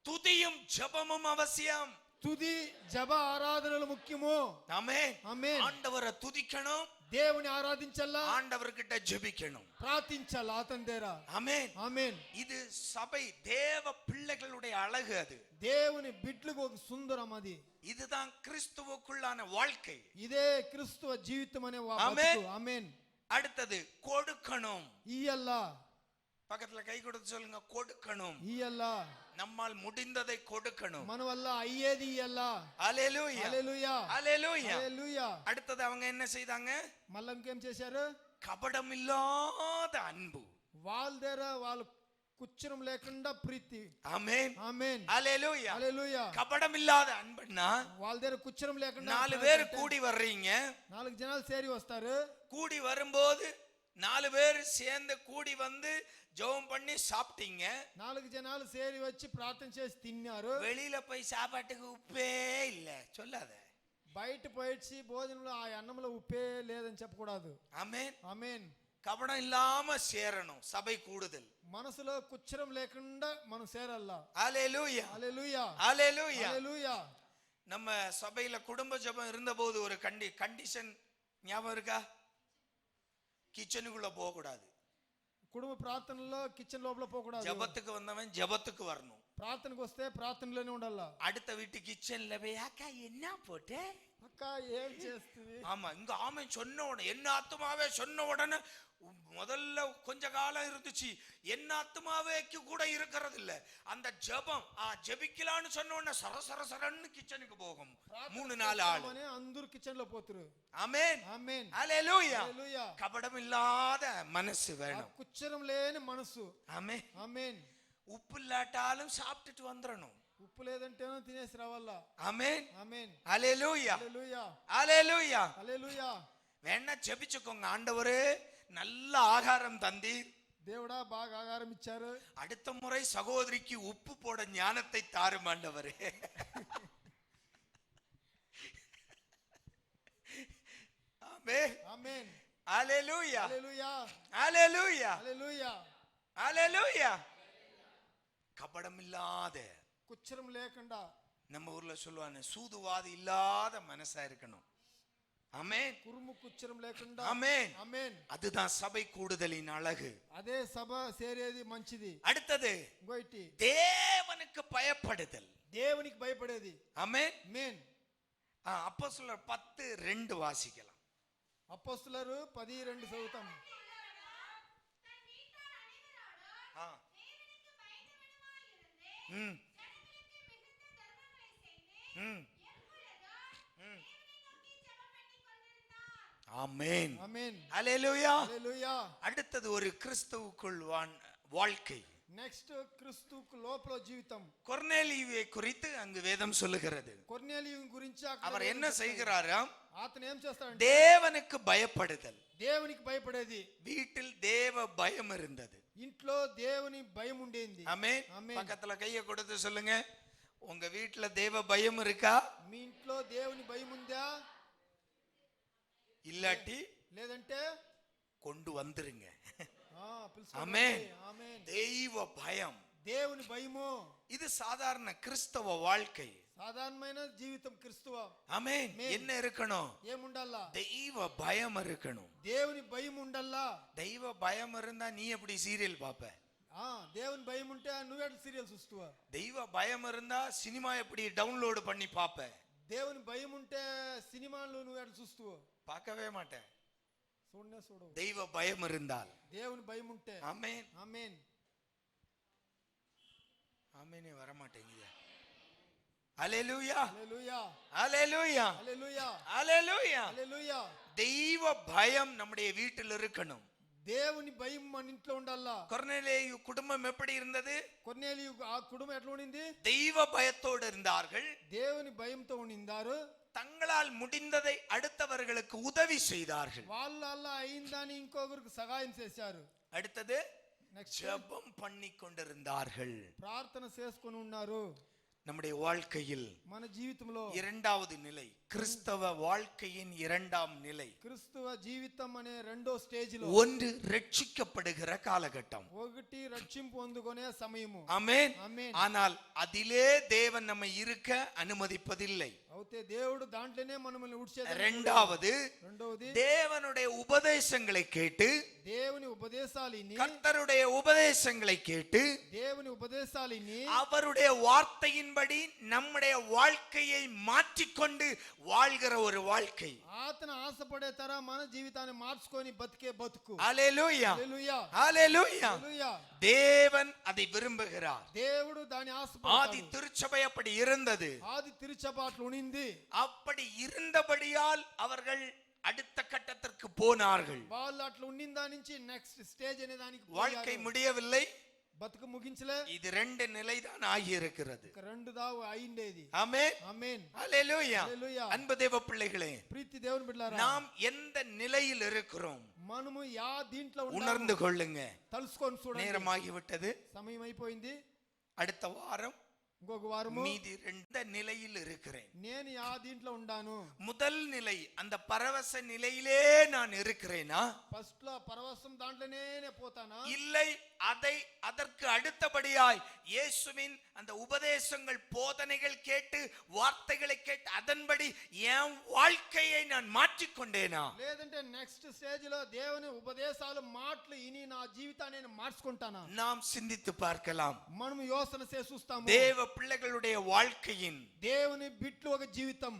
துதியும் ஜெபமும் அவசியம். తుది జప ఆరాధనలు ముఖ్యము. ஆமென் ఆమేన్. ஆண்டவரை துதிக்கணும், దేవుని ఆరాధించాలా, ஆண்டவர்கிட்ட ஜெபிக்கணும். ప్రార్థించాలా అతని దగ్గర. ஆமென் ఆమేన్. இது சபை தேவ பிள்ளைகளுடைய அழகு. அது దేవుని బిడ్డలకు ఒక సుందరం అది. இதுதான் கிறிஸ்துவுக்குள்ளான வாழ்க்கை. ఇదే క్రిస్తు జీవితం అనే ఆమేన్. బతుకు. ఆమేన్. அடுத்தது கொடுக்கணும். ఇయ్యల్లా. பக்கத்துல கை கொடுத்து சொல்லுங்க, கொடுக்கணும். ఇయ్యల్లా. நம்மால் முடிந்ததை கொடுக்கணும். మన వల్ల అయ్యేది ఇయ్యల్లా. ஹalleluya హల్లెలూయా ஹalleluya. హల్లెలూయా. அடுத்தது அவங்க என்ன செய்தாங்க? మళ్ళీ ఇంకేం చేశారు? கபடமில்லாத அன்பு. వాళ్ళ దగ్గర వాళ్ళు కుచ్చరం లేకుండా ప్రీతి. ஆமென் ఆమేన్. ஹalleluya హల్లెలూయా. கபடமில்லாத அன்புன்னா వాళ్ళ దగ్గర కుచ్చరం లేకుండా 4 பேர் கூடி வர்றீங்க. 4 జనాలు సేరి వస్తారు. கூடி வரும்போது 4 பேர் சேர்ந்து கூடி வந்து ஜெபம் பண்ணி சாப்பிட்டீங்க. 4 జనాలు సేరి వచ్చి ప్రార్థన చేసి తిన్నారు. வெளியில போய் சாப்பாட்டுக்கு உப்பே இல்ல சொல்லாத. బయట పోయిచ్చి భోజనంలో ఆ అన్నంలో ఉప్పే లేదని చెప్పకూడదు. ஆமென் ఆమేన్. கபடம் இல்லாம சேரணும் சபை கூடுதல். మనసులో కుచ్చరం లేకుండా మనం సేరల్లా. ஹalleluya హల్లెలూయా ஹalleluya. హల్లెలూయా. நம்ம சபையில குடும்ப ஜெபம் இருந்தபோது ஒரு கண்டிஷன் ஞாபகம் இருக்கா? கிச்சனுக்குள்ள போக கூடாது. కుటుంబ ప్రార్థనలో కిచెన్ లోపల పోకూడదు. ஜெபத்துக்கு வந்தவன் ஜெபத்துக்கு வரணும். ప్రార్థనకు వస్తే ప్రార్థనలోనే ఉండాలా. அடுத்த வீட்டு கிச்சன்ல போய் அக்கா என்ன போட்டு అక్క ఏం చేస్తుంది? ஆமா இங்க ஆமென் சொன்ன உடனே என்ன ஆத்துமாவே சொன்ன உடனே முதல்ல கொஞ்ச காலம் இருந்துச்சு. என்ன ஆத்துமாவேக்கு கூட இருக்கிறது இல்ல. அந்த ஜெபம் ஜெபிக்கலான்னு சொன்ன உடனே சரசரன்னு கிச்சனுக்கு போகும். 3-4 ஆள் అందరూ కిచెన్ లో పోతురు. ஆமென் ఆమేన్. ஹalleluya. హల్లెలూయా. கபடம் இல்லாத மனசு வேணும். కుచ్చరం లేని మనసు. ஆமென். ఆమేన్. உப்பு இல்லாட்டாலும் சாப்பிட்டுட்டு வந்துடணும். ఉప్పు లేదంటేనో తినేసి రావాలా. ஆமென் ఆమేన్. ஹalleluya హల్లెలూయా ஹalleluya. హల్లెలూయా. வேணா ஜெபிச்சுக்கோங்க, ஆண்டவரே நல்ல ஆகாரம் தந்தீர், దేవుడా బాగా ఆహారం ఇచ్చారు, அடுத்த முறை சகோதரிக்கு உப்பு போட ஞானத்தை தாரும் ஆண்டவரே. ஆமென் ఆమేన్. ஹalleluya హల్లెలూయా ஹalleluya హల్లెలూయా. ஹalleluya. கபடம் இல்லாத, కుచ్చరం లేకుండా, நம்ம ஊர்ல சொல்லுவாங்க சூதுவாது இல்லாத மனசா இருக்கணும். ஆமென் కురుము కుచ్చరం లేకుండా. ஆமென் ఆమేన్. அதுதான் சபை கூடுதலின் அழகு. అదే సభ సేరేది మంచిది. அடுத்தது ఇంకోటి தேவனுக்கு பயப்படுதல். దేవునికి భయపడేది. ஆமென். మేన్. அப்போஸ்தலர் 10:2 வாசிக்கலாம். అపోస్తలులు 10:2 చదువుతాం. ஆமென் ఆమేన్. ஹalleluya. హల్లెలూయా. அடுத்தது ஒரு கிறிஸ்துவுக்குள் வாழ்க்கை. నెక్స్ట్ క్రీస్తుకు లోపల జీవితం. கொர்நேலியுவை குறித்து அங்கு வேதம் சொல்லுகிறது. కొర్నేలియు గురించి அவர் என்ன செய்கிறாராம்? అతను ఏం చేస్తాడంటే தேவனுக்கு பயப்படுதல். దేవునికి భయపడేది. வீட்டில் தேவ பயம் இருந்தது. ఇంట్లో దేవుని భయం ఉండేది. ஆமென். ఆమేన్. பக்கத்துல கையை கொடுத்து சொல்லுங்க, உங்க வீட்டுல தேவ பயம் இருக்கா? మీ ఇంట్లో దేవుని భయం ఉందా? இல்லாட்டி లేదంటే கொண்டு வந்துருங்க. పిలుచుకోండి. ஆமென். ఆమేన్. தெய்வ பயம். దేవుని భయము. இது சாதாரண கிறிஸ்தவ வாழ்க்கை. సాధారణమైన జీవితం క్రీస్తువ. ஆமென். என்ன இருக்கணும்? ఏముండాలా? தெய்வ பயம் இருக்கணும். దేవుని భయం ఉండాలా. தெய்வ பயம் இருந்தா நீ எப்படி சீரியல் பாப்ப? దేవుని భయం ఉంటే నువ్వెట్లా సీరియల్ చూస్తావా? தெய்வ பயம் இருந்தா சினிமா எப்படி டவுன்லோட் பண்ணி பாப்ப? దేవుని భయం ఉంటే సినిమాలు నువ్వెట్లా చూస్తావు? பார்க்கவே மாட்டேன். చూడనే చూడవు. தெய்வ பயம் இருந்தால். దేవుని భయం ఉంటే. ஆமென். ఆమేన్. ஆமெனே வர மாட்டேங்குது. ஹalleluya. హల్లెలూయా. ஹalleluya. హల్లెలూయా. ஹalleluya. హల్లెలూయా. தெய்வ பயம் நம்முடைய வீட்டில் இருக்கணும். దేవుని భయం మన ఇంట్లో ఉండాలా. கொர்நேலியு குடும்பம் எப்படி இருந்தது? కొర్నేలియు ఆ కుటుంబం ఎట్లా ఉండింది? தெய்வ பயத்தோடு இருந்தார்கள். దేవుని భయంతో ఉండిందారు. தங்களால் முடிந்ததை அடுத்தவர்களுக்கு உதவி செய்தார்கள். వాళ్ళ అయిందని ఇంకొకరికి సహాయం చేశారు. அடுத்தது నెక్స్ట్ ஜெபம் பண்ணி கொண்டிருந்தார்கள். ప్రార్థన చేసుకొని ఉన్నారు. நம்முடைய வாழ்க்கையில் మన జీవితంలో இரண்டாவது நிலை, கிறிஸ்தவ வாழ்க்கையின் இரண்டாம் நிலை, క్రిస్తువ జీవితం అనే రెండో స్టేజ్ లో ஒன்று ரட்சிக்கப்படுகிற காலகட்டம். ఒకటి రక్షింపు పొందుకునే సమయము. ஆமென். ఆమేన్. ஆனால் அதிலே தேவன் நம்மை இருக்க அனுமதிப்பதில்லை. అవుతే దేవుడు దాంట్లోనే మనల్ని ఉడ్చేది. రెండవది தேவனுடைய உபதேசங்களை கேட்டு, దేవుని ఉపదేశాలిని, கர்த்தருடைய உபதேசங்களை கேட்டு, దేవుని ఉపదేశాలిని, அவருடைய வார்த்தையின்படி நம்முடைய வாழ்க்கையை மாற்றிக்கொண்டு வாழ்கிற ஒரு வாழ்க்கை. అతను ఆశపడే తర మన జీవితాన్ని మార్చుకొని బతికే బతుకు. ஹalleluya. హల్లెలూయా. ஹalleluya. హల్లెలూయా. தேவன் அதை விரும்புகிறார். దేవుడు దాని ஆதி ఆశపడతాడు. திருச்சபை அப்படி இருந்தது. ఆది తిరుచబాట్లు ఉనింది. அப்படி இருந்தபடியால் அவர்கள் அடுத்த கட்டத்திற்கு போனார்கள். వాళ్ళు అట్లా ఉన్నిందా నుంచి నెక్స్ట్ స్టేజ్ అనే దానికి வாழ்க்கை முடியவில்லை. బతుకు ముగించలే. இது ரெண்டு நிலைதான் ஆகி இருக்கிறது. రెండు దావు అయిండేది. ஆமென். ఆమేన్. ஹalleluya. హల్లెలూయా. அன்பு தேவ பிள்ளைகளே, ప్రీతి దేవుని బిడ్డలారా, நாம் எந்த நிலையில் இருக்கிறோம் మనము యా దీంట్లో உணர்ந்து கொள்ளுங்க. తలుసుకొని చూడండి. நேரமாகி விட்டது. సమయం అయిపోయింది. அடுத்த வாரம் ఇంకొక వారము மீதி ரெண்டு நிலையில் இருக்கிறேன். నేను యా దీంట్లో ఉండాను. முதல் நிலை, அந்த பரவச நிலையிலே நான் இருக்கிறேனா, ఫస్ట్ లో పరవశం దాంట్లోనే పోతానా, இல்லை அதற்கு அடுத்தபடியாய் இயேசுவின் அந்த உபதேசங்கள் போதனைகள் கேட்டு வார்த்தைகளை கேட்டு அதன்படி என் வாழ்க்கையை நான் மாற்றிக்கொண்டேனா, లేదంటే నెక్స్ట్ స్టేజ్ లో దేవుని ఉపదేశాలు మాటలు ఇని నా జీవితాన్ని నేను మార్చుకుంటానా? நாம் சிந்தித்து பார்க்கலாம். మనం యోచన చేసి చూస్తాము. தேவ பிள்ளைகளுடைய வாழ்க்கையின் దేవుని బిడ్డలు ఒక జీవితం,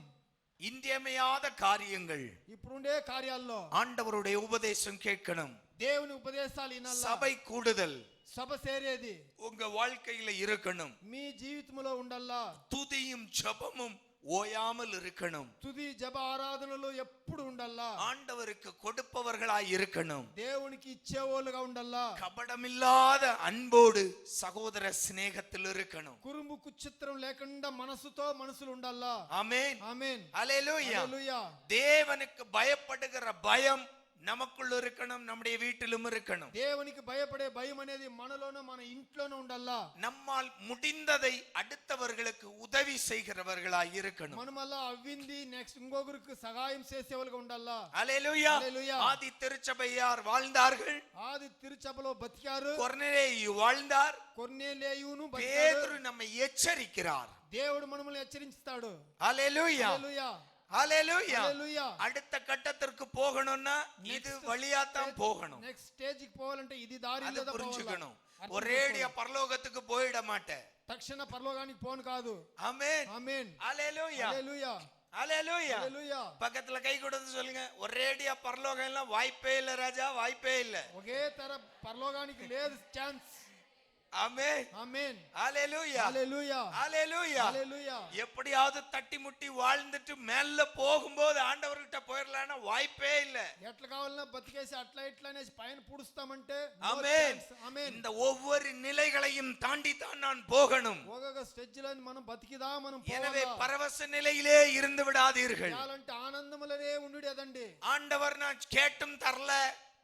இன்றியமையாத காரியங்கள், ఇప్పుడుండే కార్యాల్లో ஆண்டவருடைய உபதேசம் கேட்கணும், దేవుని ఉపదేశాలు వినాలా, சபை கூடுதல் సభ సేరేది உங்க வாழ்க்கையில இருக்கணும், మీ జీవితంలో ఉండాలా, துதியும் ஜெபமும் ஓயாமல் இருக்கணும், తుది జప ఆరాధనలు ఎప్పుడు ఉండాలా, ஆண்டவருக்கு கொடுப்பவர்களாய் இருக்கணும், దేవునికి ఇచ్చేవాళ్ళుగా ఉండాలా, கபடமில்லாத அன்போடு சகோதர சிநேகத்தில் இருக்கணும். కురుంబు కుచిత్రం లేకుండా మనసుతో మనసులు ఉండాలా. ஆமென். ఆమేన్. ஹalleluya. హల్లెలూయా. தேவனுக்கு பயப்படுகிற பயம் நமக்குள்ள இருக்கணும், நம்முடைய வீட்டிலும் இருக்கணும். దేవునికి భయపడే భయం అనేది మనలోనూ మన ఇంట్లోనూ ఉండాలా. நம்மால் முடிந்ததை அடுத்தவர்களுக்கு உதவி செய்கிறவர்களாய் இருக்கணும். మనమల్లా అవ్వింది నెక్స్ట్ ఇంకొకరికి సహాయం చేసేవాళ్ళుగా ఉండాలా. ஹalleluya. హల్లెలూయా. ஆதி திருச்சபையார் வாழ்ந்தார்கள். ఆది తిరుచబలో బతికారు. கொர்நேலியு வாழ்ந்தார். కొర్నేలియును బతికారు. பேதுரு நம்மை எச்சரிக்கிறார். దేవుడు మనల్ని హెచ్చరిస్తాడు. ஹalleluya. హల్లెలూయా. ஹalleluya. హల్లెలూయా. அடுத்த கட்டத்திற்கு போகணும்னா இது வழியாத்தான் போகணும். నెక్స్ట్ స్టేజ్ కి పోవాలంటే ఇది దారి அது లేదా புரிஞ்சுக்கணும். ஒரேடியா பரலோகத்துக்கு போயிட மாட்டேன். తక్షణ పరలోకానికి పోను కాదు. ஆமென். ఆమేన్. ஹalleluya. హల్లెలూయా. ஹalleluya. హల్లెలూయా. பக்கத்துல கை கொடுத்து சொல்லுங்க, ஒரேடியா பரலோகம் எல்லாம் வாய்ப்பே இல்ல ராஜா, வாய்ப்பே இல்ல. ఒకే తర పరలోకానికి లేదు ఛాన్స్. ஆமென். ఆమేన్. ஹalleluya. హల్లెలూయా. ஹalleluya. హల్లెలూయా. எப்படியாவது தட்டி முட்டி வாழ்ந்துட்டு மேல போகும்போது ஆண்டவர்கிட்ட போயிரலாம்னா வாய்ப்பே இல்ல. ఎట్లా కావాలన్నా బతికేసి అట్లా ఇట్లా అనేసి పైన పుడుస్తామంటే ஆமென். ఆమేన్. இந்த ஒவ்வொரு நிலைகளையும் தாண்டி தான் நான் போகணும். ఒక్కొక్క స్టేజ్ లో మనం బతికిదా మనం எனவே పోవాలా. பரவச நிலையிலே இருந்து விடாதீர்கள். చేయాలంటే ఆనందములనే ఉండుడేదండి. ஆண்டவர் நான் கேட்டும் தரல,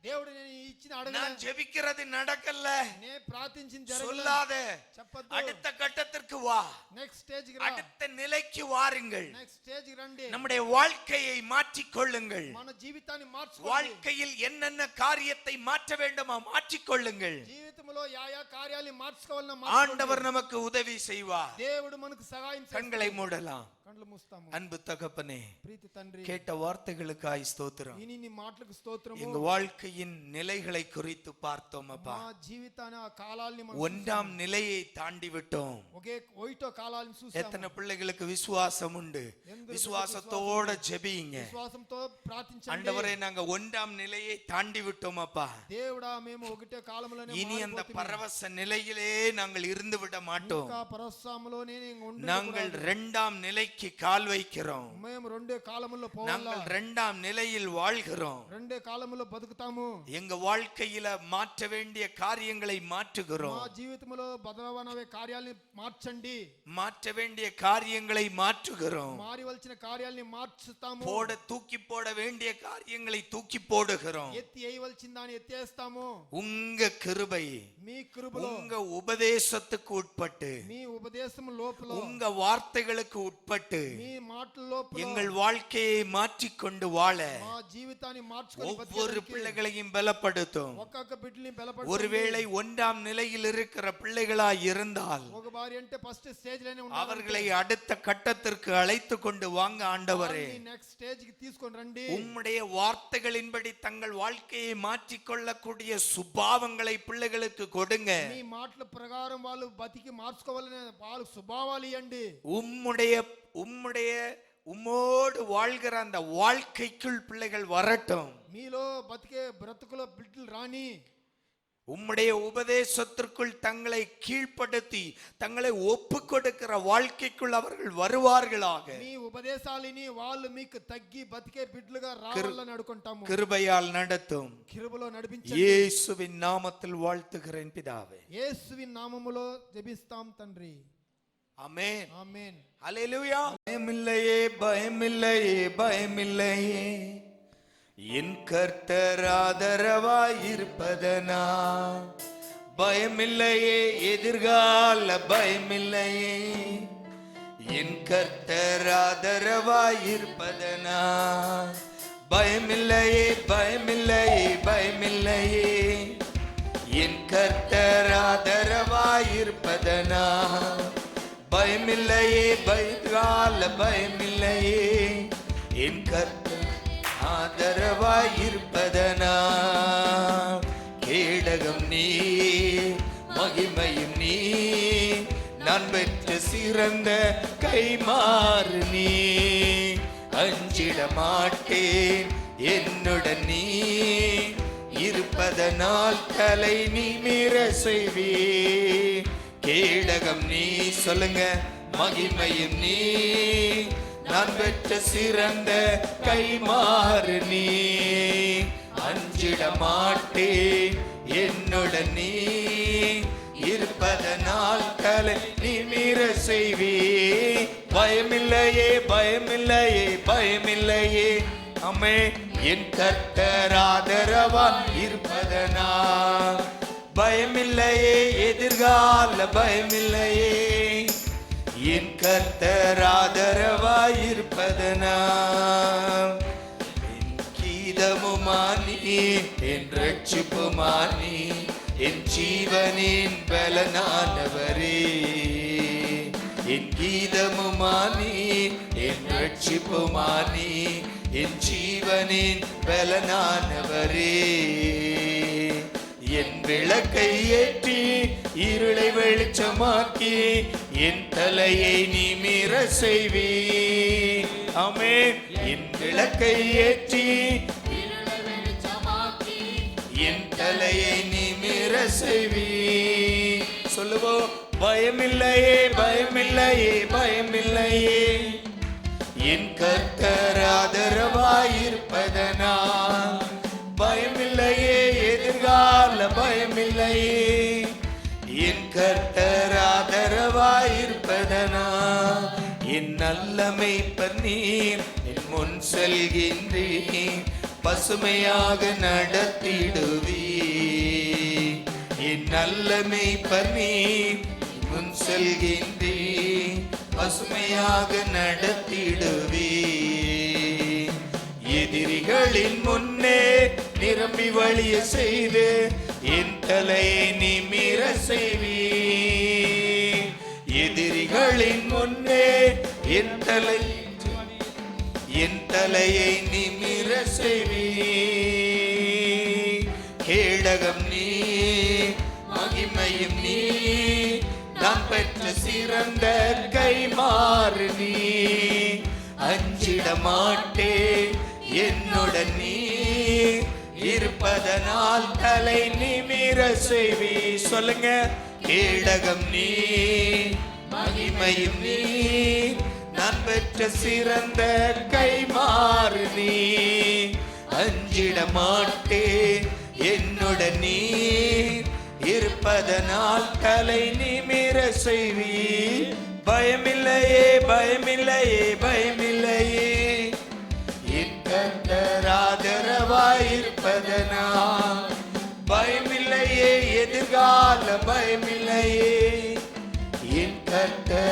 దేవుడు నేను ఇచ్చిన అడగలే, நான் ஜெபிக்கிறது நடக்கல నే ప్రార్థించింది జరగలే சொல்லாத. చెప్పొద్దు. அடுத்த கட்டத்திற்கு வா, నెక్స్ట్ స్టేజ్ కి రా. அடுத்த நிலைக்கு வாருங்கள். నెక్స్ట్ స్టేజ్ కి రండి. நம்முடைய வாழ்க்கையை மாற்றிக் கொள்ளுங்கள். మన జీవితాన్ని మార్చుకోండి. வாழ்க்கையில் என்னென்ன காரியத்தை மாற்ற வேண்டுமோ மாற்றிக் கொள்ளுங்கள். జీవితంలో యా కార్యాలు మార్చుకోవాలన్నా ஆண்டவர் நமக்கு உதவி செய்வார். దేవుడు మనకు సహాయం చేస్తాడు. கண்களை மூடலாம். కండ్లు మూస్తాము. அன்பு தகப்பனே, ప్రీతి తండ్రి, கேட்ட வார்த்தைகளுக்காய் ஸ்தோத்திரம். నీ మాటలకు స్తోత్రము. எங்க வாழ்க்கையில் வாழ்க்கையின் நிலைகளை குறித்து பார்த்தோம் அப்பா. మా జీవితాన్ని ఆ కాలాల్ని మనం ஒன்றாம் நிலையை தாண்டி விட்டோம். ఒకే ఒకటో కాలాల్ని చూసాము. எத்தனை பிள்ளைகளுக்கு விசுவாசம் உண்டு? விசுவாசத்தோட ஜெபிங்க. విశ్వాసంతో ప్రార్థించండి. ஆண்டவரே, நாங்க ஒன்றாம் நிலையை தாண்டி விட்டோம் அப்பா. దేవుడా మేము ఒకటే కాలంలోనే இனி அந்த பரவச நிலையிலே நாங்கள் இருந்து விட மாட்டோம். ఇంకా పరవశంలోనే ఉండి நாங்கள் இரண்டாம் நிலைக்கு கால் வைக்கிறோம். మేము రెండే కాలములో పోవాలా. நாங்கள் இரண்டாம் நிலையில் வாழ்கிறோம். రెండే కాలములో బతుకుతాము. எங்க வாழ்க்கையில மாற்ற வேண்டிய காரியங்களை மாற்றுகிறோம். మా జీవితంలో బదలవనవే కార్యాలను మార్చండి. மாற்ற வேண்டிய காரியங்களை மாற்றுகிறோம். మారివలసిన కార్యాలను మార్చుతాము. தூக்கி போட வேண்டிய காரியங்களை தூக்கி போடுகிறோம். ఎత్తి వేయవలసిన దాన్ని ఎత్తేస్తాము. உங்க கிருபை, మీ కృపలో, உங்க உபதேசத்துக்கு உட்பட்டு, మీ ఉపదేశము లోపల, உங்க వార్తகளுக்கு உட்பட்டு మీ మాటల లోపల எங்கள் வாழ்க்கையை மாற்றிக்கொண்டு வாழ మా జీవితాన్ని మార్చుకొని ஒவ்வொரு பிள்ளைகளையும் பலப்படுத்தும். ఒక్కొక్క బిడ్డని బలపరచండి. ஒருவேளை ஒன்றாம் நிலையில் இருக்கிற பிள்ளைகளாய் இருந்தால் ఒక భార్య అంటే ఫస్ట్ స్టేజ్ లోనే அவர்களை அடுத்த கட்டத்திற்கு அழைத்து கொண்டு வாங்க ஆண்டவரே. నెక్స్ట్ స్టేజ్ కి తీసుకొని రండి. உம்முடைய வார்த்தைகளின்படி தங்கள் வாழ்க்கையை மாற்றிக்கொள்ளக்கூடிய சுபாவங்களை பிள்ளைகளுக்கு கொடுங்க. మీ మాటల ప్రకారం వాళ్ళు బతికి మార్చుకోవాలనే వాళ్ళకి స్వభావాలు ఇవ్వండి. உம்மோடு வாழ்கிற அந்த வாழ்க்கைக்குள் பிள்ளைகள் வரட்டும். మీలో బతికే బ్రతుకులో బిడ్డలు రాని. உம்முடைய உபதேசத்திற்குள் தங்களை கீழ்ப்படுத்தி தங்களை ஒப்பு கொடுக்கிற வாழ்க்கைக்குள் அவர்கள் வருவார்களாக. మీ ఉపదేశాలని వాళ్ళు మీకు తగ్గి బతికే బిడ్డలుగా రావాలని అడుకుంటాము. கிருபையால் நடத்தும். కృపలో నడిపించండి. இயேசுவின் நாமத்தில் வாழ்த்துகிறேன் பிதாவே. యేసువిన్ నామములో జెబిస్తాం తండ్రి. ஆமென். ఆమేన్. ஹல்லேலூயா. பயமில்லையே, பயமில்லையே, பயமில்லையே, என் கர்த்தர் ஆதரவாயிருப்பதனா. பயமில்லையே, எதிர்கால பயமில்லையே, என் கர்த்தர் ஆதரவாயிருப்பதனா. பயமில்லையே, பயமில்லையே, பயமில்லையே, என் கர்த்தர் ஆதரவாயிருப்பதனா. பயமில்லையே, எதிர்கால பயமில்லையே, என் கர்த்தர் ஆதரவாயிருப்பதனா. கேடகம் நீ, மகிமையும் நீ, நான் பெற்ற சிறந்த கைமாறு நீ. அஞ்சிட மாட்டேன், என்னுடன் நீ இருப்பதனால் தலை நிமிர செய்வே. கேடகம் நீ, சொல்லுங்க, மகிமையும் நீ, நான் பெற்ற சிறந்த கைமாறு நீ. அஞ்சிட மாட்டேன், என்னுடன் நீ இருப்பதனால் தலை நிமிர செய்வே. பயமில்லையே, பயமில்லையே, பயமில்லையே, அம்மே, என் கர்த்தர் ஆதரவாய் இருப்பதனா. பயமில்லையே, எதிர்கால பயமில்லையே, என் கர்த்தர் ஆதரவாயிருப்பதனா. என் கீதமுமானி, என் ரட்சிப்புமானி, என் ஜீவனின் பலனானவரே. என் கீதமுமானி, என் ரட்சிப்புமானி, என் ஜீவனின் பலனானவரே. என் விளக்கை ஏற்றி இருளை வெளிச்சமாக்கி என் தலையை நிமிர செய்வே. ஆமென். என் விளக்கை ஏற்றி என் தலையை நிமிர செய்வே. சொல்லுவோம், பயமில்லையே, பயமில்லையே, பயமில்லையே, என் கர்த்தர் ஆதரவாயிருப்பதனா. பயமில்லையே, எதிர்கால பயமில்லையே, என் கர்த்தர் ஆதரவாயிருப்பதனா. என் நல்ல மேய்ப்பர் நீர், என் முன் செல்கின்றீர், பசுமையாக நடத்திடுவீ. என் நல்ல மேய்ப்பர் நீர், முன் செல்கின்றீர், பசுமையாக நடத்திடுவீ. எதிரிகளின் முன்னே நிரம்பி வழிய செய்து என் தலையை நிமிர செய்வி. எதிரிகளின் முன்னே என் தலையை நிமிர செய்வி. கேடகம் நீ, மகிமையும் நீ, நான் பெற்ற சிறந்த கைமாறு நீ. அஞ்சிட மாட்டேன் என்னுடன் நீ இருப்பதனால் தலை நிமிர செய்வி. சொல்லுங்க. கேடகம் நீ, மகிமையும் நீ, நான் பெற்ற சிறந்த கைமாறு நீ. அஞ்சிட மாட்டேன் என்னுடன் நீ இருப்பதனால் தலை நிமிர செய்வி. பயமில்லையே பயமில்லையே பயமில்லையே, என் கர்த்தர் ஆதரவாயிருப்பதனால். பயமில்லையே எதிர்கால பயமில்லையே, என் கர்த்தர்